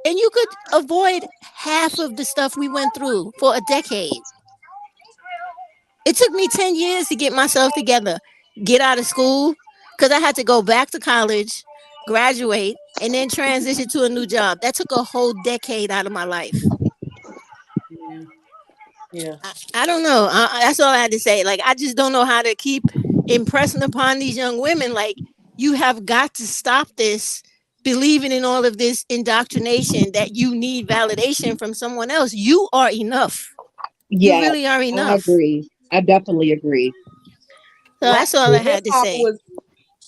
and you could avoid half of the stuff we went through for a decade. It took me 10 years to get myself together, get out of school, because I had to go back to college, graduate, and then transition to a new job. That took a whole decade out of my life. Yeah. Yeah. I don't know. That's all I had to say. Like, I just don't know how to keep impressing upon these young women. Like, you have got to stop this believing in all of this indoctrination that you need validation from someone else. You are enough. You Yes, really are I enough. agree. I definitely agree. So Black that's all I Girl Hip had to Hop say. was.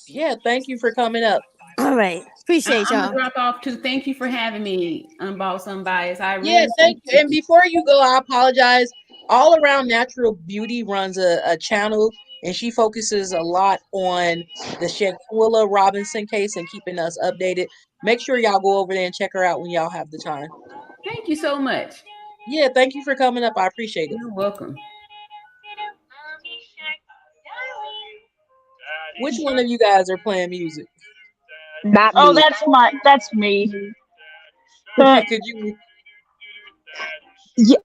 Yeah. Thank you for coming up. All right. Appreciate I'm gonna y'all. drop off too. Thank you for having me, Unbossed Unbiased. I Yeah, really thank you. appreciate And it. before you go, I apologize. All Around Natural Beauty runs a channel, and she focuses a lot on the Shaquilla Robinson case and keeping us updated. Make sure y'all go over there and check her out when y'all have the time. Thank you so much. Yeah, thank you for coming up. I appreciate it. You're welcome. Which one of you guys are playing music? Not Oh, me. that's me. Could you? Yeah,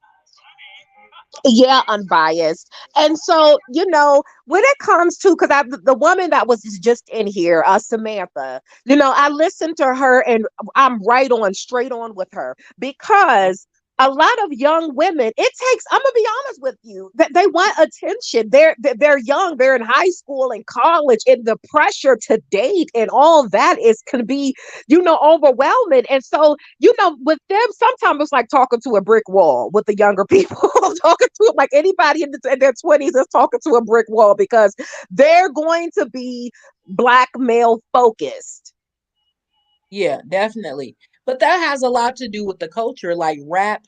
Yeah, unbiased. And so, when it comes to, because the woman that was just in here, Samantha, I listened to her and I'm right on, straight on with her, because a lot of young women, I'm gonna be honest with you, that they want attention. They're young, they're in high school and college, and the pressure to date and all that can be, overwhelming. And so, with them, sometimes it's like talking to a brick wall with the younger people. Talking to them like anybody in their 20s is talking to a brick wall, because they're going to be Black male focused. Yeah, definitely. But that has a lot to do with the culture. Like rap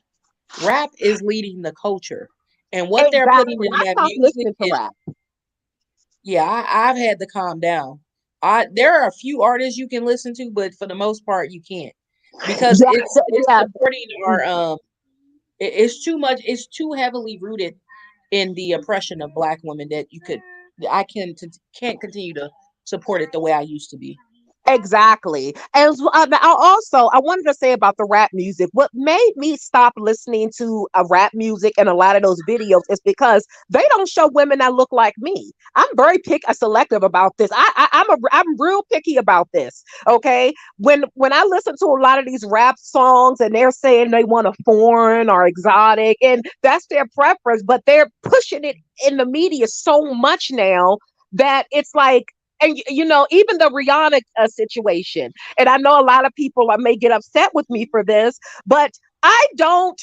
is leading the culture. And what they're putting Exactly. in I that stopped music listening to is, rap. yeah, I've had to calm down. There are a few artists you can listen to, but for the most part you can't. Because Yeah, it's yeah, supporting our it's too much, it's too heavily rooted in the oppression of Black women that I can't continue to support it the way I used to be. exactly. And I wanted to say about the rap music. What made me stop listening to rap music and a lot of those videos is because they don't show women that look like me. I'm very selective about this. I'm real picky about this. Okay, when I listen to a lot of these rap songs and they're saying they want a foreign or exotic, and that's their preference, but they're pushing it in the media so much now that it's like, and even the Rihanna situation, and I know a lot of people may get upset with me for this, but I don't.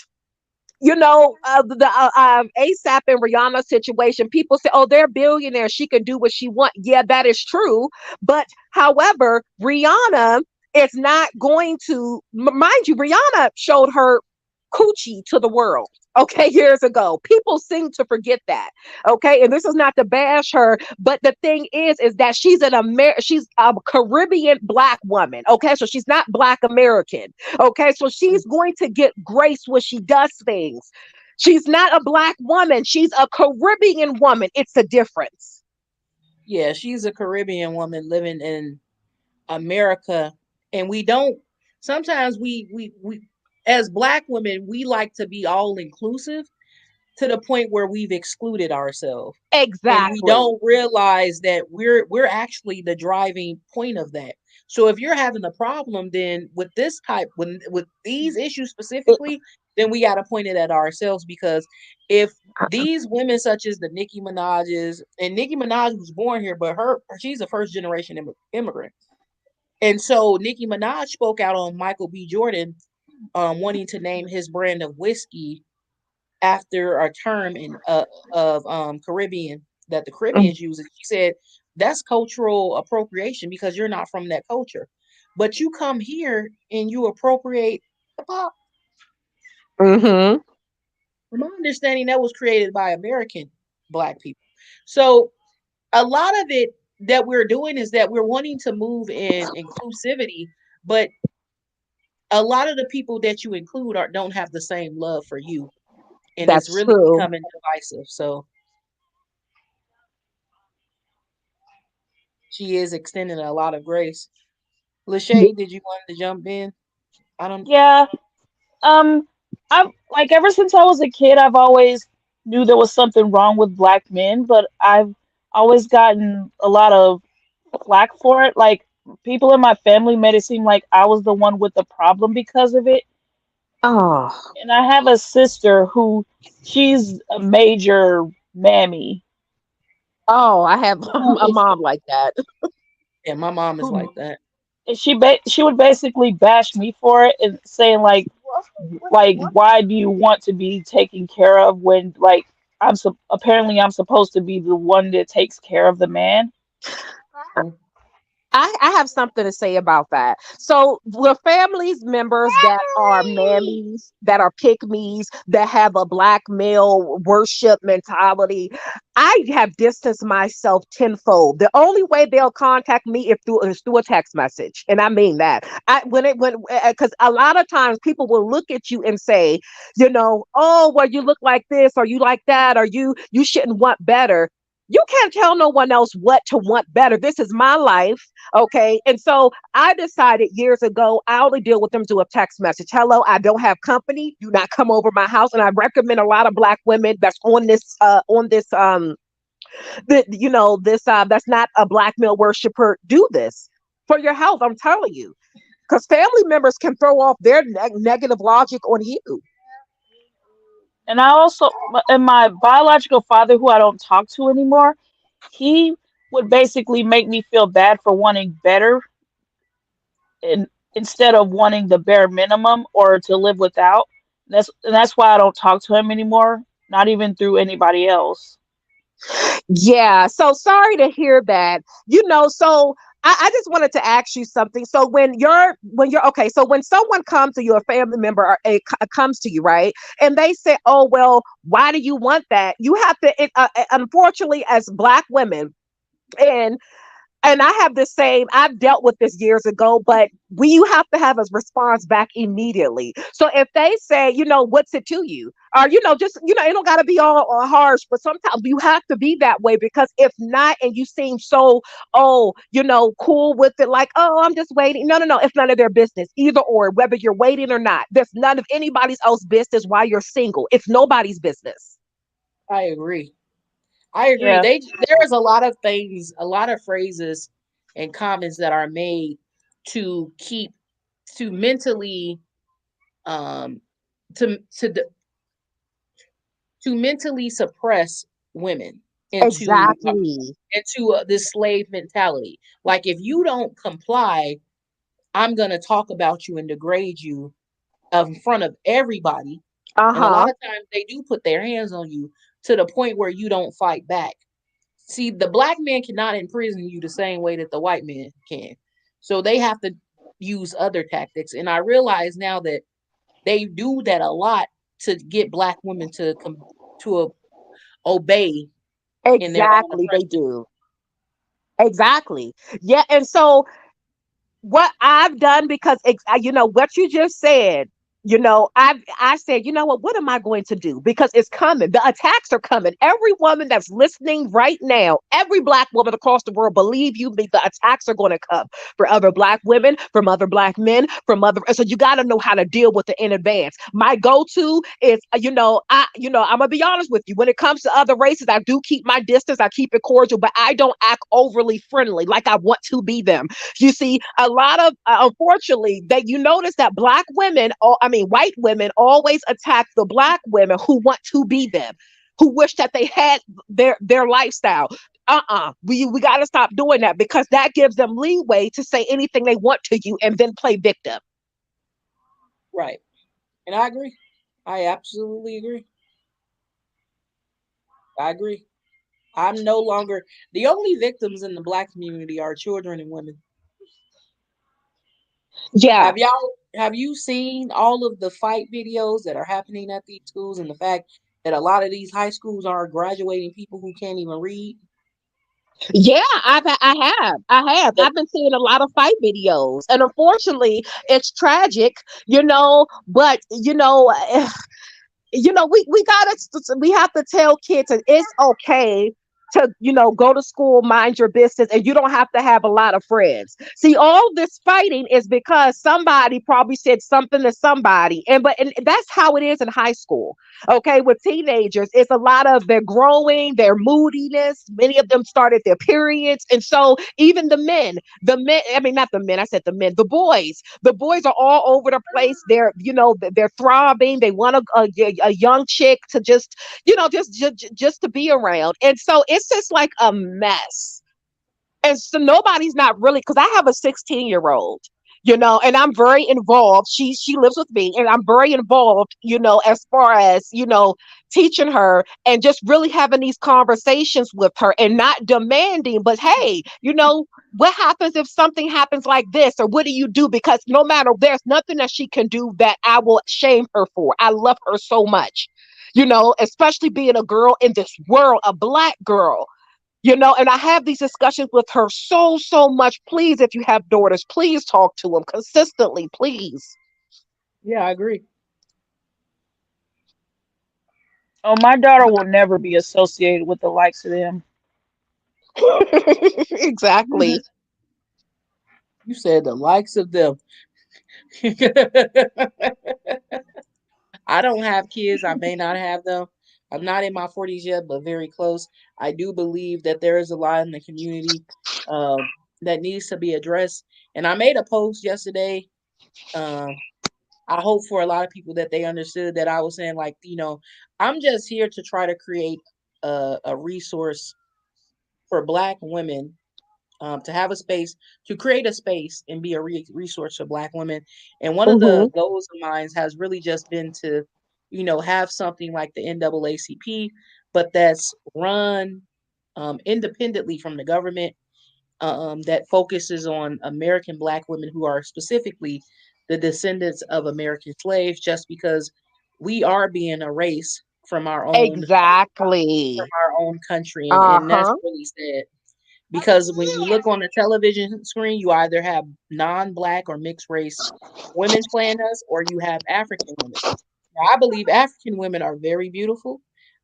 The ASAP and Rihanna situation, people say, oh, they're billionaires, she can do what she wants. Yeah, that is true. But however, Rihanna is not going to, mind you, Rihanna showed her coochie to the world, okay, years ago. People seem to forget that, okay? And this is not to bash her, but the thing is that she's a Caribbean Black woman, okay? So she's not Black American, okay? So she's going to get grace when she does things. She's not a Black woman, she's a Caribbean woman. It's a difference. Yeah, she's a Caribbean woman living in America, and we don't sometimes we as Black women, we like to be all inclusive to the point where we've excluded ourselves, and we Exactly. don't realize that we're actually the driving point of that. So if you're having a problem, then with this type, with these issues specifically, then we got to point it at ourselves, because if these women such as the Nicki Minaj's, and Nicki Minaj was born here, but she's a first generation immigrant. And so Nicki Minaj spoke out on Michael B. Jordan wanting to name his brand of whiskey after a term of Caribbean that the Caribbeans use. She said that's cultural appropriation because you're not from that culture, but you come here and you appropriate hip hop. Mm-hmm. From my understanding, that was created by American Black people. So a lot of it that we're doing is that we're wanting to move in inclusivity, but a lot of the people that you include don't have the same love for you, and it's That's really true. becoming divisive. So she is extending a lot of grace. Lachey, did you want to jump in? I don't. Yeah. Um, I've like ever since I was a kid, I've always knew there was something wrong with black men, but I've always gotten a lot of flack for it. Like people in my family made it seem like I was the one with the problem because of it. Oh, And I have a sister who she's a major mammy oh, I have who a is mom like that. Yeah, my mom is who like that. she would basically bash me for it and saying like why do you want to be taken care of when like apparently I'm supposed to be the one that takes care of the man. Mm. I have something to say about that. So, with families members that are mammies, that are pick me's, that have a Black male worship mentality, I have distanced myself tenfold. The only way they'll contact me is through a text message, and I mean that. When because a lot of times people will look at you and say, oh, well, you look like this, or you like that, or you shouldn't want better. You can't tell no one else what to want better. This is my life. Okay. And so I decided years ago, I only deal with them through a text message. Hello, I don't have company. Do not come over my house. And I recommend a lot of black women that's on this this that's not a black male worshiper, do this for your health. I'm telling you. Because family members can throw off their negative logic on you. And I also, and my biological father, who I don't talk to anymore, he would basically make me feel bad for wanting better, and instead of wanting the bare minimum or to live without. And that's why I don't talk to him anymore, not even through anybody else. Yeah, so sorry to hear that. So I just wanted to ask you something. So when you're okay, so when someone comes to you, a family member or comes to you, right, and they say, "Oh well, why do you want that?" You have to. Unfortunately, as black women, and I have the same, I've dealt with this years ago, but you have to have a response back immediately. So if they say, what's it to you? Or, just, it don't got to be all harsh, but sometimes you have to be that way, because if not, and you seem so, cool with it, like, oh, I'm just waiting. No, no, no. It's none of their business, either or, whether you're waiting or not. There's none of anybody's else business while you're single. It's nobody's business. I agree. I agree. Yeah. There is a lot of things, a lot of phrases and comments that are made to keep to mentally um to to d- to mentally suppress women Exactly. into this slave mentality. Like if you don't comply, I'm going to talk about you and degrade you in front of everybody. And a Uh-huh. lot of times they do put their hands on you to the point where you don't fight back. See, the black man cannot imprison you the same way that the white man can. So they have to use other tactics. And I realize now that they do that a lot to get black women to obey in their own Exactly, they oppression. do. Exactly. Yeah, and so what I've done, because what you just said, I said, what am I going to do? Because it's coming. The attacks are coming. Every woman that's listening right now, every black woman across the world, believe you me, the attacks are going to come for other black women, from other black men, from other. So you got to know how to deal with it in advance. My go-to is, I'm gonna be honest with you. When it comes to other races, I do keep my distance. I keep it cordial, but I don't act overly friendly like I want to be them. You see, a lot of, unfortunately, that you notice that black women, white women, always attack the black women who want to be them, who wish that they had their lifestyle. We got to stop doing that, because that gives them leeway to say anything they want to you and then play victim. Right. And I agree. I absolutely agree. I agree. I'm no longer the only victims in the black community are children and women. Yeah. Have you seen all of the fight videos that are happening at these schools, and the fact that a lot of these high schools are graduating people who can't even read? Yeah, I have. The I've been seeing a lot of fight videos, and unfortunately, it's tragic, But we have to tell kids that it's okay to go to school, mind your business, and you don't have to have a lot of friends. See, all this fighting is because somebody probably said something to somebody, and that's how it is in high school. Okay, with teenagers, it's a lot of their growing, their moodiness. Many of them started their periods, and so even the men, I mean, not the men, I said the men, the boys are all over the place. They're throbbing. They want a young chick to just, just to be around. And so it's just like a mess. And so nobody's not really, because I have a 16-year-old, and I'm very involved. She lives with me, and I'm very involved, as far as, teaching her and just really having these conversations with her, and not demanding, but hey, what happens if something happens like this, or what do you do? Because no matter, there's nothing that she can do that I will shame her for. I love her so much, especially being a girl in this world, a black girl. And I have these discussions with her so much. Please, if you have daughters, please talk to them consistently, please. Yeah, I agree. Oh, my daughter will never be associated with the likes of them. Exactly. You said the likes of them. I don't have kids. I may not have them. I'm not in my 40s yet, but very close. I do believe that there is a lot in the community that needs to be addressed. And I made a post yesterday. Um, I hope for a lot of people that they understood that I was saying, like, I'm just here to try to create a resource for Black women, to have a space, to create a space and be a resource for Black women. And one of Hmm. the goals of mine has really just been to, have something like the NAACP, but that's run independently from the government, that focuses on American Black women who are specifically the descendants of American slaves, just because we are being erased from Exactly. our own country, and that's Uh-huh. really sad. Because when you look on the television screen, you either have non-Black or mixed race women playing us, or you have African women. Now, I believe African women are very beautiful,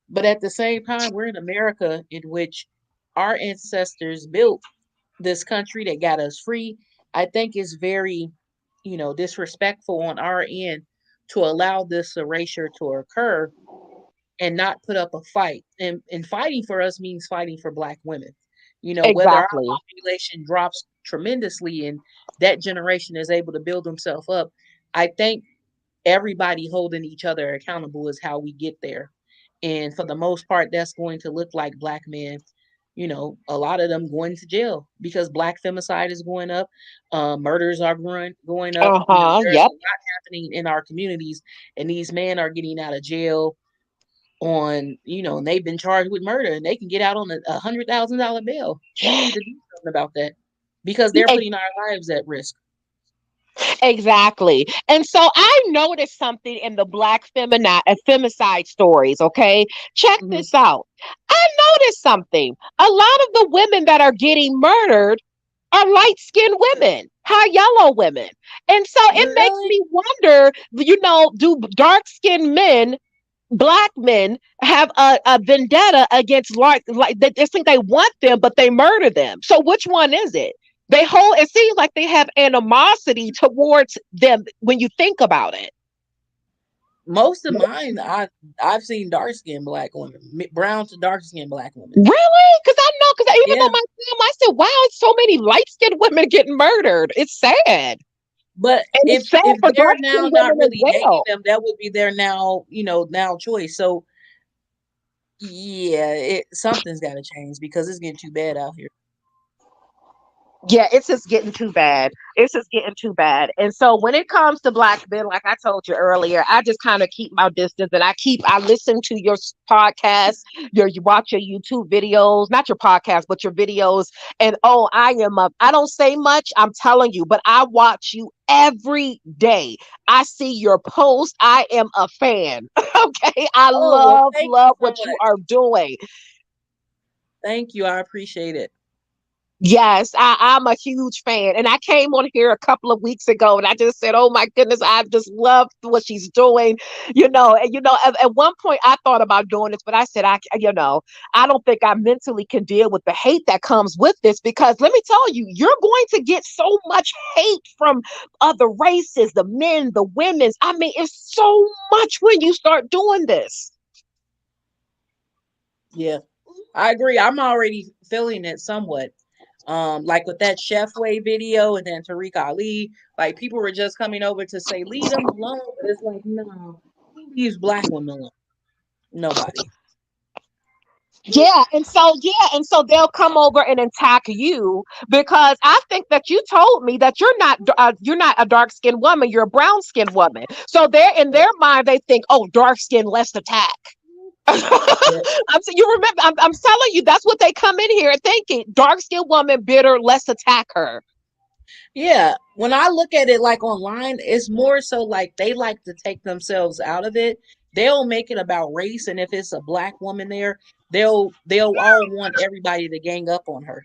but at the same time, we're in America, in which our ancestors built this country that got us free. I think it's very, disrespectful on our end to allow this erasure to occur and not put up a fight. And fighting for us means fighting for Black women. Whether our Exactly. population drops tremendously and that generation is able to build themselves up, I think everybody holding each other accountable is how we get there. And for the most part, that's going to look like Black men, a lot of them going to jail because Black femicide is going up, murders are going up. Uh-huh. There's Yep. a lot happening in our communities, and these men are getting out of jail on, and they've been charged with murder, and they can get out on $100,000 bail. We need to do something about that because they're E- putting our lives at risk. Exactly. And so I noticed something in the Black femicide stories. Okay. Check Mhm. this out. I noticed something. A lot of the women that are getting murdered are light skinned women, high yellow women. And so it makes Really? me wonder, do dark skinned men, Black men, have a vendetta against like they just think they want them, but they murder them? So which one is it? It seems like they have animosity towards them when you think about it. Most of mine, I've seen dark skinned Black women, brown to dark skinned Black women. Really? Because I know, because even Yeah, on my film, I said, wow, so many light skinned women getting murdered. It's sad. but And if it's sad if for they're dark now skinned not women as really dating well. them, that would be their now choice. So yeah, something's got to change because it's getting too bad out here. Yeah, it's just getting too bad. It's just getting too bad. And so when it comes to Black men, like I told you earlier, I just kind of keep my distance, and I listen to your podcast, you watch your YouTube videos, not your podcast, but your videos. And oh, I don't say much, I'm telling you, but I watch you every day. I see your post. I am a fan. Okay. I Oh well, thank you love so what you much. are doing. Thank you, I appreciate it. Yes, I'm a huge fan. And I came on here a couple of weeks ago and I just said, oh my goodness, I just love what she's doing. And at one point I thought about doing this, but I said, I don't think I mentally can deal with the hate that comes with this, because let me tell you, you're going to get so much hate from other races, the men, the women's. I mean, it's so much when you start doing this. Yeah, I agree. I'm already feeling it somewhat. Like with that Chef Way video, and then Tariq Ali, like people were just coming over to say, leave them alone. But it's like, no, who leaves Black women alone? Nobody. And so they'll come over and attack you because I think that you told me that you're not a dark skinned woman, you're a brown skinned woman. So they're in their mind they think, oh, dark skin, let's attack. Yeah. You remember? I'm telling you, that's what they come in here thinking. Dark skinned woman, bitter, let's attack her. Yeah, when I look at it like online, it's more so like they like to take themselves out of it. They'll make it about race, and if it's a Black woman there, they'll all want everybody to gang up on her.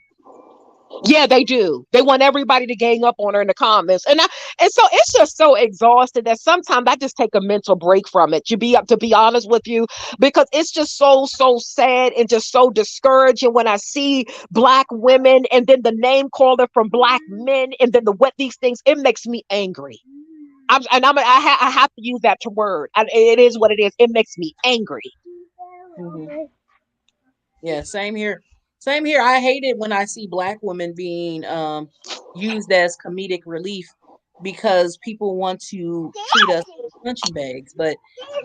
Yeah, they do. They want everybody to gang up on her in the comments. And so it's just so exhausted that sometimes I just take a mental break from it. To be honest with you, because it's just so sad and just so discouraging when I see black women and then the name caller from black men and then the what these things, it makes me angry. I have to use that word. It is what it is. It makes me angry. Hmm. Yeah, same here. Same here. I hate it when I see black women being used as comedic relief because people want to treat us as punching bags. But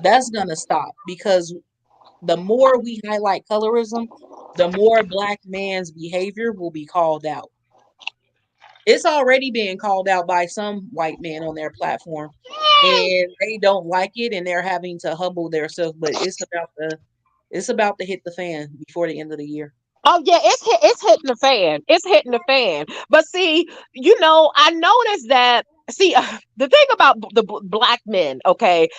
that's gonna stop because the more we highlight colorism, the more black man's behavior will be called out. It's already being called out by some white man on their platform, and they don't like it, and they're having to humble themselves. But it's about to hit the fan before the end of the year. Oh yeah, it's hitting the fan. It's hitting the fan. But see, I noticed that. See, the thing about black men, okay,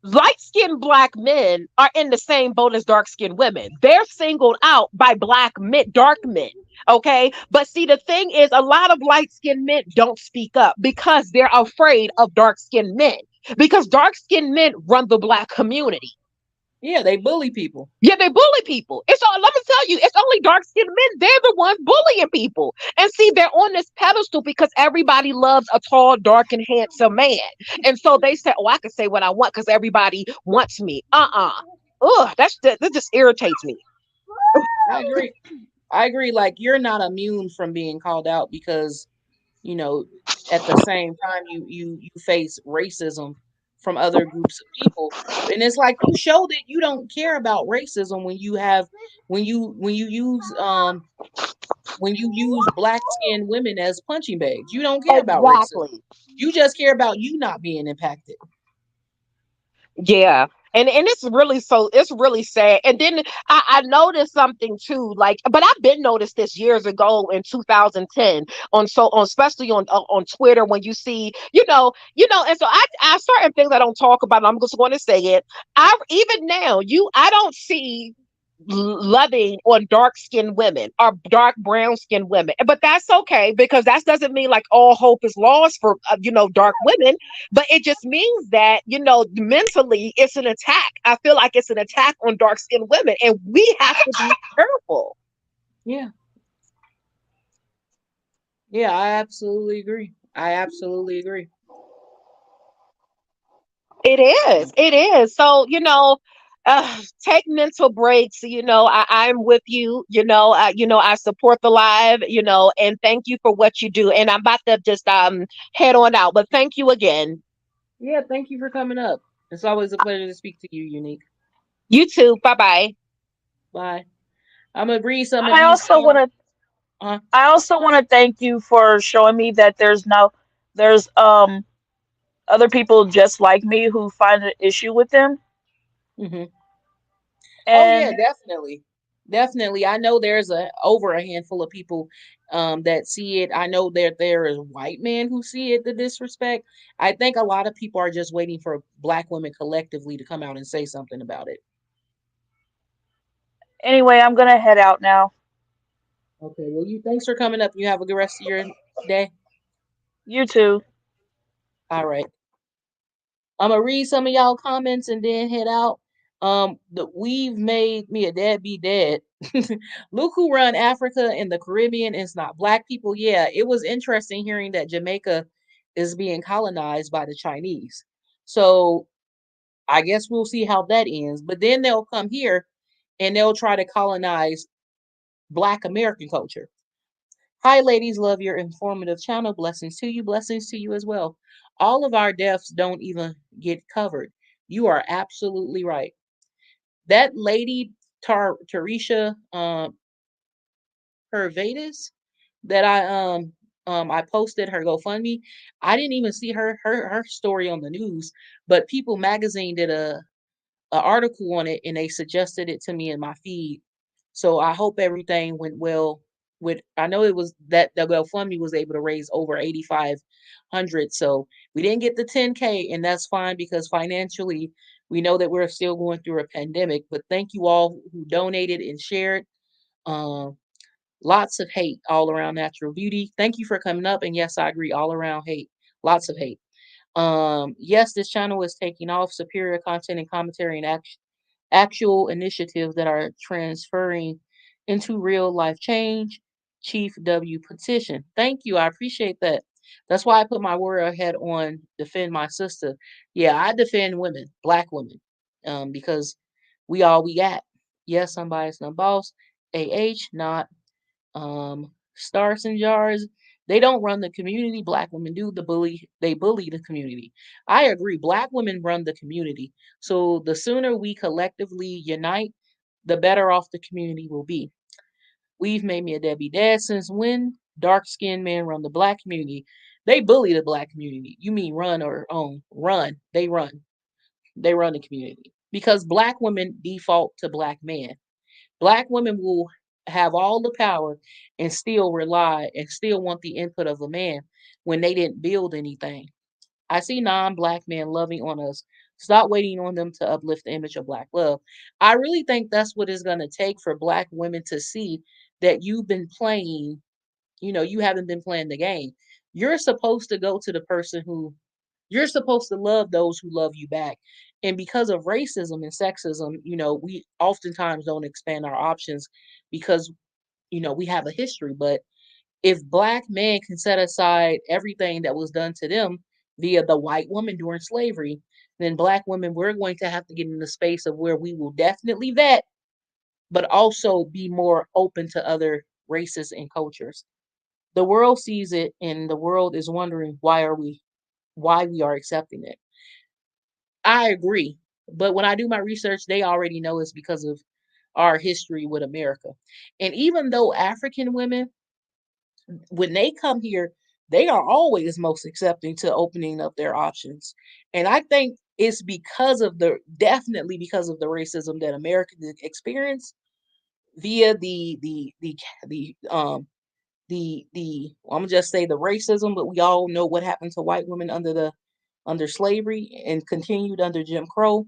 light skinned black men are in the same boat as dark skinned women. They're singled out by black men, dark men. Okay. But see, the thing is, a lot of light skinned men don't speak up because they're afraid of dark skinned men, because dark skinned men run the black community. Yeah, they bully people. Yeah, they bully people. It's all, let me tell you, it's only dark skinned men. They're the ones bullying people. And see, they're on this pedestal because everybody loves a tall, dark, and handsome man. And so they say, oh, I can say what I want because everybody wants me. Ugh, that just irritates me. I agree. I agree. Like you're not immune from being called out because you know at the same time you face racism from other groups of people, and it's like you show that you don't care about racism when you have when you use when you use black skinned women as punching bags. You don't care about racism. Exactly. You just care about you not being impacted. Yeah. And it's really sad. And then I noticed something too, like, but I've been noticed this years ago in 2010 on especially on Twitter when you see, and so I certain things I don't talk about, I'm just going to say it. I even now I don't see loving on dark skinned women or dark brown skinned women, but that's okay because that doesn't mean like all hope is lost for dark women, but it just means that mentally it's an attack. I feel like it's an attack on dark skinned women and we have to be careful. Yeah. Yeah, I absolutely agree. I absolutely agree. It is so take mental breaks. I'm with you. I support the live. And thank you for what you do, and I'm about to just head on out, but thank you again. Yeah, thank you for coming up. It's always a pleasure to speak to you, Unique. You too. Bye bye. Bye. I'm gonna read some of I these. also want to Uh, I also want to thank you for showing me that there's other people just like me who find an issue with them. hmm Oh yeah, And definitely, definitely. I know there's over a handful of people that see it. I know that there is white men who see it the disrespect. I think a lot of people are just waiting for black women collectively to come out and say something about it. anyway, I'm gonna head out now. Okay, well, you thanks for coming up. You have a good rest of your day. You too. All right. I'm gonna read some of y'all comments and then head out. We've made me a dad be dead. Look who run Africa and the Caribbean. It's not black people. Yeah, it was interesting hearing that Jamaica is being colonized by the Chinese. So I guess we'll see how that ends. But then they'll come here and they'll try to colonize Black American culture. Hi, ladies. Love your informative channel. Blessings to you. Blessings to you as well. All of our deaths don't even get covered. You are absolutely right. That lady, Tarisha Hervadis, that I posted her GoFundMe. I didn't even see her story on the news, but People Magazine did a article on it and they suggested it to me in my feed. So I hope everything went well with I know it was that the GoFundMe was able to raise over 8,500. So we didn't get the 10K and that's fine because financially we know that we're still going through a pandemic. But thank you all who donated and shared. Um Lots of hate all around natural beauty. Thank you for coming up. And yes, I agree. All around hate. Lots of hate. Yes, this channel is taking off superior content and commentary and actual initiatives that are transferring into real life change. Chief W petition. Thank you. I appreciate that. That's why I put my word ahead on defend my sister. Yeah, I defend women, black women, because we all we got. Yes, I'm biased, no boss. Not stars and jars. They don't run the community. Black women do. They bully the community. I agree. Black women run the community. So the sooner we collectively unite, the better off the community will be. We've made me a Debbie dad since when dark skinned men run the black community. They bully the black community. You mean run or own? Run. They run. They run the community. Because black women default to black men. Black women will have all the power and still rely and still want the input of a man when they didn't build anything. I see non-black men loving on us. Stop waiting on them to uplift the image of black love. I really think that's what it's going to take for black women to see that you've been playing, you haven't been playing the game. You're supposed to go to the person who you're supposed to love those who love you back. And because of racism and sexism, we oftentimes don't expand our options because, we have a history. But if black men can set aside everything that was done to them via the white woman during slavery, then black women, we're going to have to get in the space of where we will definitely vet, but also be more open to other races and cultures. The world sees it and the world is wondering why we are accepting it. I agree. But when I do my research, they already know it's because of our history with America. And even though African women, when they come here, they are always most accepting to opening up their options. And I think it's definitely because of the racism that Americans experience via the I'm gonna just say the racism, but we all know what happened to white women under slavery and continued under Jim Crow.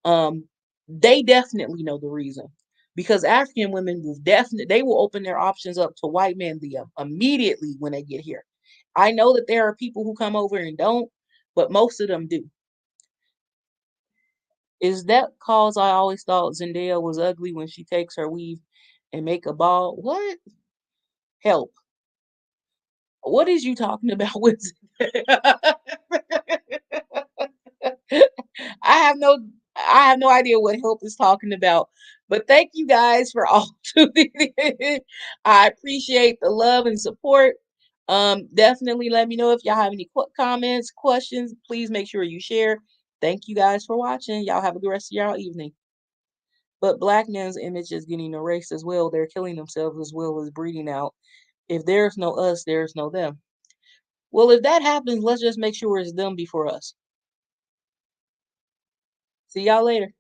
Um, they definitely know the reason because African women they will open their options up to white men immediately when they get here. I know that there are people who come over and don't, but most of them do. Is that cause I always thought Zendaya was ugly when she takes her weave and make a ball? What? Help. What is you talking about with I have no I have no idea what help is talking about. But thank you guys for all tuning in. I appreciate the love and support. Definitely let me know if y'all have any comments, questions. Please make sure you share. Thank you guys for watching. Y'all have a good rest of y'all evening. But black men's image is getting erased as well. They're killing themselves as well as breeding out. If there's no us, there's no them. Well, if that happens, let's just make sure it's them before us. See y'all later.